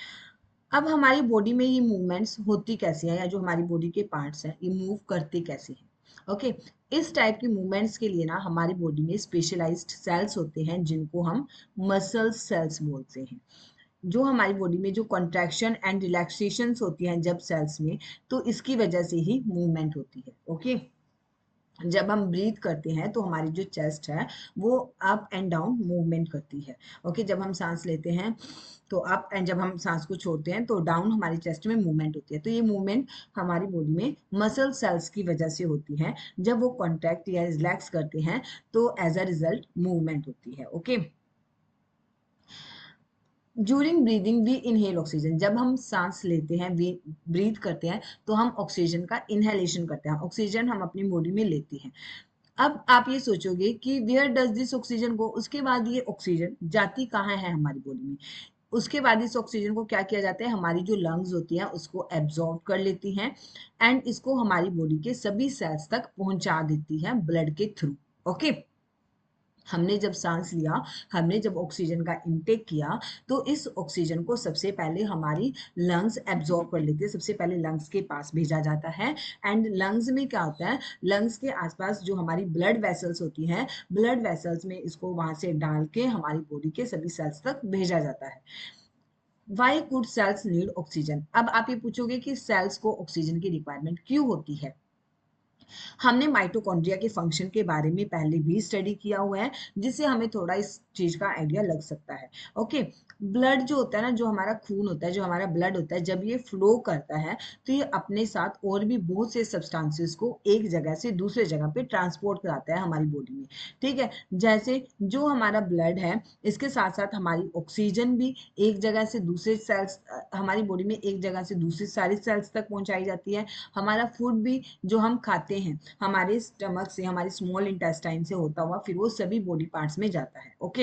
S2: अब हमारी बॉडी में ये मूवमेंट्स होती कैसी है, या जो हमारी बॉडी के पार्ट्स हैं ये मूव करते कैसे हैं, ओके। इस टाइप की मूवमेंट्स के लिए ना हमारी बॉडी में स्पेशलाइज्ड सेल्स होते हैं जिनको हम मसल सेल्स बोलते हैं। जो हमारी बॉडी में जो कॉन्ट्रैक्शन एंड रिलैक्सेशंस होती हैं जब सेल्स में, तो इसकी वजह से ही मूवमेंट होती है, ओके। जब हम ब्रीथ करते हैं तो हमारी जो चेस्ट है वो अप एंड डाउन मूवमेंट करती है, ओके। जब हम सांस लेते हैं तो अप, एंड जब हम सांस को छोड़ते हैं तो डाउन हमारी चेस्ट में मूवमेंट होती है। तो ये मूवमेंट हमारी बॉडी में मसल सेल्स की वजह से होती है। जब वो कॉन्ट्रैक्ट या रिलैक्स करते हैं तो एज अ रिजल्ट मूवमेंट होती है, okay. During breathing we inhale oxygen, जब हम सांस लेते हैं, ब्रीथ करते हैं, तो हम ऑक्सीजन का इनहेलेशन करते हैं, ऑक्सीजन हम अपनी बॉडी में लेते हैं। अब आप ये सोचोगे कि वेयर डज दिस ऑक्सीजन गो, उसके बाद ये ऑक्सीजन जाती कहाँ है हमारी बॉडी में। उसके बाद इस ऑक्सीजन को क्या किया जाता है, हमारी जो लंग्स होती हैं उसको एब्जॉर्ब कर लेती हैं एंड इसको हमारी बॉडी के सभी सेल्स तक पहुंचा देती है ब्लड के थ्रू, ओके। हमने जब सांस लिया, हमने जब ऑक्सीजन का इनटेक किया, तो इस ऑक्सीजन को सबसे पहले हमारी लंग्स एब्जॉर्ब कर लेती है, सबसे पहले लंग्स के पास भेजा जाता है। एंड लंग्स में क्या होता है, लंग्स के आसपास जो हमारी ब्लड वेसल्स होती हैं, ब्लड वेसल्स में इसको वहां से डाल के हमारी बॉडी के सभी सेल्स तक भेजा जाता है। Why could cells need oxygen, अब आप ये पूछोगे कि सेल्स को ऑक्सीजन की रिक्वायरमेंट क्यों होती है। हमने माइटोकॉन्ड्रिया के फंक्शन के बारे में पहले भी स्टडी किया हुआ है, जिससे हमें थोड़ा इस चीज का आइडिया लग सकता है। ओके, ब्लड जो होता है ना, जो हमारा खून होता है, जो हमारा ब्लड होता है, जब ये फ्लो करता है तो ये अपने साथ और भी बहुत से सब्सटेंसेस को एक जगह से दूसरे जगह पे ट्रांसपोर्ट कराता है हमारी बॉडी में। ठीक है, जैसे जो हमारा ब्लड है, इसके साथ साथ हमारी ऑक्सीजन भी एक जगह से दूसरे सेल्स, हमारी बॉडी में एक जगह से दूसरी सारी सेल्स तक पहुंचाई जाती है। हमारा फूड भी जो हम खाते हैं हमारे स्टमक से, हमारे स्मॉल इंटेस्टाइन से होता हुआ फिर वो सभी बॉडी पार्ट्स में जाता है। ओके,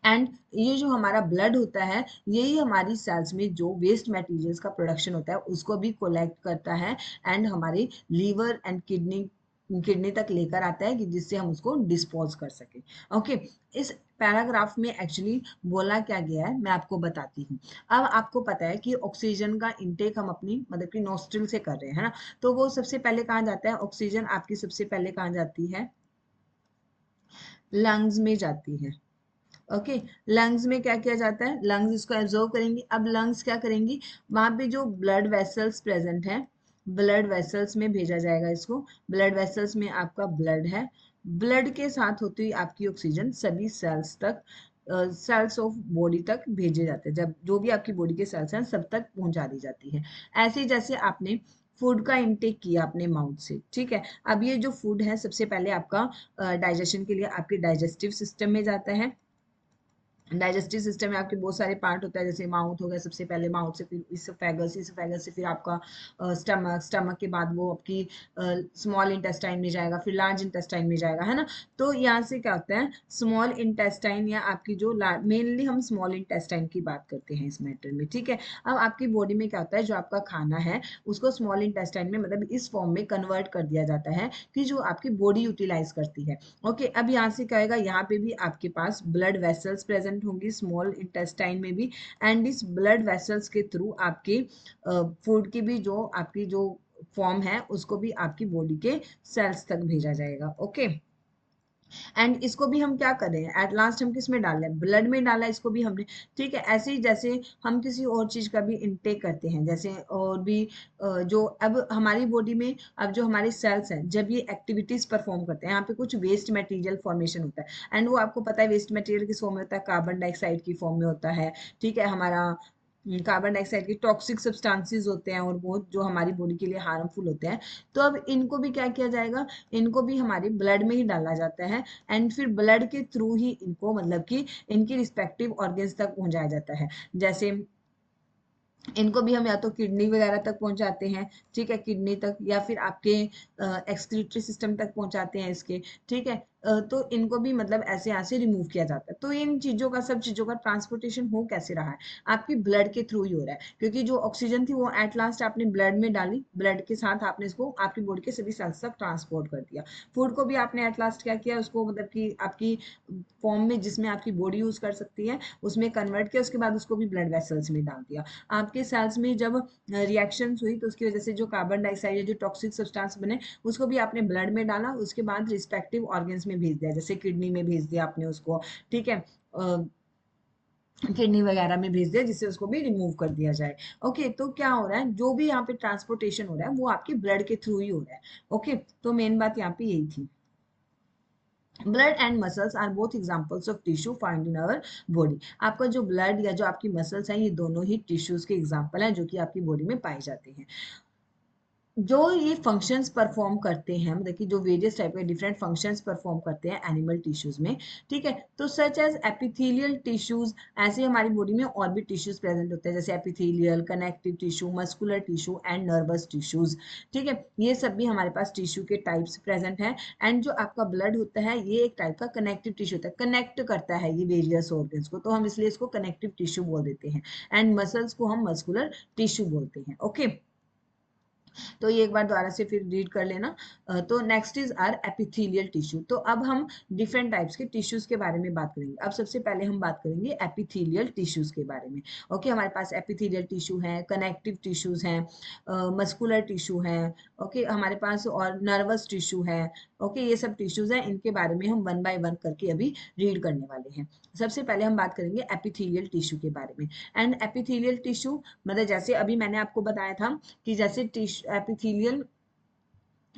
S2: एंड ये जो हमारा ब्लड होता है, यही हमारी सेल्स में जो वेस्ट मटेरियल्स का प्रोडक्शन होता है उसको भी कोलेक्ट करता है एंड हमारे लीवर एंड किडनी तक लेकर आता है कि जिससे हम उसको डिस्पोज कर सके। ओके, इस पैराग्राफ में एक्चुअली बोला क्या गया है मैं आपको बताती हूँ। अब आपको पता है कि ऑक्सीजन का इनटेक हम अपनी मतलब कि नोस्ट्रिल से कर रहे हैं, है ना। तो वो सबसे पहले कहाँ जाता है, ऑक्सीजन आपकी सबसे पहले कहाँ जाती है, लंग्स में जाती है। ओके, लंग्स में क्या किया जाता है, लंग्स इसको एब्जॉर्व करेंगी। अब लंग्स क्या करेंगी, वहां पे जो ब्लड वेसल्स प्रेजेंट है, ब्लड वेसल्स में भेजा जाएगा इसको। ब्लड वेसल्स में आपका ब्लड है, ब्लड के साथ होती हुई आपकी ऑक्सीजन सभी सेल्स तक, सेल्स ऑफ बॉडी तक भेजे जाते हैं। जब जो भी आपकी बॉडी के सेल्स हैं सब तक पहुंचा दी जाती है। ऐसे ही जैसे आपने फूड का इंटेक किया अपने माउथ से, ठीक है, अब ये जो फूड है सबसे पहले आपका डाइजेशन के लिए आपके डाइजेस्टिव सिस्टम में जाता है। डाइजेस्टिव सिस्टम में आपके बहुत सारे पार्ट होता है, जैसे माउथ हो गया, सबसे पहले माउथ से फिर इसोफेगस, इसोफेगस से फिर आपका स्टमक, स्टमक के बाद वो आपकी स्मॉल इंटेस्टाइन में जाएगा, फिर लार्ज इंटेस्टाइन में जाएगा, है ना। तो यहाँ से क्या होता है, स्मॉल इंटेस्टाइन या आपकी जो मेनली हम स्मॉल इंटेस्टाइन की बात करते हैं इस मैटर में, ठीक है। अब आपकी बॉडी में क्या होता है, जो आपका खाना है उसको स्मॉल इंटेस्टाइन में मतलब इस फॉर्म में कन्वर्ट कर दिया जाता है कि जो आपकी बॉडी यूटिलाइज करती है। ओके, अब यहाँ से क्या होगा, यहाँ पे भी आपके पास ब्लड वेसल्स प्रेजेंट होंगी स्मॉल इंटेस्टाइन में भी, एंड इस ब्लड वेसल्स के थ्रू आपके फूड की भी जो आपकी जो फॉर्म है उसको भी आपकी बॉडी के सेल्स तक भेजा जाएगा। ओके, एंड इसको भी हम क्या कर रहे हैं, एट लास्ट हम किस में डाल रहे हैं, ब्लड में डाला इसको भी हमने। ठीक है, ऐसे ही जैसे हम किसी और चीज का भी इंटेक करते हैं, जैसे और भी जो अब हमारी बॉडी में अब जो हमारे सेल्स हैं जब ये एक्टिविटीज परफॉर्म करते हैं, यहाँ पे कुछ वेस्ट मटेरियल फॉर्मेशन होता है, एंड वो आपको पता है वेस्ट मटेरियल किस फॉर्म में होता है, कार्बन डाइऑक्साइड की फॉर्म में होता है। ठीक है, हमारा कार्बन डाइऑक्साइड के टॉक्सिक सब्सटेंसेस होते हैं और बहुत जो हमारी बॉडी के लिए हार्मफुल होते हैं। तो अब इनको भी क्या किया जाएगा, इनको भी हमारे ब्लड में ही डाला जाता है, एंड फिर ब्लड के थ्रू ही इनको मतलब कि इनकी रिस्पेक्टिव ऑर्गन्स तक पहुंचाया जाता है। जैसे इनको भी हम या तो किडनी वगैरह तक पहुंचाते हैं, ठीक है, किडनी तक, या फिर आपके एक्सक्रीटरी सिस्टम तक पहुंचाते हैं इसके। ठीक है, तो इनको भी मतलब ऐसे यहाँ से रिमूव किया जाता है। तो इन चीजों का, सब चीजों का ट्रांसपोर्टेशन हो कैसे रहा है, आपकी ब्लड के थ्रू ही हो रहा है, क्योंकि जो ऑक्सीजन थी वो एट लास्ट आपने ब्लड में डाली, ब्लड के साथ आपने इसको आपकी बॉडी के सभी सेल्स तक ट्रांसपोर्ट कर दिया। फूड को भी आपने एट लास्ट क्या किया, उसको मतलब कि आपकी फॉर्म में जिसमें आपकी बॉडी यूज कर सकती है उसमें कन्वर्ट किया, उसके बाद उसको भी ब्लड वेसल्स में डाल दिया। आपके सेल्स में जब रिएक्शन हुई तो उसकी वजह से जो कार्बन डाइऑक्साइड जो टॉक्सिक सब्सटेंस बने उसको भी आपने ब्लड में डाला, उसके बाद रिस्पेक्टिव ऑर्गन्स में भेज दिया, जैसे किडनी में भेज दिया आपने उसको। ठीक है, किडनी वगैरह में भेज दिया जिससे उसको भी रिमूव कर दिया जाए। ओके, तो क्या हो रहा है, जो भी यहाँ पे ट्रांसपोर्टेशन हो रहा है वो आपके ब्लड के थ्रू ही हो रहा है। ओके, तो मेन बात यहाँ पे यही थी। Blood and muscles are both examples of tissue find in our body. आपका जो ब्लड या जो आपकी मसल्स हैं ये दोनों ही टिश्यूज के एग्जांपल हैं जो कि आपकी बॉडी में पाए जाते हैं। जो ये फंक्शंस परफॉर्म करते हैं, मतलब कि जो वेरियस टाइप के डिफरेंट फंक्शंस परफॉर्म करते हैं एनिमल टिश्यूज में, ठीक है, तो सच एज एपिथेलियल टिश्यूज, ऐसे हमारी बॉडी में और भी टिश्यूज प्रेजेंट होते हैं, जैसे epithelial, connective tissue, muscular tissue and nervous tissues. ठीक है, ये सब भी हमारे पास टिश्यू के टाइप्स प्रेजेंट हैं। एंड जो आपका ब्लड होता है ये एक टाइप का कनेक्टिव टिश्यू होता है, कनेक्ट करता है ये वेरियस ऑर्गन्स को, तो हम इसलिए इसको कनेक्टिव टिश्यू बोल देते हैं। एंड मसल्स को हम मस्कुलर टिश्यू बोलते हैं। ओके, तो ये एक बार दोबारा से फिर रीड कर लेना। तो next is are epithelial tissue. तो अब हम डिफरेंट टाइप्स के टिश्यूज के बारे में बात करेंगे। अब सबसे पहले हम बात करेंगे एपिथेलियल टिश्यूज के बारे में। ओके, हमारे पास एपिथेलियल टिश्यू है, कनेक्टिव टिश्यूज हैं, मस्कुलर टिश्यू है, ओके, हमारे पास और नर्वस टिश्यू है। ओके, ये सब टिश्यूज हैं, इनके बारे में हम वन बाय वन करके अभी रीड करने वाले हैं। सबसे पहले हम बात करेंगे एपिथेलियल टिश्यू के बारे में। एंड एपिथेलियल टिश्यू मतलब जैसे अभी मैंने आपको बताया था कि जैसे एपिथेलियल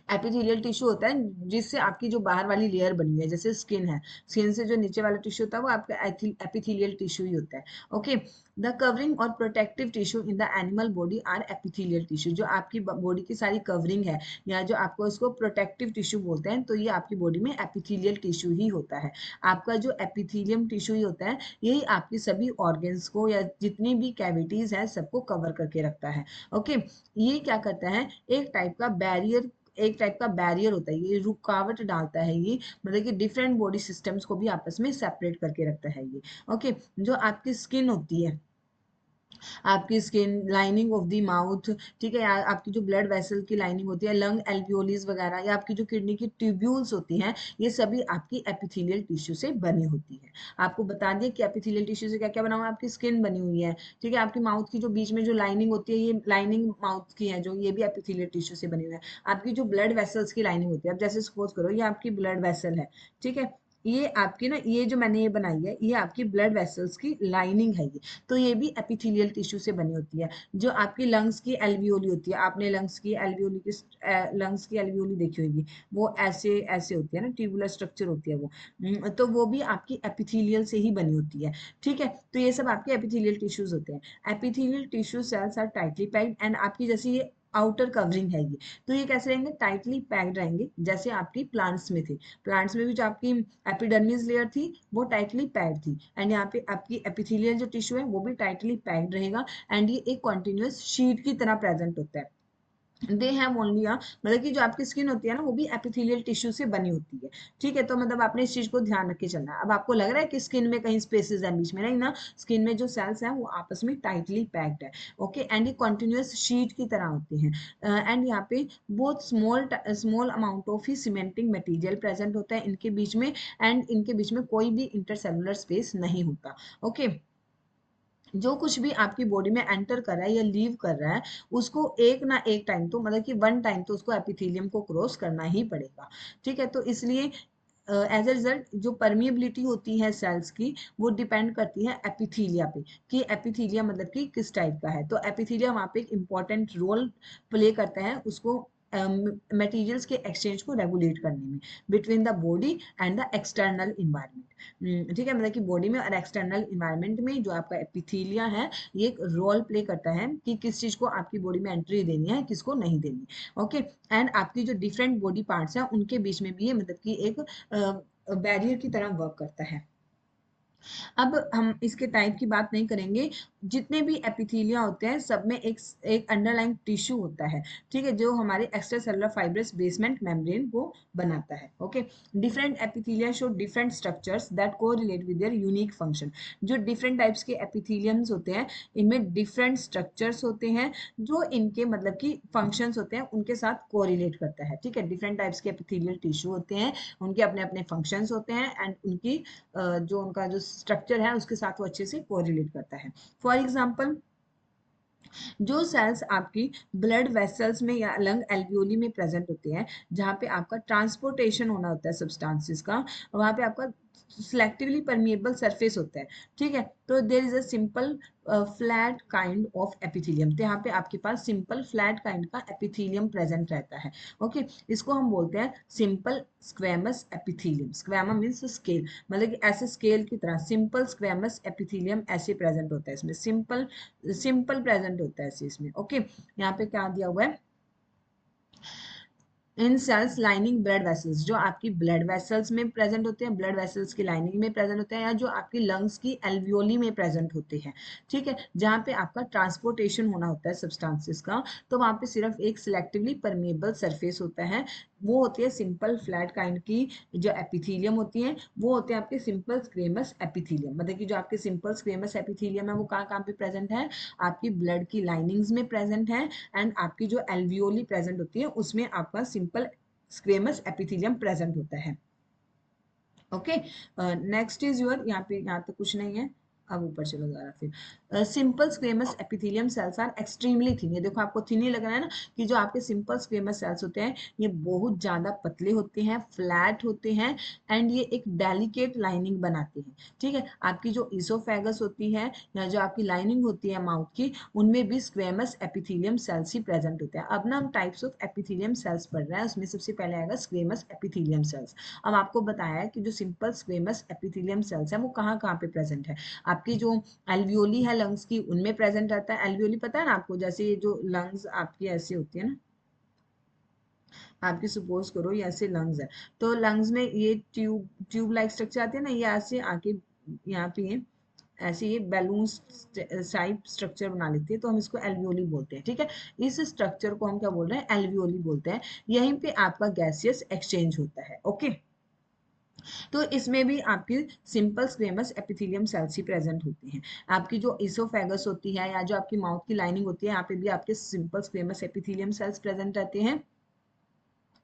S2: एपिथेलियल टिश्यू होता है जिससे आपकी जो बाहर वाली लेयर बनी हुई है, जैसे स्किन है, स्किन से जो नीचे वाला टिश्यू होता है वो आपका एपिथेलियल टिश्यू ही होता है। ओके, द कवरिंग और protective tissue in the animal body are epithelial tissue. जो आपकी बॉडी की सारी कवरिंग है या जो आपको इसको प्रोटेक्टिव टिश्यू बोलते हैं, तो ये आपकी बॉडी में एपिथेलियल टिश्यू ही होता है। आपका जो एपिथेलियम टिश्यू ही होता है, यही आपकी सभी ऑर्गन्स को या जितनी भी कैविटीज है सबको कवर करके रखता है। ओके, ये क्या करता है, एक टाइप का बैरियर होता है, ये रुकावट डालता है, ये मतलब कि डिफरेंट बॉडी सिस्टम्स को भी आपस में सेपरेट करके रखता है ये। ओके, जो आपकी स्किन होती है, आपकी skin, lining of the mouth, ठीक है, आपकी जो ब्लड वेसल की लाइनिंग होती है, लंग एल्वियोलिस वगैरह, या आपकी जो किडनी की ट्यूब्यूल्स होती हैं, ये सभी आपकी एपिथेलियल टिश्यू से बनी होती है। आपको बता दिया कि एपिथेलियल टिश्यू से क्या क्या बना हुआ है, आपकी स्किन बनी हुई है, ठीक है, आपकी माउथ की जो बीच में जो लाइनिंग होती है, ये लाइनिंग माउथ की है जो, ये भी एपिथेलियल टिश्यू से बनी हुई है। आपकी जो ब्लड वेसल्स की लाइनिंग होती है, अब जैसे सपोज करो ये आपकी ब्लड वेसल है, ठीक है, ये आपकी ना, ये जो मैंने ये बनाई है, ये आपकी ब्लड वेसल्स की लाइनिंग है ये, तो ये भी एपिथेलियल टिश्यू से बनी होती है। जो आपकी लंग्स की एल्वियोली होती है, आपने लंग्स की एल्वियोली देखी होगी, वो ऐसे ऐसे होती है ना, ट्यूबुलर स्ट्रक्चर होती है वो, तो वो भी आपकी एपिथेलियल से ही बनी होती है। ठीक है, तो ये सब आपके एपिथेलियल टिश्यूज होते हैं। Epithelial tissue cells are tightly packed, and आपकी जैसे ये आउटर कवरिंग है ये, तो ये कैसे रहेंगे, टाइटली पैक्ड रहेंगे, जैसे आपकी प्लांट्स में थे। प्लांट्स में भी जो आपकी एपिडर्मिस लेयर थी वो टाइटली पैक्ड थी, एंड यहाँ पे आपकी एपिथेलियल जो टिश्यू है वो भी टाइटली पैक्ड रहेगा, एंड ये एक कॉन्टिन्यूअस शीट की तरह प्रेजेंट होता है। दे हैव ओनली मतलब कि जो आपकी स्किन होती है ना, वो भी एपिथेलियल टिश्यू से बनी होती है। ठीक है, तो मतलब आपने इस चीज को ध्यान रख के चलना है। अब आपको लग रहा है कि स्किन में कहीं स्पेसेस है बीच में, नहीं ना, स्किन में जो सेल्स हैं वो आपस में टाइटली पैक्ड है। ओके, एंड ये कॉन्टिन्यूअस शीट की तरह होती हैं, एंड यहाँ पे बहुत small small amount of he cementing material present होता है इनके बीच में, एंड इनके बीच में कोई भी इंटरसेलुलर स्पेस नहीं होता। ओके, जो कुछ भी आपकी बॉडी में एंटर कर रहा है या लीव कर रहा है, उसको एक ना एक टाइम तो, मतलब कि वन टाइम तो उसको एपिथेलियम को क्रॉस करना ही पड़ेगा। ठीक है, तो इसलिए एज ए रिजल्ट जो परमिएबिलिटी होती है सेल्स की, वो डिपेंड करती है एपिथीलिया पे, कि एपिथीलिया मतलब कि किस टाइप का है। तो एपिथीलिया वहाँ पे एक इंपॉर्टेंट रोल प्ले करता है, उसको मटेरियल्स के एक्सचेंज को रेगुलेट करने में, between the body and the external environment. ठीक है, मतलब कि बॉडी में और एक्सटर्नल इन्वायरमेंट में जो आपका एपिथीलिया है, ये एक रोल प्ले करता है कि किस चीज को आपकी बॉडी में एंट्री देनी है, किसको नहीं देनी। ओके, एंड आपकी जो डिफरेंट बॉडी पार्ट्स हैं उनके बीच में भी ये मतलब कि एक बैरियर की तरह वर्क करता है। अब हम इसके टाइप की बात नहीं करेंगे। जितने भी एपिथेलिया होते हैं सब में एक अंडरलाइंग टिश्यू होता है, ठीक है, जो हमारे extra cellular fibrous basement membrane को बनाता है। Okay, different epithelia show different structures that correlate with their unique function. जो डिफरेंट टाइप्स के एपिथेलियम्स होते हैं, इनमें डिफरेंट स्ट्रक्चर्स होते हैं जो इनके मतलब कि फंक्शंस होते हैं उनके साथ कोरिलेट करता है। ठीक है, डिफरेंट टाइप्स के एपिथेलियल टिश्यू होते हैं, उनके अपने अपने फंक्शंस होते हैं, एंड उनकी जो उनका जो स्ट्रक्चर है उसके साथ वो अच्छे से कोरिलेट करता है। फॉर एग्जाम्पल, जो सेल्स आपकी ब्लड वेसल्स में या लंग एल्वियोली में प्रेजेंट होते हैं, जहाँ पे आपका ट्रांसपोर्टेशन होना होता है सब्सटेंसेस का, वहाँ पे आपका सिलेक्टिवली परमिएबल सरफेस होता है। ठीक है, तो there is a simple flat kind of epithelium, तो यहाँ पे आपके पास सिंपल फ्लैट काइंड का एपिथेलियम प्रेजेंट रहता है। ओके, इसको हम बोलते हैं simple squamous epithelium. Squama means scale, मतलब कि ऐसे स्केल की तरह सिंपल स्क्वेमस एपिथेलियम ऐसे प्रेजेंट होता है इसमें, सिंपल सिंपल प्रेजेंट होता है ऐसे इसमें। ओके, यहाँ पे क्या दिया हुआ है, इन सेल्स लाइनिंग ब्लड वेसल्स, जो आपकी ब्लड वेसल्स में प्रेजेंट होते हैं, ब्लड वेसल्स की लाइनिंग में प्रेजेंट होते हैं, या जो आपकी लंग्स की एल्वियोली में प्रेजेंट होते हैं। ठीक है, जहाँ पे आपका ट्रांसपोर्टेशन होना होता है सब्सटेंसेस का, तो वहाँ पे सिर्फ एक सिलेक्टिवली परमिएबल सरफेस होता है, वो होती है सिंपल फ्लैट काइंड की जो एपिथेलियम होती है, वो होते हैं आपके सिंपल स्क्वेमस एपिथेलियम। मतलब कि जो आपके सिंपल स्क्वेमस एपिथेलियम है वो कहाँ कहाँ पे प्रेजेंट है, आपकी ब्लड की लाइनिंग्स में प्रेजेंट है, एंड आपकी जो एल्वियोली प्रेजेंट होती है उसमें आपका सिंपल स्क्वेमस एपिथेलियम प्रेजेंट होता है। ओके, नेक्स्ट इज योर, यहाँ पे यहाँ तो कुछ नहीं है। अब ऊपर चलो दोबारा फिर। Simple squamous epithelium cells are extremely thin. ये देखो आपको थिन ही लग रहा है ना, कि जो आपके सिंपल स्क्वेमस सेल्स होते हैं ये बहुत ज्यादा पतले होते हैं, फ्लैट होते हैं, एंड ये एक डेलिकेट लाइनिंग बनाते हैं। ठीक है, आपकी जो इसोफेगस होती है या जो आपकी लाइनिंग होती है माउथ की, उनमें भी स्क्वेमस एपिथेलियम सेल्स ही प्रेजेंट होते हैं। अब ना हम टाइप्स ऑफ एपिथेलियम सेल्स पढ़ रहे हैं, उसमें सबसे पहले आएगा स्क्वेमस एपिथेलियम सेल्स। अब आपको बताया है कि जो सिंपल स्क्वेमस एपिथेलियम सेल्स है वो कहाँ कहाँ पे प्रेजेंट है। आपकी जो एल्वियोली है लंग्स की, उनमें प्रेजेंट रहता है। एल्वियोली पता है ना आपको, जैसे ये जो लंग्स आपकी ऐसी होती है ना, आपकी सपोज करो ये ऐसे लंग्स है, तो लंग्स में ये ट्यूब लाइक स्ट्रक्चर आती है ना, ये ऐसे आके यहाँ पे ये ऐसे ये बैलून टाइप स्ट्रक्चर बना लेती है, तो हम इसको एल्वियोली बोलते हैं। ठीक है, इस स्ट्रक्चर को हम क्या बोल रहे हैं, एल्वियोली बोलते हैं। यहीं पे आपका गैसियस एक्सचेंज होता है। ओके, तो इसमें भी आपकी सिंपल स्क्वेमस एपिथेलियम सेल्स ही प्रेजेंट होती हैं। आपकी जो इसोफेगस होती है या जो आपकी माउथ की लाइनिंग होती है, यहाँ पे भी आपके simple squamous epithelium cells present रहते हैं।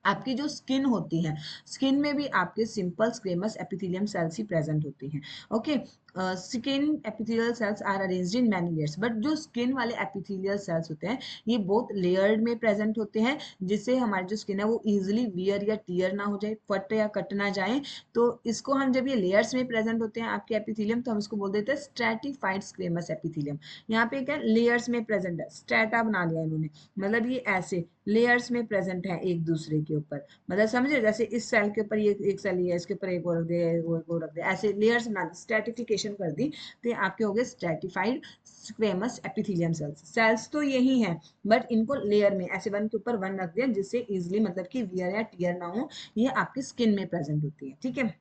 S2: आपकी जो स्किन होती है, स्किन में भी आपके सिंपल स्क्वेमस एपिथेलियम सेल्स ही प्रेजेंट होती हैं। Okay, skin epithelial cells are arranged in many layers, but जो स्किन वाले एपिथेलियल सेल्स होते हैं ये बहुत लेयर्ड में प्रेजेंट होते हैं, जिससे हमारी जो स्किन है वो इजिली वियर या टीयर ना हो जाए, फट या कट ना जाए। तो इसको हम जब ये लेयर्स में प्रेजेंट होते हैं आपके एपिथेलियम, तो हम इसको बोल देते हैं स्ट्रेटिफाइड स्क्वेमस एपिथेलियम। यहाँ पे क्या लेयर्स में प्रेजेंट है, स्ट्रेटा बना लिया इन्होंने, मतलब ये ऐसे लेयर्स में प्रेजेंट है एक दूसरे के ऊपर। मतलब समझे, जैसे इस सेल के ऊपर ये एक सेल है, इसके ऊपर एक और रख दिया, वो एक और रख दिया, ऐसे लेयर्स बना दी, स्ट्रेटिफिकेशन कर दी, तो ये आपके हो गए stratified squamous epithelium cells. Cells तो यही है, बट इनको लेयर में ऐसे वन के ऊपर वन रख दिया, जिससे इजिली मतलब कि वियर या टीयर ना हो, ये आपकी स्किन में प्रेजेंट होती है। ठीक है,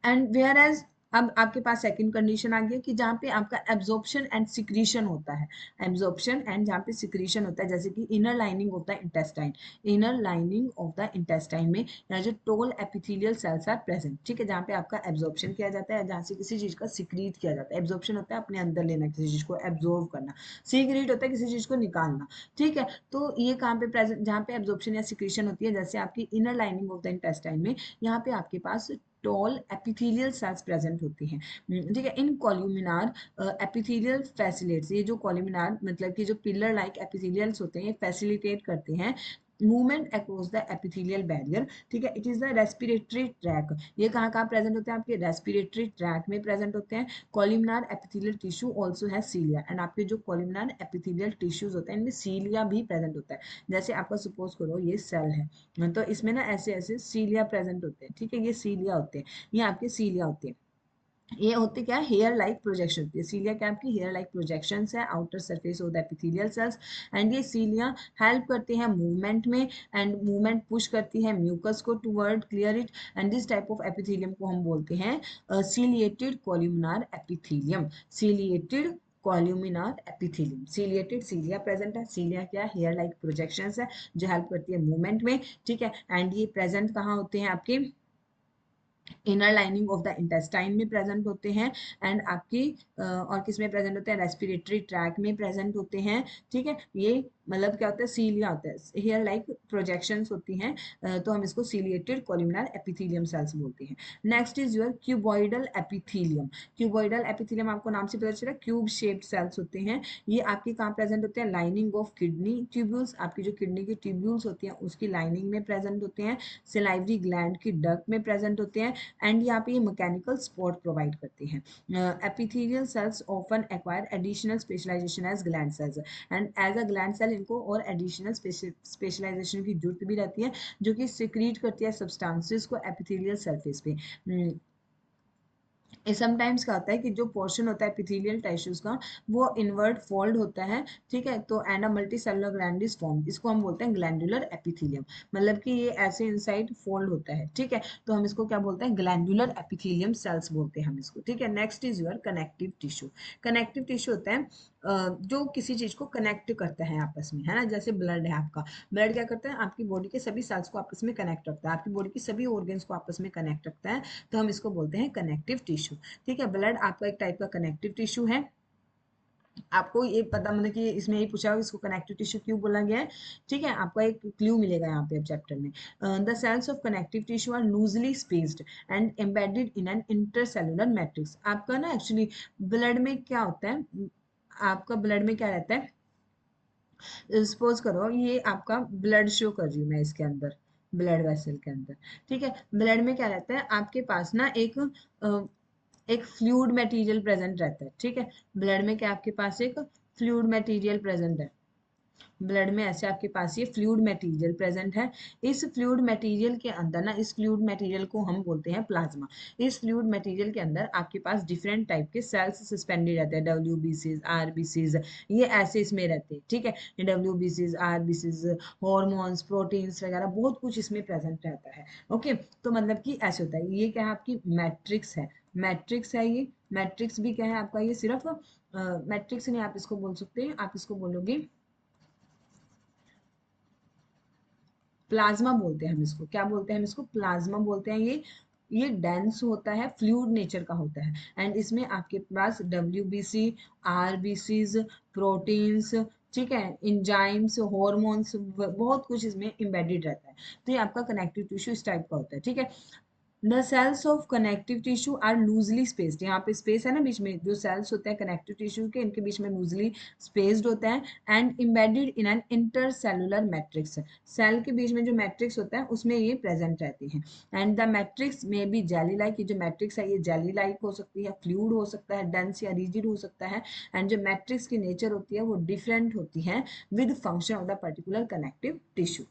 S2: एंड वेयर एज अब आपके पास सेकंड कंडीशन आ गया कि जहाँ पे आपका एब्जॉर्प्शन एंड सिक्रीशन होता है, एब्जॉर्प्शन एंड जहाँ पे सिक्रीशन होता है, जैसे कि इनर लाइनिंग होता है intestine, inner lining of the intestine में यहाँ जो tall epithelial cells are present. ठीक है, जहाँ पे आपका एब्जॉर्प्शन किया जाता है, जहाँ से किसी चीज का सिक्रीट किया जाता है। एब्जॉर्प्शन होता है अपने अंदर लेना, किसी चीज को एब्जॉर्व करना, सिक्रीट होता है किसी चीज को निकालना। ठीक है, तो ये कहाँ पे प्रेजेंट, जहाँ पे एब्जॉर्प्शन या सिक्रीशन होती है, जैसे आपकी inner lining of the intestine में, यहाँ पे आपके पास टॉल एपिथेलियल सेल्स प्रेजेंट होती हैं। ठीक है, इन कॉल्यूमिनार एपिथेलियल फैसिलेट्स, ये जो कॉल्यूमिनार मतलब कि जो पिलर लाइक एपिथेलियल्स होते हैं, ये फैसिलिटेट करते हैं movement across the epithelial barrier. ठीक है, it is the respiratory tract. ये कहाँ कहाँ प्रेजेंट होते हैं, आपके रेस्पिरेटरी ट्रैक में प्रेजेंट होते हैं। कॉल्यूमिनार एपिथेलियल टिश्यू ऑल्सो है सीलिया, एंड आपके जो कॉल्यूमिनार एपिथेलियल टिश्यूज होते हैं इनमें सीलिया भी प्रेजेंट होता है। जैसे आपका सपोज करो ये सेल है, तो इसमें ना ऐसे ऐसे सीलिया प्रेजेंट होते हैं। ठीक है, ये सीलिया होते हैं, ये आपके सीलिया होते हैं। ये होती क्या है, हेयर लाइक प्रोजेक्शन होती है। सीलिया क्या आपकी हेयर लाइक प्रोजेक्शन है outer surface of the epithelial cells, and ये सीलिया हेल्प करती है मूवमेंट में, एंड मूवमेंट पुश करती है म्यूकस को toward clear it, and this type of epithelium को हम बोलते हैं ciliated columnar epithelium. Ciliated columnar epithelium, ciliated, cilia present है, सीलिया क्या हेयर लाइक प्रोजेक्शंस है जो हेल्प करती है मूवमेंट में। ठीक है, एंड ये प्रेजेंट कहाँ होते हैं, आपके inner lining of the intestine में प्रेजेंट होते हैं, एंड आपकी और किस में प्रेजेंट होते हैं, रेस्पिरेटरी ट्रैक में प्रेजेंट होते हैं। ठीक है, ये मतलब क्या होता है, सीलिया होता है, हेयर लाइक प्रोजेक्शंस होती हैं, तो हम इसको सीलिएटेड कॉल्यूमिनार एपिथेलियम सेल्स बोलते हैं। Next is your cuboidal epithelium. Cuboidal epithelium आपको नाम से पता चला, क्यूब शेप्ड सेल्स होते हैं। ये आपके कहाँ प्रेजेंट होते हैं, लाइनिंग ऑफ किडनी ट्यूब्यूल्स, आपकी जो किडनी की ट्यूब्यूल्स होती हैं उसकी लाइनिंग में प्रेजेंट होते हैं। सिलाइवरी ग्लैंड की डक्ट में प्रेजेंट होते हैं, एंड यहाँ पे ये मैकेनिकल सपोर्ट प्रोवाइड करते हैं। Epithelial cells often acquire additional specialisation as gland cells, and as a gland cell इनको और एडिशनल स्पेशलाइजेशन की जरूरत भी रहती है, जो कि सिक्रीट करती है सब्सटेंसेस को एपिथेलियल सरफेस पे। समटाइम्स क्या होता है कि जो पोर्शन होता है एपिथेलियल टिश्यूज का वो इनवर्ट फोल्ड होता है। ठीक है, तो and a multi cellular gland is form, इसको हम बोलते हैं ग्लैंडुलर एपिथेलियम, मतलब कि ये ऐसे इनसाइड फोल्ड होता है। ठीक है, तो हम इसको क्या बोलते हैं, ग्लैंडुलर एपिथेलियम सेल्स बोलते हैं हम इसको। ठीक है, next is your connective tissue. Connective tissue होता है जो किसी चीज को कनेक्ट करता है आपस में, है ना, जैसे ब्लड है आपका, ब्लड क्या करता है, आपकी बॉडी के सभी सेल्स को आपस में कनेक्ट रखता है, आपकी बॉडी की सभी ऑर्गन्स को आपस में कनेक्ट रखता है, तो हम इसको बोलते हैं कनेक्टिव टिश्यू। ठीक है, ब्लड आपका एक टाइप का कनेक्टिव टिश्यू है। आपको ये पता मतलब कि इसमें ये पूछा होगा इसको कनेक्टिव टिश्यू क्यों बोला गया है, ठीक है, आपको एक क्लू मिलेगा यहाँ पे अब चैप्टर में। The cells of connective tissue are loosely spaced and embedded in an intercellular matrix. आपका ना एक्चुअली ब्लड में क्या होता है, आपका ब्लड में क्या रहता है, सपोज करो ये आपका ब्लड शो कर रही हूँ मैं इसके अंदर, ब्लड वेसल के अंदर, ठीक है, ब्लड में क्या रहता है आपके पास ना एक फ्लूइड मटेरियल प्रेजेंट रहता है, ठीक है, ब्लड में क्या आपके पास एक फ्लूइड मटेरियल प्रेजेंट है, ब्लड में ऐसे आपके पास ये फ्लूइड मटेरियल प्रेजेंट है। इस फ्लूइड मटेरियल के अंदर ना, इस फ्लूइड मटेरियल को हम बोलते हैं प्लाज्मा। इस फ्लूइड मटेरियल के अंदर आपके पास डिफरेंट टाइप के सेल्स सस्पेंडेड रहते हैं, डब्ल्यूबीसीज, आरबीसीज, ये ऐसे इसमें रहते हैं, ठीक है, डब्ल्यूबीसीज, आरबीसीज, हॉर्मोन्स, प्रोटीन्स वगैरह बहुत कुछ इसमें प्रेजेंट रहता है। ओके, तो मतलब कि ऐसे होता है, ये क्या है आपकी मैट्रिक्स है, मैट्रिक्स है ये, मैट्रिक्स भी क्या है आपका, ये सिर्फ मैट्रिक्स नहीं आप इसको बोल सकते हैं, आप इसको बोलोगे प्लाज्मा बोलते हैं हम इसको, क्या बोलते हैं हम इसको, प्लाज्मा बोलते हैं। ये डेंस होता है, फ्लूइड नेचर का होता है, एंड इसमें आपके पास डब्ल्यूबीसी, आरबीसीज, प्रोटीन्स, ठीक है, इंजाइम्स, हॉर्मोन्स, बहुत कुछ इसमें एम्बेडेड रहता है। तो ये आपका कनेक्टिव टिश्यू इस टाइप का होता है, ठीक है। The cells of connective tissue are loosely spaced, यहाँ पे स्पेस है ना बीच में, जो सेल्स होते हैं कनेक्टिव टिश्यू के, इनके बीच में लूजली स्पेस्ड होते हैं, and embedded in an intercellular matrix, cell के बीच में जो मैट्रिक्स होता है उसमें ये प्रेजेंट रहती है। एंड द मैट्रिक्स में बी जेली लाइक, ये जो मैट्रिक्स है ये जेली लाइक हो सकती है, फ्लूइड हो सकता है, डेंस या रिजिड हो सकता है, एंड जो मैट्रिक्स की नेचर होती है वो डिफरेंट होती है with function of the particular connective tissue.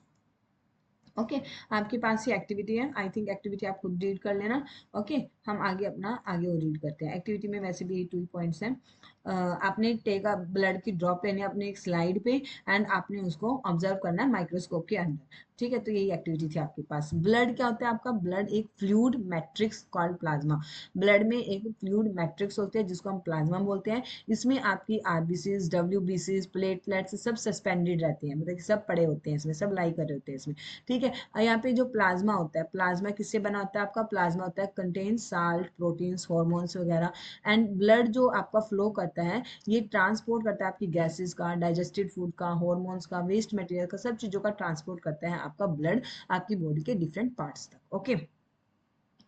S2: Okay, आपके पास ये एक्टिविटी है, आई थिंक एक्टिविटी आप खुद रीड कर लेना। ओके, हम आगे अपना आगे वो रीड करते हैं। एक्टिविटी में वैसे भी 2 पॉइंट्स हैं। आपने टेक अ ब्लड की ड्रॉप लेनी है अपने एक स्लाइड पे, एंड आपने उसको ऑब्जर्व करना है माइक्रोस्कोप के अंदर, ठीक है, तो यही एक्टिविटी थी आपके पास। ब्लड क्या होता है आपका, ब्लड एक fluid matrix called plasma, blood में एक फ्लूइड मैट्रिक्स होते हैं जिसको हम प्लाज्मा बोलते हैं। इसमें आपकी आरबीसीज, डब्ल्यूबीसीज, प्लेटलेट्स सब सस्पेंडेड रहती हैं, मतलब कि सब पड़े होते हैं इसमें, सब लाई कर रहे होते हैं इसमें, ठीक है। और यहाँ पे जो प्लाज्मा होता है, प्लाज्मा किससे बना होता है आपका, प्लाज्मा होता है कंटेन साल्ट, प्रोटीन्स, हॉर्मोन्स वगैरह, एंड ब्लड जो आपका फ्लो करता है ये ट्रांसपोर्ट करता है आपकी गैसेस का, डाइजेस्टेड फूड का, हॉर्मोन्स का, वेस्ट मटेरियल का, सब चीजों का ट्रांसपोर्ट करता है आपका ब्लड आपकी बॉडी के डिफरेंट पार्ट्स तक। ओके,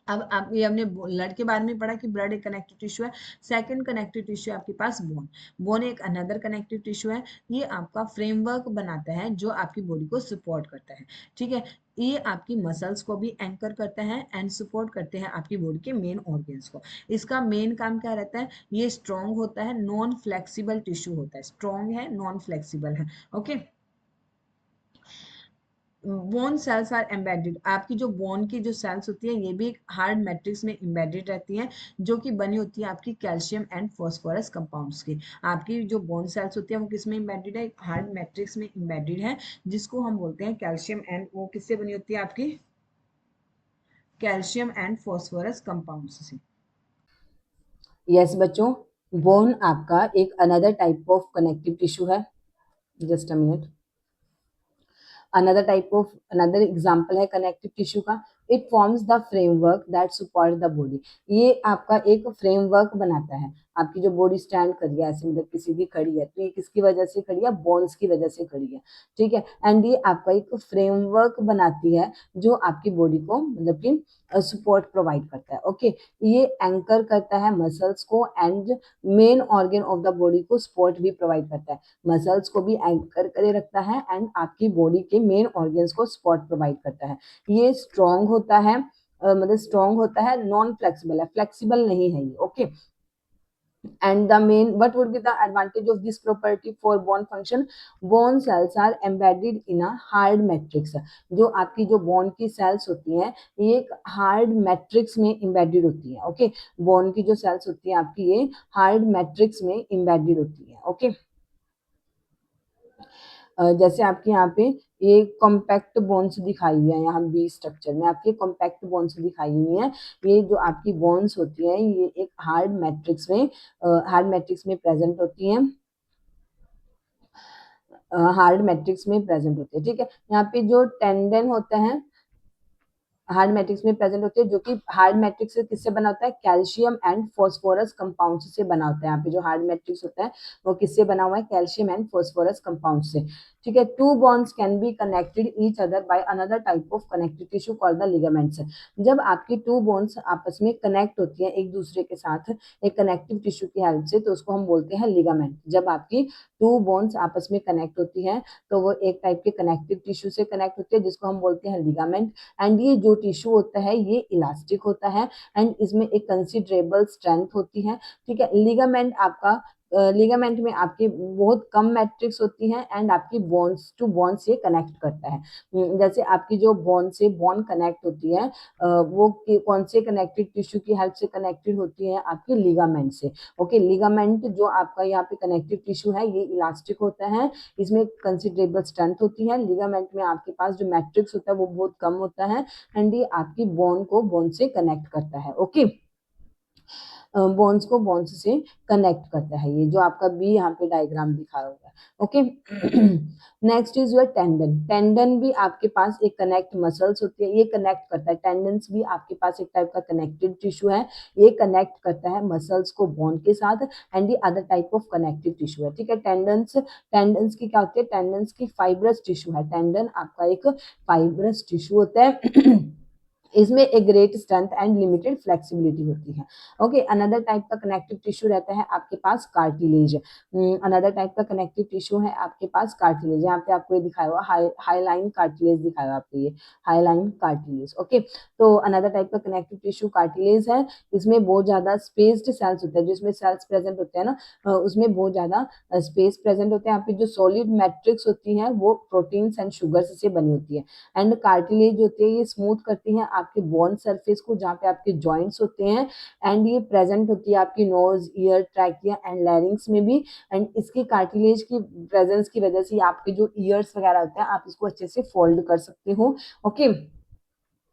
S2: अब आप ये हमने ब्लड के बारे में पढ़ा कि ब्लड एक कनेक्टिव टिश्यू है। सेकंड कनेक्टिव टिश्यू है आपके पास बोन, बोन एक अनदर कनेक्टिव टिश्यू है, ये आपका फ्रेमवर्क बनाता है जो आपकी बॉडी को सपोर्ट करता है, ठीक है, ये आपकी मसल्स को भी एंकर करता है एंड सपोर्ट करते हैं आपकी बॉडी के मेन ऑर्गन्स को। इसका मेन काम क्या रहता है, ये स्ट्रॉन्ग होता है, नॉन फ्लेक्सिबल टिश्यू होता है, स्ट्रॉन्ग है, नॉन फ्लेक्सिबल है। Okay, bone cells are embedded, आपकी जो बोन की जो सेल्स होती है ये भी एक हार्ड मैट्रिक्स में एम्बेडेड रहती हैं, जो कि बनी होती है आपकी कैल्शियम एंड फॉस्फोरस कंपाउंड्स की। आपकी जो बोन सेल्स होती है वो किस में एम्बेडेड है, एक हार्ड मैट्रिक्स में एम्बेडेड है, जिसको हम बोलते हैं कैल्शियम, एंड वो किससे बनी होती है आपकी, कैल्शियम एंड फॉस्फोरस कंपाउंड्स से।
S1: यस बच्चों, बोन आपका एक another type of connective tissue है। Just a minute. Another example है कनेक्टिव टिश्यू का। It forms the framework that support the body. ये आपका एक फ्रेमवर्क बनाता है, आपकी जो बॉडी स्टैंड कर रही है ऐसे, मतलब किसी की खड़ी है तो ये किसकी वजह से खड़ी है, बोन्स की वजह से खड़ी है, ठीक है। एंड ये आपका एक फ्रेमवर्क बनाती है जो आपकी बॉडी को मतलब कि सपोर्ट प्रोवाइड करता है। ओके, ये एंकर करता है मसल्स को, and main organ of the body को सपोर्ट भी प्रोवाइड करता है, मसल्स को भी एंकर करे रखता है एंड आपकी बॉडी के मेन ऑर्गन्स को सपोर्ट प्रोवाइड करता है। ये स्ट्रॉन्ग होता है, मतलब स्ट्रॉन्ग होता है, नॉन फ्लेक्सिबल है, फ्लेक्सिबल नहीं है ये। Okay, and the main what would be the advantage of this property for bone function, bone cells are embedded in a hard matrix। जो आपकी जो bone की cells होती हैं ये एक hard matrix में embedded होती है। ओके, bone की जो cells होती है आपकी ये hard matrix में embedded होती है। ओके, जैसे आपके यहाँ पे ये कॉम्पैक्ट बोन्स दिखाई हुई है, यहाँ बी स्ट्रक्चर में आपके कॉम्पैक्ट बोन्स दिखाई हुई हैं। ये जो आपकी बोन्स होती हैं ये एक हार्ड मैट्रिक्स में प्रेजेंट होती हैं, हार्ड मैट्रिक्स में प्रेजेंट होते हैं, ठीक है। यहाँ पे जो टेंडन होता है, हार्ड मैट्रिक्स में प्रेजेंट होती है, जो कि हार्ड मैट्रिक्स किससे बना होता है, कैल्शियम एंड फॉस्फोरस कंपाउंड से बना होता है। यहाँ पे जो हार्ड मैट्रिक्स होता है वो किससे बना हुआ है, कैल्शियम एंड फॉस्फोरस कंपाउंड से। ठीक है, two bonds can be connected each other by another type of connective tissue called the ligaments. जब आपकी टू बॉन्ड्स आपस में कनेक्ट होती है एक दूसरे के साथ एक कनेक्टिव टिश्यू की हेल्प से, तो उसको हम बोलते हैं लिगामेंट। जब आपकी टू बॉन्ड्स आपस में कनेक्ट होती है तो वो एक टाइप के कनेक्टिव टिश्यू से कनेक्ट होती है जिसको हम बोलते हैं लिगामेंट। एंड ये जो टिश्यू होता है ये इलास्टिक होता है एंड इसमें एक कंसिडरेबल स्ट्रेंथ होती है। ठीक है, लिगामेंट आपका लिगामेंट में आपकी बहुत कम मैट्रिक्स होती है एंड आपकी बोन्स टू बोन्स ये कनेक्ट करता है। जैसे आपकी जो बोन से बोन कनेक्ट होती है वो कौन से कनेक्टिव टिश्यू की हेल्प से कनेक्टेड होती है, आपके लिगामेंट से। ओके, लिगामेंट जो आपका यहाँ पे कनेक्टिव टिश्यू है ये इलास्टिक होता है, इसमें कंसिडरेबल स्ट्रेंथ होती है। लिगामेंट में आपके पास जो मैट्रिक्स होता है वो बहुत कम होता है एंड ये आपकी बोन को बोन से कनेक्ट करता है। ओके, बोन्स को बोन्स से कनेक्ट करता है, ये जो आपका बी यहाँ पे डायग्राम दिखा होगा। Okay, next is your tendon. Tendon भी आपके पास एक कनेक्ट मसल्स होती है, ये कनेक्ट करता है। टेंडन्स भी आपके पास एक टाइप का कनेक्टिव टिश्यू है, ये कनेक्ट करता है मसल्स को बोन के साथ एंड ये other type of connective tissue है। ठीक है, टेंडन्स टेंडन्स की क्या होती है, टेंडन्स की फाइब्रस टिश्यू है। टेंडन आपका एक फाइब्रस टिश्यू होता है इसमें एक great strength and limited flexibility होती है। ओके, अनदर टाइप का कनेक्टिव टिश्यू रहता है आपके पास कार्टिलेज। अनदर टाइप का कनेक्टिव टिश्यू है आपके पास कार्टिलेज। यहाँ पे आपको ये दिखाया हुआ हाईलाइन कार्टिलेज दिखाया हुआ आपको, ये हाईलाइन कार्टिलेज। ओके, तो अनदर टाइप का कनेक्टिव टिश्यू कार्टिलेज है, इसमें बहुत ज्यादा स्पेस्ड सेल्स होते हैं, जिसमें सेल्स प्रेजेंट होते हैं ना उसमें बहुत ज्यादा स्पेस प्रेजेंट होते हैं। यहाँ पे जो सॉलिड मैट्रिक्स होती है वो प्रोटीन्स एंड शुगर्स से बनी होती है एंड कार्टिलेज होती है ये स्मूथ करती है आपके बोन सरफेस को जहाँ पे आपके जॉइंट्स होते हैं एंड ये प्रेजेंट होती है आपकी nose, ear, trachea and larynx में भी। एंड इसकी कार्टिलेज की प्रेजेंस की वजह से आपके जो ईयर्स वगैरह होते हैं आप इसको अच्छे से फोल्ड कर सकते हो। ओके,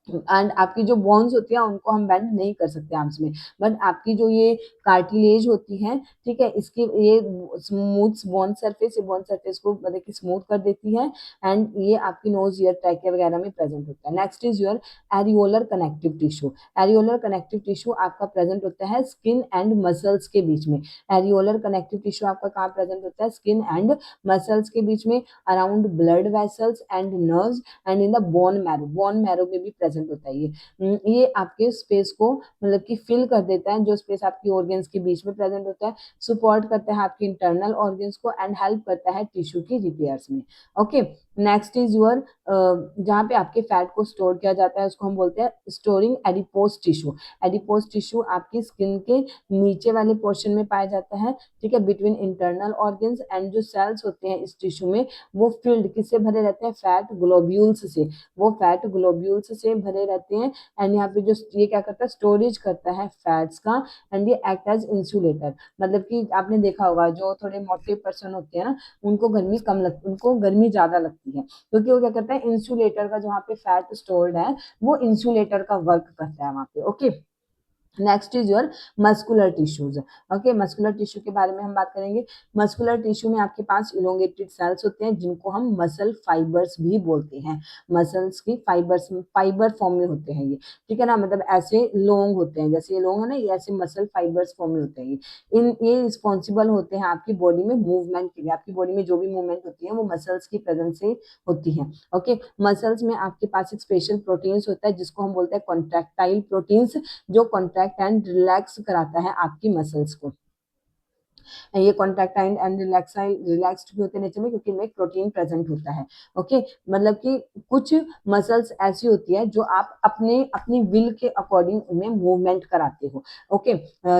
S1: एंड आपकी जो बोन्स होती है उनको हम बेंड नहीं कर सकते आर्म्स में, बट आपकी जो ये कार्टिलेज होती है, ठीक है, इसकी ये स्मूथ बोन सरफेस, ये बोन सरफेस को मतलब कि स्मूथ कर देती है एंड ये आपकी नोज, ईयर, ट्रैकिया वगैरह में प्रेजेंट होता है। Next is your areolar connective tissue. Areolar connective tissue आपका प्रेजेंट होता है स्किन एंड मसल्स के बीच में। एरियोलर कनेक्टिव टिश्यू आपका कहाँ प्रेजेंट होता है, स्किन एंड मसल्स के बीच में, around blood vessels and nerves and in the bone marrow. Bone marrow में भी प्रेजेंट होता है ये आपके स्पेस को मतलब कि फिल कर देता है, जो स्पेस आपकी ऑर्गन्स के बीच में प्रेजेंट होता है, सपोर्ट करता है आपकी इंटरनल ऑर्गन्स को एंड हेल्प करता है टिश्यू की रिपेयर्स में। ओके, नेक्स्ट इज योर जहाँ पे आपके फैट को स्टोर किया जाता है उसको हम बोलते हैं storing adipose tissue. Adipose tissue आपकी स्किन के नीचे वाले पोर्शन में पाया जाता है, ठीक है, बिटवीन इंटरनल ऑर्गन्स एंड जो सेल्स होते हैं इस टिश्यू में वो फिल्ड किससे भरे रहते हैं, फैट ग्लोब्यूल्स से। वो फैट ग्लोब्यूल्स से भरे रहते हैं एंड यहाँ पे जो ये क्या करता है, स्टोरेज करता है फैट्स का एंड ये एक्ट एज इंसुलेटर। मतलब कि आपने देखा होगा जो थोड़े मोटे पर्सन होते हैं ना उनको गर्मी कम लगती, उनको गर्मी ज्यादा लगती है क्योंकि वो क्या करता है, इंसुलेटर का जहाँ पे फैट स्टोर्ड है वो इंसुलेटर का वर्क करता है वहाँ पे। Okay, next is your muscular tissues. Okay, muscular tissue के बारे में हम बात करेंगे। मस्कुलर टिश्यू में आपके पास इलोंगेटेड सेल्स होते हैं जिनको हम मसल फाइबर्स भी बोलते हैं। मसल्स की फाइबर्स फाइबर फॉर्म में होते हैं ये, ठीक है ना, मतलब ऐसे लॉन्ग होते हैं, जैसे ये लॉन्ग है ना, ये ऐसे मसल फाइबर्स फॉर्म में होते हैं। ये रिस्पॉन्सिबल होते हैं आपकी बॉडी में मूवमेंट के लिए। आपकी बॉडी में जो भी मूवमेंट होती है वो मसल्स की प्रेजेंस से होती है। ओके, मसल्स में आपके पास एक स्पेशल प्रोटीन्स होता है जिसको हम बोलते हैं कॉन्ट्रैक्टाइल प्रोटीन्स, जो कॉन्ट्रैक्ट एंड रिलैक्स कराता है आपकी मसल्स को। ये कॉन्ट्रैक्टाइल एंड रिलैक्स्ड भी होते हैं नेचर में क्योंकि इनमें प्रोटीन प्रेजेंट होता है। ओके, मतलब कि कुछ मसल्स ऐसी होती है जो आप अपने अपनी विल के अकॉर्डिंग उनमें मूवमेंट कराते हो। ओके,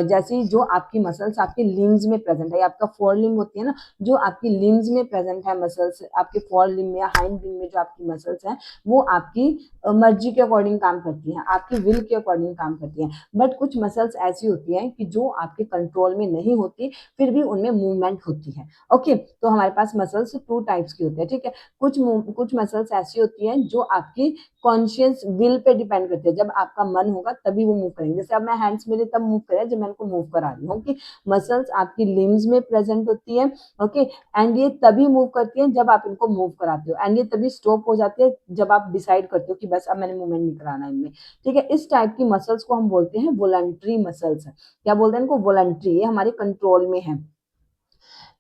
S1: जैसे जो आपकी मसल्स आपके लिम्स में प्रेजेंट है, आपका फोर लिम्ब होती है ना, जो आपकी लिम्स में प्रेजेंट है मसल्स, आपके फोर लिम्ब में या हाइंड लिम्ब में जो आपकी मसल्स हैं वो आपकी मर्जी के अकॉर्डिंग काम करती हैं, आपकी विल के अकॉर्डिंग काम करती हैं। बट कुछ मसल्स ऐसी होती हैं कि जो आपके कंट्रोल में नहीं होती, फिर भी उनमें मूवमेंट होती है। ओके, तो हमारे पास मसल्स टू टाइप्स की होती है, ठीक है। कुछ मसल्स ऐसी होती हैं जो आपकी कॉन्शियस विल पे डिपेंड करती है, जब आपका मन होगा तभी वो मूव करेंगे। जैसे अब मैं हैंड्स मेरे तब मूव करे जब मैं इनको मूव करा रही हूँ कि मसल्स आपकी लिम्स में प्रेजेंट होती है। ओके, एंड ये तभी मूव करती है जब आप इनको मूव कराते हो, एंड ये तभी स्टॉप हो जाती है जब आप डिसाइड करते हो कि बस अब मैंने मूवमेंट नहीं कराना इनमें, ठीक है। इस टाइप की मसल्स को हम बोलते हैं वॉलंटरी मसल्स। क्या बोलते हैं इनको? वॉलंटरी, ये हमारे कंट्रोल में है।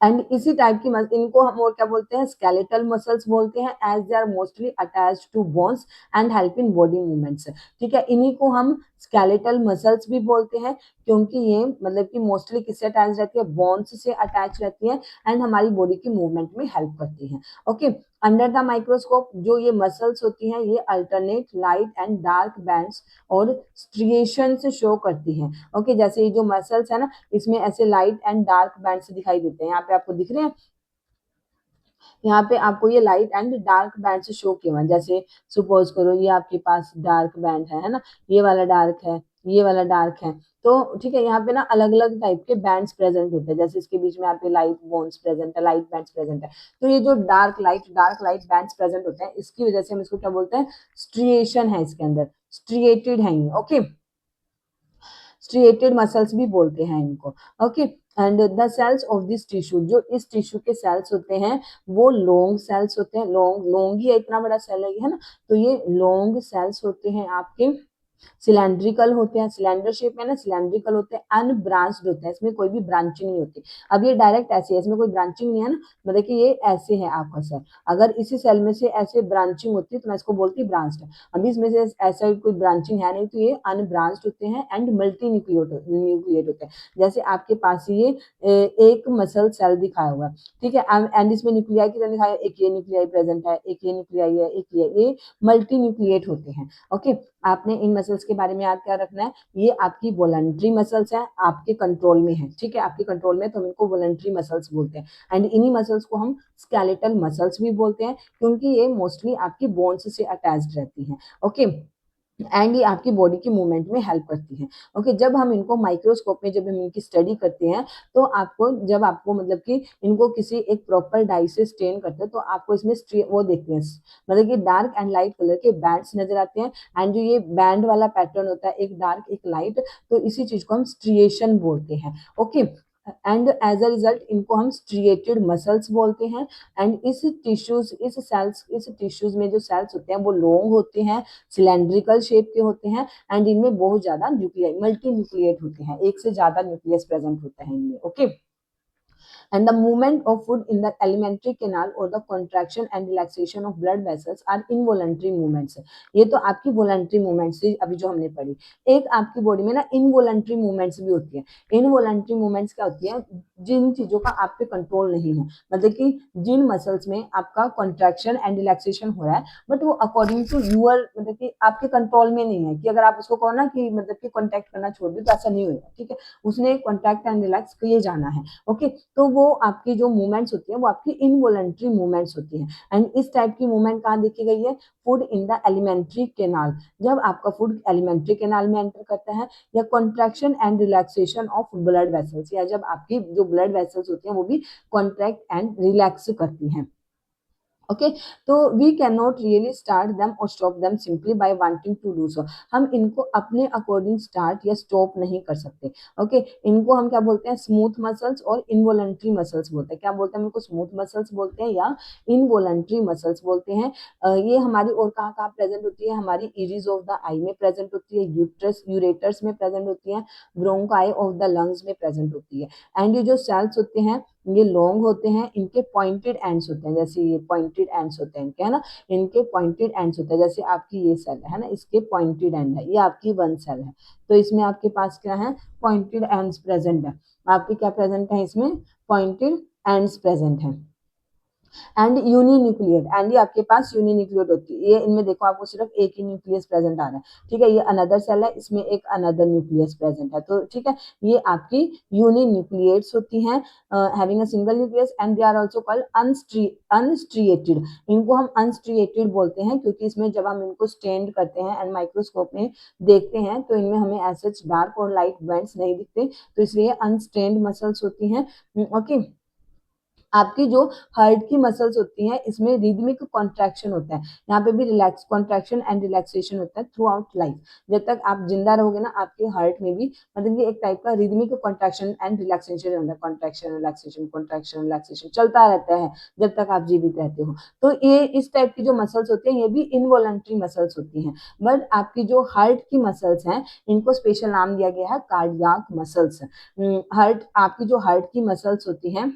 S1: एंड इसी टाइप की इनको हम और क्या बोलते हैं? स्केलेटल मसल्स बोलते हैं, as they are mostly attached to bones and help in body movements, ठीक है। इन्हीं को हम स्केलेटल मसल्स भी बोलते हैं, क्योंकि ये मतलब कि मोस्टली किससे अटैच रहती है? बोन्स से अटैच रहती है, एंड हमारी बॉडी की मूवमेंट में हेल्प करती है। ओके, अंडर द माइक्रोस्कोप जो ये मसल्स होती हैं, ये alternate light and dark bands और स्ट्रिएशन से शो करती हैं। ओके, जैसे ये जो मसल्स है ना, इसमें ऐसे लाइट एंड डार्क बैंड्स दिखाई देते हैं, यहाँ पे आपको दिख रहे हैं। यहाँ पे आपको ये लाइट एंड डार्क बैंड से शो किया हुआ है। जैसे सपोज करो ये आपके पास डार्क बैंड है ना, ये वाला डार्क है, ये वाला डार्क है, तो ठीक है। यहाँ पे ना अलग अलग टाइप के बैंड्स प्रेजेंट होते हैं, जैसे इसके बीच में यहाँ पे लाइट बोन्स प्रेजेंट है, लाइट बैंड्स प्रेजेंट है। तो ये जो डार्क लाइट बैंड्स प्रेजेंट होते हैं, इसकी वजह से हम इसको क्या बोलते हैं? स्ट्रिएशन है इसके अंदर, स्ट्रिएटेड है ये। ओके, स्ट्रिएटेड मसल्स भी बोलते हैं इनको। Okay, and the cells of this tissue, जो इस टिश्यू के सेल्स होते हैं वो लॉन्ग सेल्स होते हैं। लॉन्ग लॉन्ग ही है, इतना बड़ा सेल है ना, तो ये लॉन्ग सेल्स होते हैं आपके, सिलेंड्रिकल होते हैं, सिलेंडर शेप में ना, सिलेंड्रिकल होते हैं, अनब्रांच्ड होते हैं, इसमें कोई भी ब्रांचिंग नहीं होती। अब ये डायरेक्ट ऐसे है, इसमें कोई ब्रांचिंग नहीं है ना, मतलब कि ये ऐसे है आपका सेल। अगर इसी सेल में से ऐसे ब्रांचिंग होती है तो मैं इसको बोलती ब्रांच्ड। अभी इसमें से ऐसा कोई ब्रांचिंग है नहीं, तो ये अनब्रांच्ड होते हैं एंड मल्टी न्यूक्लिएट होते हैं। जैसे आपके पास ये एक मसल सेल दिखाया हुआ है, ठीक है, एंड इसमें न्यूक्लियाई की तरह दिखाया, एक ये न्यूक्लियाई प्रेजेंट है, एक ये न्यूक्लियाई है, एक ये मल्टी न्यूक्लिएट होते हैं। ओके, आपने इन मसल्स के बारे में याद क्या रखना है? ये आपकी वॉलंटरी मसल्स है, आपके कंट्रोल में है, ठीक है, आपके कंट्रोल में, तो हम इनको वॉलंटरी मसल्स बोलते हैं। एंड इन्हीं मसल्स को हम स्केलेटल मसल्स भी बोलते हैं, क्योंकि ये मोस्टली आपकी बोन्स से अटैच्ड रहती हैं। ओके, एंड ये आपकी बॉडी की मूवमेंट में हेल्प करती है। ओके, जब हम इनको माइक्रोस्कोप में जब हम इनकी स्टडी करते हैं, तो आपको जब आपको मतलब कि इनको किसी एक प्रॉपर डाई से स्टेन करते हैं, तो आपको इसमें वो देखते हैं, मतलब कि डार्क एंड लाइट कलर के बैंड्स नजर आते हैं। एंड जो ये बैंड वाला पैटर्न होता है, एक डार्क एक लाइट, तो इसी चीज को हम स्ट्रिएशन बोलते हैं। Okay, and as a result इनको हम स्ट्रिएटेड मसल्स बोलते हैं। एंड इस टिश्यूज में जो सेल्स होते हैं वो लॉन्ग होते हैं, सिलेंड्रिकल शेप के होते हैं, एंड इनमें बहुत ज्यादा न्यूक्लियाई मल्टी न्यूक्लिएट होते हैं, एक से ज्यादा न्यूक्लियस प्रेजेंट होता है इनमें। Okay, and the movement of food in the alimentary canal or the contraction and relaxation of blood vessels are involuntary movements। ये तो आपकी वॉलंटरी मूवमेंट्स थी अभी जो हमने पढ़ी। एक आपकी बॉडी में ना इनवॉलंटरी मूवमेंट्स भी होती है। इनवॉलंटरी मूवमेंट्स क्या होती है? जिन चीजों का आप पे कंट्रोल नहीं है, मतलब कि जिन मसल्स में आपका कॉन्ट्रैक्शन एंड रिलैक्सेशन हो रहा है, बट वो अकॉर्डिंग टू यूअर, मतलब कि आपके कंट्रोल में नहीं है, कि अगर आप उसको कहो ना कि मतलब कि कॉन्टैक्ट करना छोड़ दो, तो ऐसा नहीं होगा, ठीक है। उसने कॉन्टैक्ट एंड रिलैक्स किए जाना है। ओके, तो वो आपकी जो मूवमेंट्स होती है वो आपकी इनवॉलंटरी मूवमेंट्स होती है। एंड इस टाइप की मूवमेंट कहाँ देखी गई है? Food in the alimentary canal, जब आपका फूड एलिमेंट्री केनाल में एंटर करता है, या contraction and relaxation of blood vessels, या जब आपकी जो ब्लड वेसल्स होती हैं वो भी कॉन्ट्रैक्ट एंड रिलैक्स करती हैं। ओके, तो we can not really start them और stop them simply by wanting to do so. हम इनको अपने अकॉर्डिंग स्टार्ट या स्टॉप नहीं कर सकते। ओके, इनको हम क्या बोलते हैं? स्मूथ मसल्स और इनवॉलंटरी मसल्स बोलते हैं। क्या बोलते हैं इनको? स्मूथ मसल्स बोलते हैं या इनवॉलंटरी मसल्स बोलते हैं। ये हमारी और कहाँ कहाँ प्रेजेंट होती है? हमारी इरीज ऑफ द आई में प्रेजेंट होती है, यूरेटर्स में प्रेजेंट होती है, ब्रोंकाई ऑफ द लंग्स में प्रेजेंट होती है। एंड ये जो सेल्स होते हैं ये लॉन्ग होते हैं, इनके पॉइंटेड एंड्स होते हैं, जैसे ये पॉइंटेड एंड्स होते हैं इनके, है ना, इनके पॉइंटेड एंड्स होते हैं। जैसे आपकी ये सेल है ना, इसके पॉइंटेड एंड है, ये आपकी वन सेल है, तो इसमें आपके पास क्या है? पॉइंटेड एंड्स प्रेजेंट है। आपके क्या प्रेजेंट है इसमें? पॉइंटेड एंड्स प्रेजेंट है। एंड यूनिन्यूक्लिएट, एंड ये आपके पास यूनिन्यूक्लिएट होती है। ये इनमें देखो आपको सिर्फ एक ही न्यूक्लियस प्रेजेंट आ रहा है, ठीक है। ये अनदर सेल है, इसमें एक अनदर न्यूक्लियस प्रेजेंट है, तो ठीक है, ये आपकी यूनिन्यूक्लिएट्स होती हैं, having a single nucleus, and they are also called unstriated. इनको हम अनस्ट्रिएटेड बोलते हैं क्योंकि इसमें जब हम इनको स्टेंड करते हैं एंड माइक्रोस्कोप में देखते हैं तो इनमें हमें ऐसे डार्क और लाइट बैंड्स नहीं दिखते, तो इसलिए अनस्ट्रेन्ड मसल्स होती हैं। ओके, आपकी जो हार्ट की मसल्स होती हैं इसमें रिदमिक कॉन्ट्रैक्शन होता है, यहाँ पे भी रिलैक्स कॉन्ट्रैक्शन एंड रिलैक्सेशन होता है थ्रू आउट लाइफ। जब तक आप जिंदा रहोगे ना, आपके हार्ट में भी मतलब ये एक टाइप का रिदमिक कॉन्ट्रैक्शन एंड रिलैक्सेशन होता है, कॉन्ट्रैक्शन रिलैक्सेशन चलता रहता है जब तक आप जीवित रहते हो। तो ये इस टाइप की जो मसल्स होती हैं ये भी इनवॉलंटरी मसल्स होती हैं, बट आपकी जो हार्ट की मसल्स हैं इनको स्पेशल नाम दिया गया है कार्डियाक मसल्स। हार्ट, आपकी जो हार्ट की मसल्स होती हैं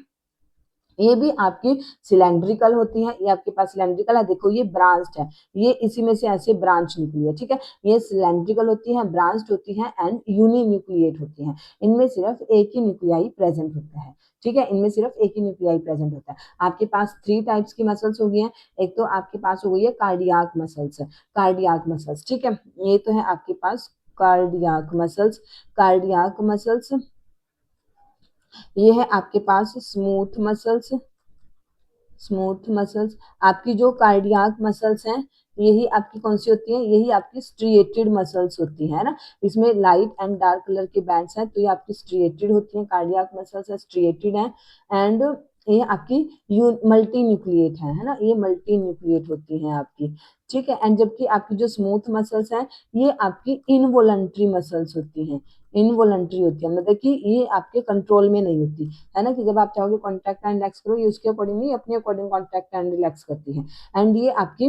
S1: ये भी आपकी सिलेंड्रिकल होती है, ये आपके पास सिलेंड्रिकल है, देखो ये ब्रांच्ड है, ये इसी में से ऐसे ब्रांच निकली है, ठीक है। ये सिलेंड्रिकल होती है, ब्रांच्ड होती है एंड यूनिन्यूक्लिएट होती है। इनमें सिर्फ एक ही न्यूक्लियाई प्रेजेंट होता है, ठीक है, इनमें सिर्फ एक ही न्यूक्लियाई प्रेजेंट होता है। आपके पास 3 टाइप्स की मसल्स हो गई हैं। एक तो आपके पास हो गई है कार्डियाक मसल्स, कार्डियाक मसल्स, ठीक है, ये तो है आपके पास कार्डियाक मसल्स। कार्डियाक मसल्स, ये है आपके पास स्मूथ मसल्स, स्मूथ मसल्स। आपकी जो कार्डियाक मसल्स हैं यही आपकी कौन सी होती है, यही आपकी स्ट्रिएटेड मसल्स होती है ना, इसमें लाइट एंड डार्क कलर के बैंड्स हैं, तो ये आपकी स्ट्रिएटेड होती है, कार्डियाक मसल्स है, स्ट्रिएटेड है। एंड ये आपकी मल्टी न्यूक्लिएट है ना, ये मल्टी न्यूक्लिएट होती है आपकी, ठीक है। एंड जबकि आपकी जो स्मूथ मसल्स हैं ये आपकी इनवॉलंटरी मसल्स होती हैं, इनवॉलंटरी होती है, मतलब कि ये आपके कंट्रोल में नहीं होती है ना, कि जब आप चाहोगे कॉन्ट्रैक्ट एंड रिलैक्स करो, ये उसके अकॉर्डिंग नहीं, अपने अकॉर्डिंग कॉन्ट्रैक्ट एंड रिलैक्स करती है। एंड ये आपकी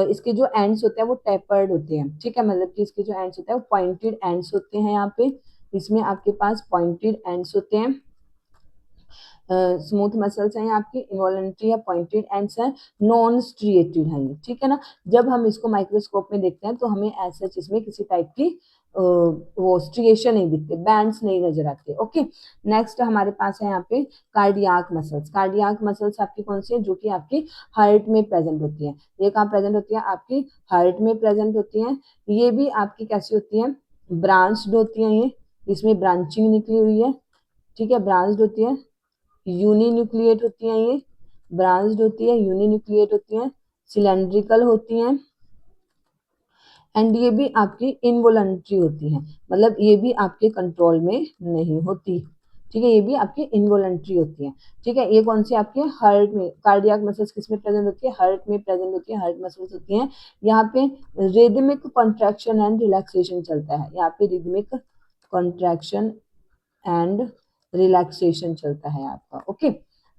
S1: इसके जो एंड्स होते हैं वो टेपर्ड होते हैं, ठीक है, मतलब कि इसके जो एंड्स होते हैं वो पॉइंटेड एंड्स होते हैं, यहाँ पे इसमें आपके पास पॉइंटेड एंड्स होते हैं। स्मूथ मसल्स हैं आपकी, इनवॉलंटरी है, पॉइंटेड एंड्स हैं, नॉन स्ट्रिएटेड है ये, ठीक है ना। जब हम इसको माइक्रोस्कोप में देखते हैं तो हमें ऐसा इसमें किसी टाइप की वो स्ट्रिएशन नहीं दिखते, बैंड्स नहीं नजर आते। ओके, नेक्स्ट हमारे पास है यहाँ पे कार्डियाक मसल्स। कार्डियाक मसल्स आपकी कौन सी है, जो कि आपकी हार्ट में प्रेजेंट होती है। ये कहाँ प्रेजेंट होती है, आपकी हार्ट में प्रेजेंट होती है। ये भी आपकी कैसी होती है, ब्रांच्ड होती है, ये इसमें ब्रांचिंग निकली हुई है, ठीक है, ब्रांच्ड होती है, यूनिन्यूक्लिएट होती हैं, ये ब्रांच्ड होती है, यूनिन्यूक्लिएट होती हैं, सिलेंड्रिकल होती हैं, एंड ये भी आपकी इनवॉलंटरी होती हैं, मतलब ये भी आपके कंट्रोल में नहीं होती, ठीक है, ये भी आपकी इनवॉलंटरी होती है, ठीक है। ये कौन सी आपके हार्ट में, कार्डियक मसल्स किस में प्रेजेंट होती है, हार्ट में प्रेजेंट होती है, हार्ट मसल्स होती हैं। यहाँ पे रिदमिक कॉन्ट्रैक्शन एंड रिलैक्सेशन चलता है, यहाँ पे रिदमिक कॉन्ट्रैक्शन एंड रिलैक्सेशन चलता है आपका। ओके,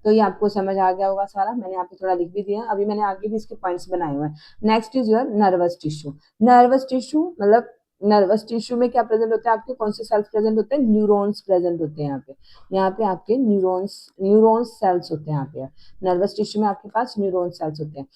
S1: तो ये आपको समझ आ गया होगा सारा, मैंने यहाँ पे थोड़ा लिख भी दिया, अभी मैंने आगे भी इसके पॉइंट्स बनाए हुए हैं। Next is your nervous tissue. Nervous tissue मतलब नर्वस टिश्यू में क्या प्रेजेंट होता है, आपके कौन से सेल्स प्रेजेंट होते हैं, न्यूरॉन्स प्रेजेंट होते हैं यहाँ पे आपके न्यूरॉन्स सेल्स होते हैं यहाँ पे, नर्वस टिश्यू में आपके पास न्यूरॉन सेल्स होते हैं।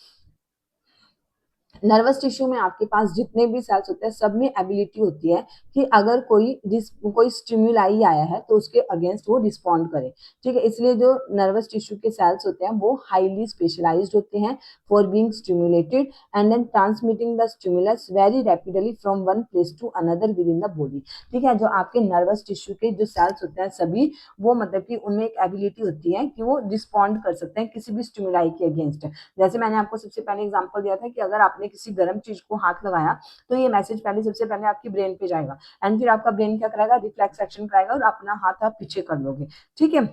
S1: नर्वस टिश्यू में आपके पास जितने भी सेल्स होते हैं सब में एबिलिटी होती है कि अगर कोई स्टिमुलाई आया है तो उसके अगेंस्ट वो रिस्पॉन्ड करे, ठीक है। इसलिए जो नर्वस टिश्यू के सेल्स होते हैं वो हाईली स्पेशलाइज्ड होते हैं for being stimulated and then transmitting the stimulus very rapidly from one place to another within the body, ठीक है। जो आपके नर्वस टिश्यू के जो सेल्स होते हैं सभी, वो मतलब कि उनमें एक एबिलिटी होती है कि वो रिस्पॉन्ड कर सकते हैं किसी भी स्टिमुलाई के अगेंस्ट। जैसे मैंने आपको सबसे पहले एग्जांपल दिया था कि अगर आपने किसी गर्म चीज को हाथ लगाया तो ये मैसेज पहले सबसे पहले आपकी ब्रेन पे जाएगा एंड फिर आपका ब्रेन क्या कराएगा, रिफ्लेक्स एक्शन कराएगा और अपना हाथ आप पीछे कर लोगे, ठीक है।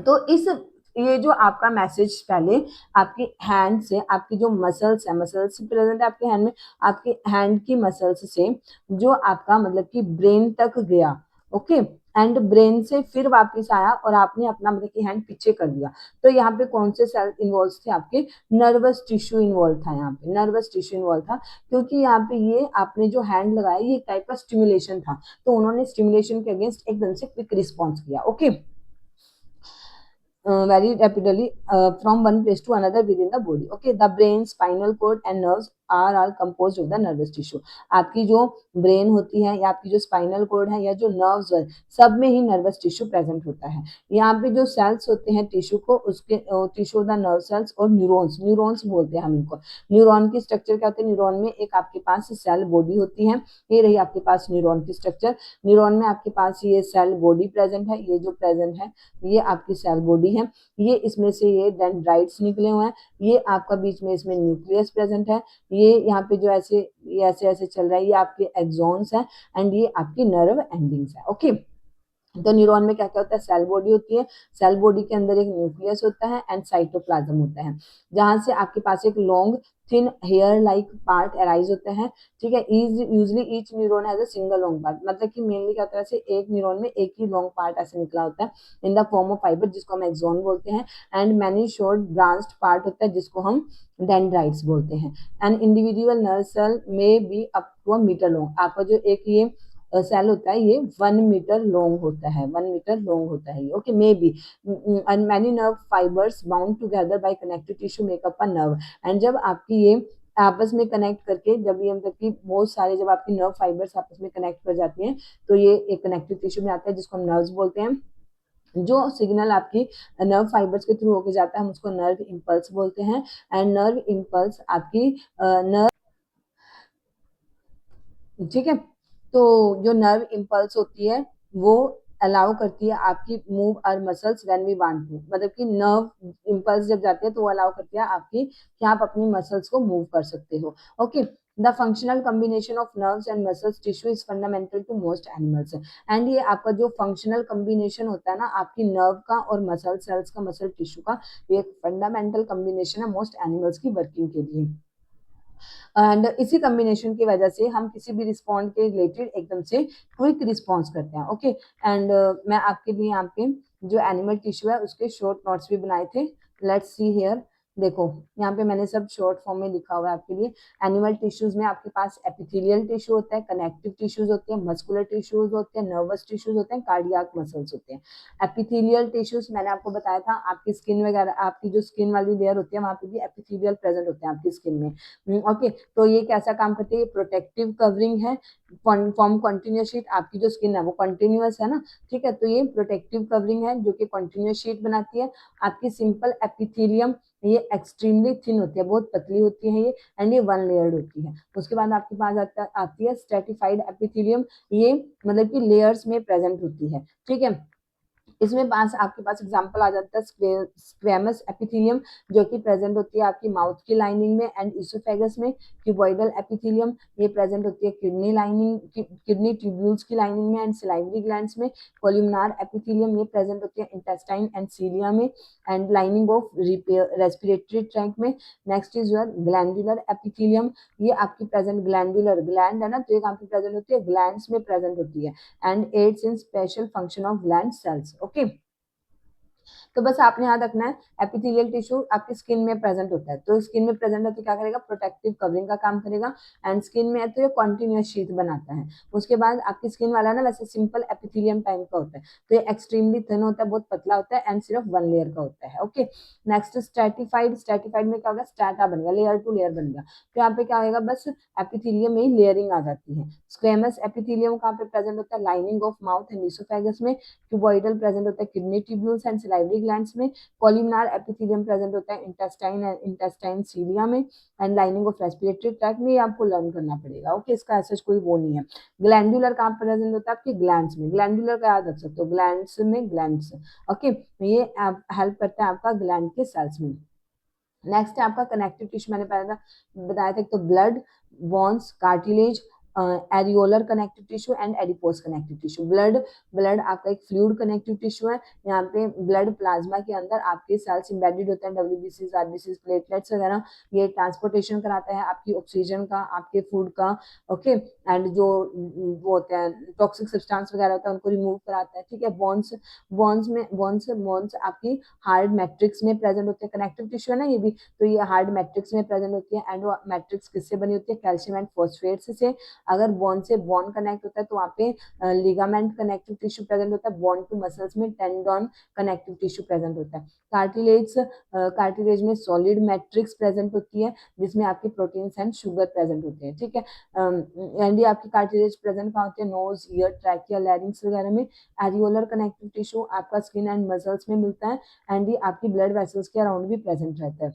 S1: तो इस ये जो आपका मैसेज पहले आपके हैंड से, आपकी जो मसल्स है, मसल्स प्रेजेंट है आपके हैंड में, आपके हैंड की मसल्स से जो आपका मतलब कि ब्रेन तक गया, ओके, एंड ब्रेन से फिर वापस आया और आपने अपना मतलब कि हैंड पीछे कर दिया। तो यहाँ पे कौन से सेल इन्वॉल्व थे, आपके नर्वस टिश्यू इन्वॉल्व था, यहाँ पे नर्वस टिश्यू इन्वॉल्व था, क्योंकि यहाँ पे ये आपने जो हैंड लगाया ये एक टाइप का स्टिमुलेशन था, तो उन्होंने स्टिमुलेशन के अगेंस्ट एकदम से क्विक रिस्पॉन्स किया, okay, very rapidly from one place to another within the body. Okay, the brain, spinal cord and nerves are are composed of the nervous tissue. आपकी जो ब्रेन होती है या आपकी जो स्पाइनल कॉर्ड है या जो नर्व्स है, सब में ही नर्वस टिश्यू प्रेजेंट होता है। यहाँ पे जो सेल्स होते हैं टिश्यू को, उसके टिश्यू द नर्व सेल्स और न्यूरॉन्स, न्यूरॉन्स बोलते हैं हम इनको। न्यूरॉन की स्ट्रक्चर क्या होती है? न्यूरॉन में एक आपके पास सेल बॉडी होती है, ये रही आपके पास न्यूरॉन की स्ट्रक्चर। न्यूरॉन में आपके पास ये सेल बॉडी प्रेजेंट है, ये जो प्रेजेंट है ये आपकी सेल बॉडी है। ये इसमें से ये डेंड्राइट्स निकले हुए हैं, ये आपका बीच में इसमें न्यूक्लियस प्रेजेंट है, ये यहाँ पे जो ऐसे ऐसे ऐसे चल रहा है ये आपके एक्सॉन्स है, एंड ये आपकी नर्व एंडिंग्स है। ओके, तो न्यूरॉन में क्या क्या होता है? सेल बॉडी होती है, सेल बॉडी के अंदर एक न्यूक्लियस होता है एंड साइटोप्लाज्म होता है, जहां से आपके पास एक long thin hair like part arise होता है। ठीक है, usually each neuron has a single long part, मतलब कि मेनली क्या होता है, एक न्यूरॉन में एक ही लॉन्ग पार्ट ऐसे निकला होता है in the form of fibre, जिसको हम एक्सॉन बोलते हैं, and many short branched part होता है जिसको हम डेंड्राइट्स बोलते हैं। एंड इंडिविजुअल नर्व सेल में be up to a metre long, आपका जो एक ये सेल होता है ये 1 मीटर लॉन्ग होता है, 1 मीटर लॉन्ग होता है ये। Okay, may be and many nerve fibres bound together by connective tissue makeup a nerve. And जब आपकी ये आपस में कनेक्ट करके, जब ये मतलब कि बहुत सारे जब आपकी नर्व फाइबर्स आपस में कनेक्ट कर जाती हैं तो ये एक कनेक्टिव टिश्यू में आता है जिसको हम नर्व्स बोलते हैं। जो सिग्नल आपकी नर्व फाइबर्स के थ्रू होके जाता है हम उसको नर्व इम्पल्स बोलते हैं। एंड नर्व इम्पल्स आपकी नर्व, ठीक है, तो जो नर्व इम्पल्स होती है वो अलाउ करती है आपकी move our muscles when we want to, मतलब कि नर्व इम्पल्स जब जाते हैं तो वो अलाउ करती है आपकी कि आप अपनी मसल्स को मूव कर सकते हो। Okay, the functional combination of nerves and muscles tissue is fundamental to most animals. And ये आपका जो फंक्शनल कॉम्बिनेशन होता है ना आपकी नर्व का और मसल सेल्स का, मसल टिश्यू का, ये एक फंडामेंटल कॉम्बिनेशन है मोस्ट एनिमल्स की वर्किंग के लिए। एंड इसी कॉम्बिनेशन की वजह से हम किसी भी रिस्पॉन्ड के रिलेटेड एकदम से क्विक रिस्पॉन्स करते हैं। ओके, एंड मैं आपके लिए यहाँ पे जो एनिमल टिश्यू है उसके शॉर्ट नोट्स भी बनाए थे। लेट्स सी हियर, देखो यहाँ पे मैंने सब शॉर्ट फॉर्म में लिखा हुआ है आपके लिए। एनिमल टिश्यूज में आपके पास एपिथेलियल टिश्यू होता है, कनेक्टिव टिश्यूज होते हैं, मस्कुलर टिश्यूज होते हैं, नर्वस टिश्यूज होते हैं, कार्डियाक मसल्स होते हैं। एपिथेलियल टिश्यूज मैंने आपको बताया था, आपकी स्किन वगैरह, आपकी जो स्किन वाली लेयर होती है वहां पे भी एपिथेलियल प्रेजेंट होते हैं आपकी स्किन में। ओके, तो ये कैसा काम करती है? प्रोटेक्टिव कवरिंग है, फॉर्म कंटिन्यूस शीट, आपकी जो स्किन है वो कंटिन्यूस है ना, ठीक है, तो ये प्रोटेक्टिव कवरिंग है जो कि कंटिन्यूस शीट बनाती है। आपकी सिंपल एपिथेलियम ये एक्सट्रीमली थिन होती है, बहुत पतली होती है ये, एंड ये वन लेयर्ड होती है। उसके बाद आपके पास आती है स्ट्रेटिफाइड एपिथेलियम, ये मतलब कि लेयर्स में प्रेजेंट होती है। ठीक है, इसमें पास आपके पास एग्जांपल आ जाता है स्क्वेमस एपिथेलियम, जो कि प्रेजेंट होती है आपकी माउथ की लाइनिंग में एंड इसोफेगस में। क्यूबॉइडल एपिथेलियम ये प्रेजेंट होती है किडनी लाइनिंग, किडनी ट्यूब्यूल्स की लाइनिंग में एंड सिलाइवरी ग्लैंड्स में। कोल्यूमनार एपिथेलियम ये प्रेजेंट होती है इंटेस्टाइन एंड सीलिया में and lining of respiratory track में। Next is your glandular epithelium, ये आपकी प्रेजेंट ग्लैंडुलर ग्लैंड है ना, तो ये कहाँ पे प्रेजेंट होती है? ग्लैंड्स में प्रेजेंट होती है and aids in special function of gland cells. Okay, तो बस आपने याद रखना है एपिथेलियल टिश्यू आपकी स्किन में प्रेजेंट होता है, तो स्किन में प्रेजेंट है तो क्या करेगा? प्रोटेक्टिव कवरिंग का काम करेगा। एंड स्किन में है तो ये कॉन्टिन्यूस शीथ बनाता है। उसके बाद आपकी स्किन वाला ना वैसे सिंपल एपिथेलियम टाइप का होता है, तो ये एक्सट्रीमली थिन होता है, बहुत पतला होता है एंड सिर्फ वन लेयर का होता है। ओके, नेक्स्ट स्ट्रेटिफाइड, स्ट्रेटिफाइड में क्या होगा? स्ट्रेटा बन गया, लेयर टू लेयर बन गया, तो यहाँ पे क्या होगा? बस एपिथेलियम में ही लेयरिंग आ जाती है। स्क्वेमस एपिथेलियम कहाँ पे प्रेजेंट होता है? Lining of mouth and oesophagus में। क्यूबॉइडल प्रेजेंट होता है kidney tubules and salivary glands में। कॉलिमनार एपिथेलियम प्रेजेंट होता है इंटेस्टाइन एंड इंटेस्टाइन सीलिया में and lining of respiratory track में। आपको लर्न करना पड़ेगा। ओके, इसका ऐसा कोई वो नहीं है। ग्लैंडुलर कहाँ प्रेजेंट होता है? आपके ग्लैंड्स में। ग्लैंडुलर का याद रख सकते हो, ग्लैंड्स में, ग्लैंड्स। ओके, ये हेल्प करता है आपका ग्लैंड के सेल्स में। नेक्स्ट है आपका कनेक्टिव टिश्यू, मैंने पहले बताया था, तो blood, bones, cartilage, areolar connective tissue and adipose connective tissue. Blood, blood आपका एक फ्लूइड कनेक्टिव टिश्यू है, यहाँ पे ब्लड प्लाज्मा के अंदर आपके सेल्स एम्बेडेड होते हैं, डब्ल्यूबीसीज, आरबीसीज, प्लेटलेट्स वगैरह। ये ट्रांसपोर्टेशन कराता है आपकी ऑक्सीजन का, आपके फूड का। ओके, एंड जो वो होते हैं टॉक्सिक सब्सटेंस वगैरह होता है उनको रिमूव कराता है। ठीक है, बोन्स, बोन्स में, बोन्स आपकी हार्ड मैट्रिक्स में प्रेजेंट होते हैं, कनेक्टिव टिश्यू है ना ये भी, तो ये हार्ड मैट्रिक्स में प्रेजेंट होती है। एंड वो मैट्रिक्स किससे बनी होती है? कैल्शियम एंड फॉस्फेट्स से। अगर बोन से बोन कनेक्ट होता है तो वहाँ पे लिगामेंट कनेक्टिव टिश्यू प्रेजेंट होता है, बोन टू मसल्स में टेंडन कनेक्टिव टिश्यू प्रेजेंट होता है। कार्टिलेज में सॉलिड मैट्रिक्स प्रेजेंट होती है जिसमें आपके प्रोटीन्स एंड शुगर प्रेजेंट होते हैं, ठीक है। एंड ये आपकी कार्टिलेज प्रेजेंट कहाँ होती है, नोज, ईयर, ट्रैकिया, लैरिंग्स वगैरह में। एरियोलर कनेक्टिव टिश्यू आपका स्किन एंड मसल्स में मिलता है, एंड ये आपकी ब्लड वेसल्स के अराउंड भी प्रेजेंट रहता है।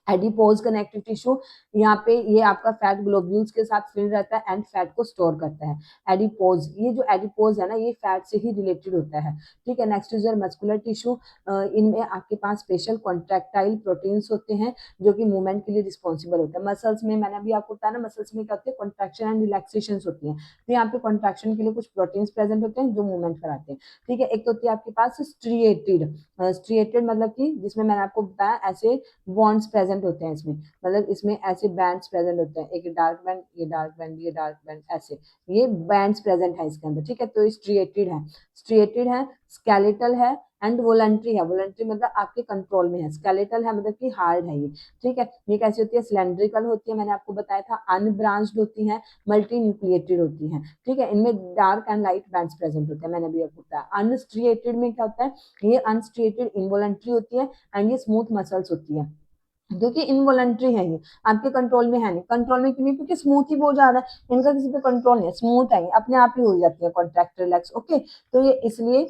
S1: एडिपोज कनेक्टिव टिश्यू, यहाँ पे ये आपका फैट ग्लोब्यूल्स के साथ फिल रहता है एंड फैट को स्टोर करता है। एडिपोज, ये जो एडिपोज है ना, ये फैट से ही रिलेटेड होता है, ठीक है। Next is your muscular tissue, इनमें आपके पास स्पेशल कॉन्ट्रैक्टाइल प्रोटीन्स होते हैं जो कि मूवमेंट के लिए रिस्पॉन्सिबल होते हैं। मसल्स में मैंने अभी आपको बताया ना, मसल्स में क्या होते हैं, कॉन्ट्रैक्शन एंड रिलैक्सेशन होती है, तो यहाँ पे कॉन्ट्रैक्शन के लिए कुछ प्रोटीन्स प्रेजेंट होते हैं जो मूवमेंट कराते हैं, ठीक है। एक तो होती है आपके पास स्ट्रिएटेड, स्ट्रिएटेड मतलब कि जिसमें मैंने आपको बताया ऐसे बॉन्ड्स प्रेजेंट होते हैं इसमें, मतलब इसमें ऐसे बैंड्स प्रेजेंट होते हैं, एक डार्क बैंड, ये डार्क बैंड, ये डार्क बैंड, ऐसे ये बैंड्स प्रेजेंट है इसके अंदर, ठीक है। तो स्ट्रिएटेड है, स्ट्रिएटेड है, स्केलेटल है एंड वोलंट्री है। वोलंट्री मतलब आपके कंट्रोल में है, स्केलेटल है मतलब कि हार्ड है ये, ठीक है। ये कैसी होती है, सिलेंड्रिकल होती है, मैंने आपको बताया था, अनब्रांच्ड होती है, मल्टी न्यूक्लिएटेड होती है, ठीक है। इनमें dark and light bands present होते हैं, मैंने अभी आपको बताया। अनस्ट्रिएटेड में क्या होता है, ये अनस्ट्रिएटेड इनवोलंट्री होती है एंड ये स्मूथ मसल्स होती है, क्योंकि इनवॉलंटरी है, ये आपके कंट्रोल में है नहीं। कंट्रोल में क्यों नहीं, क्योंकि स्मूथ ही बहुत ज्यादा है, इनका किसी पे कंट्रोल नहीं है, स्मूथ है, अपने आप ही हो जाती है कॉन्ट्रैक्ट रिलैक्स, ओके। तो ये इसलिए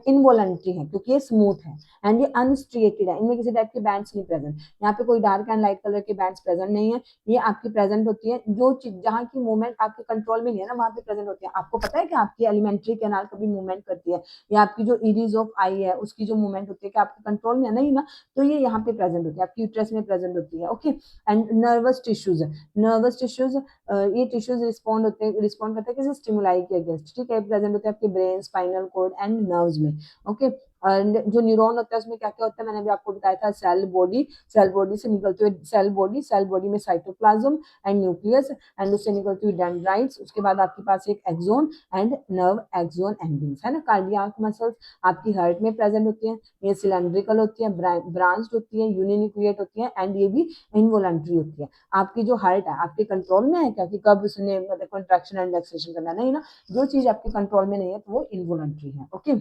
S1: इनवॉलंटरी है क्योंकि ये स्मूथ है, एंड ये अनस्ट्रिएटेड है, इनमें किसी टाइप के बैंड्स नहीं प्रेजेंट, यहाँ पे कोई डार्क एंड लाइट कलर के बैंड्स प्रेजेंट नहीं है। ये आपकी प्रेजेंट होती है जो चीज जहाँ की मूवमेंट आपके कंट्रोल में नहीं है ना, वहां पे प्रेजेंट होती है। आपको पता है कि आपकी एलिमेंट्री कैनाल कभी मूवमेंट करती है, या आपकी जो इरीज ऑफ आई है उसकी जो मूवमेंट होती है, कि आपके कंट्रोल में है नहीं ना, तो ये यहाँ पे प्रेजेंट होती है, आपकी यूट्रस में प्रेजेंट होती है, okay. And nervous tissues, nervous tissues, ये टिश्यूज रिस्पॉन्ड करते हैं किसी स्टिमुलाई के अगेंस्ट, ठीक है। प्रेजेंट होते हैं आपके brain, spinal cord and nerves में, ओके। और जो न्यूरॉन होता है उसमें क्या क्या होता है, मैंने भी आपको बताया था, सेल बॉडी, सेल बॉडी से निकलते हुए सेल बॉडी में साइटोप्लाज्म एंड न्यूक्लियस, एंड उससे निकलती हुई डेंड्राइट्स, उसके बाद आपके पास एक axon and nerve axon endings है ना। कार्डियाक मसल्स आपकी हार्ट में प्रेजेंट होती है, ये सिलेंड्रिकल होती है, ब्रांच्ड होती है, यूनिन्यूक्लिएट होती है, एंड ये भी इनवॉलंटरी होती है। आपकी जो हार्ट है आपके कंट्रोल में है क्या, कि कब उसने मतलब कॉन्ट्रैक्शन एंड रिलैक्सेशन करना, नहीं ना। जो चीज आपके कंट्रोल में नहीं है तो वो इनवॉलंटरी है, okay.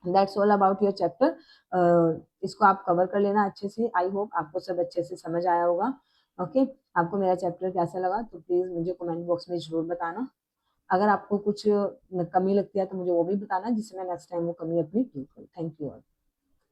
S1: That's all about your chapter. इसको आप कवर कर लेना अच्छे से, आई होप आपको सब अच्छे से समझ आया होगा, ओके। आपको मेरा चैप्टर कैसा लगा तो प्लीज मुझे कमेंट बॉक्स में जरूर बताना। अगर आपको कुछ कमी लगती है तो मुझे वो भी बताना, जिससे मैं नेक्स्ट टाइम वो कमी अपनी दूर करूँ। Thank you all.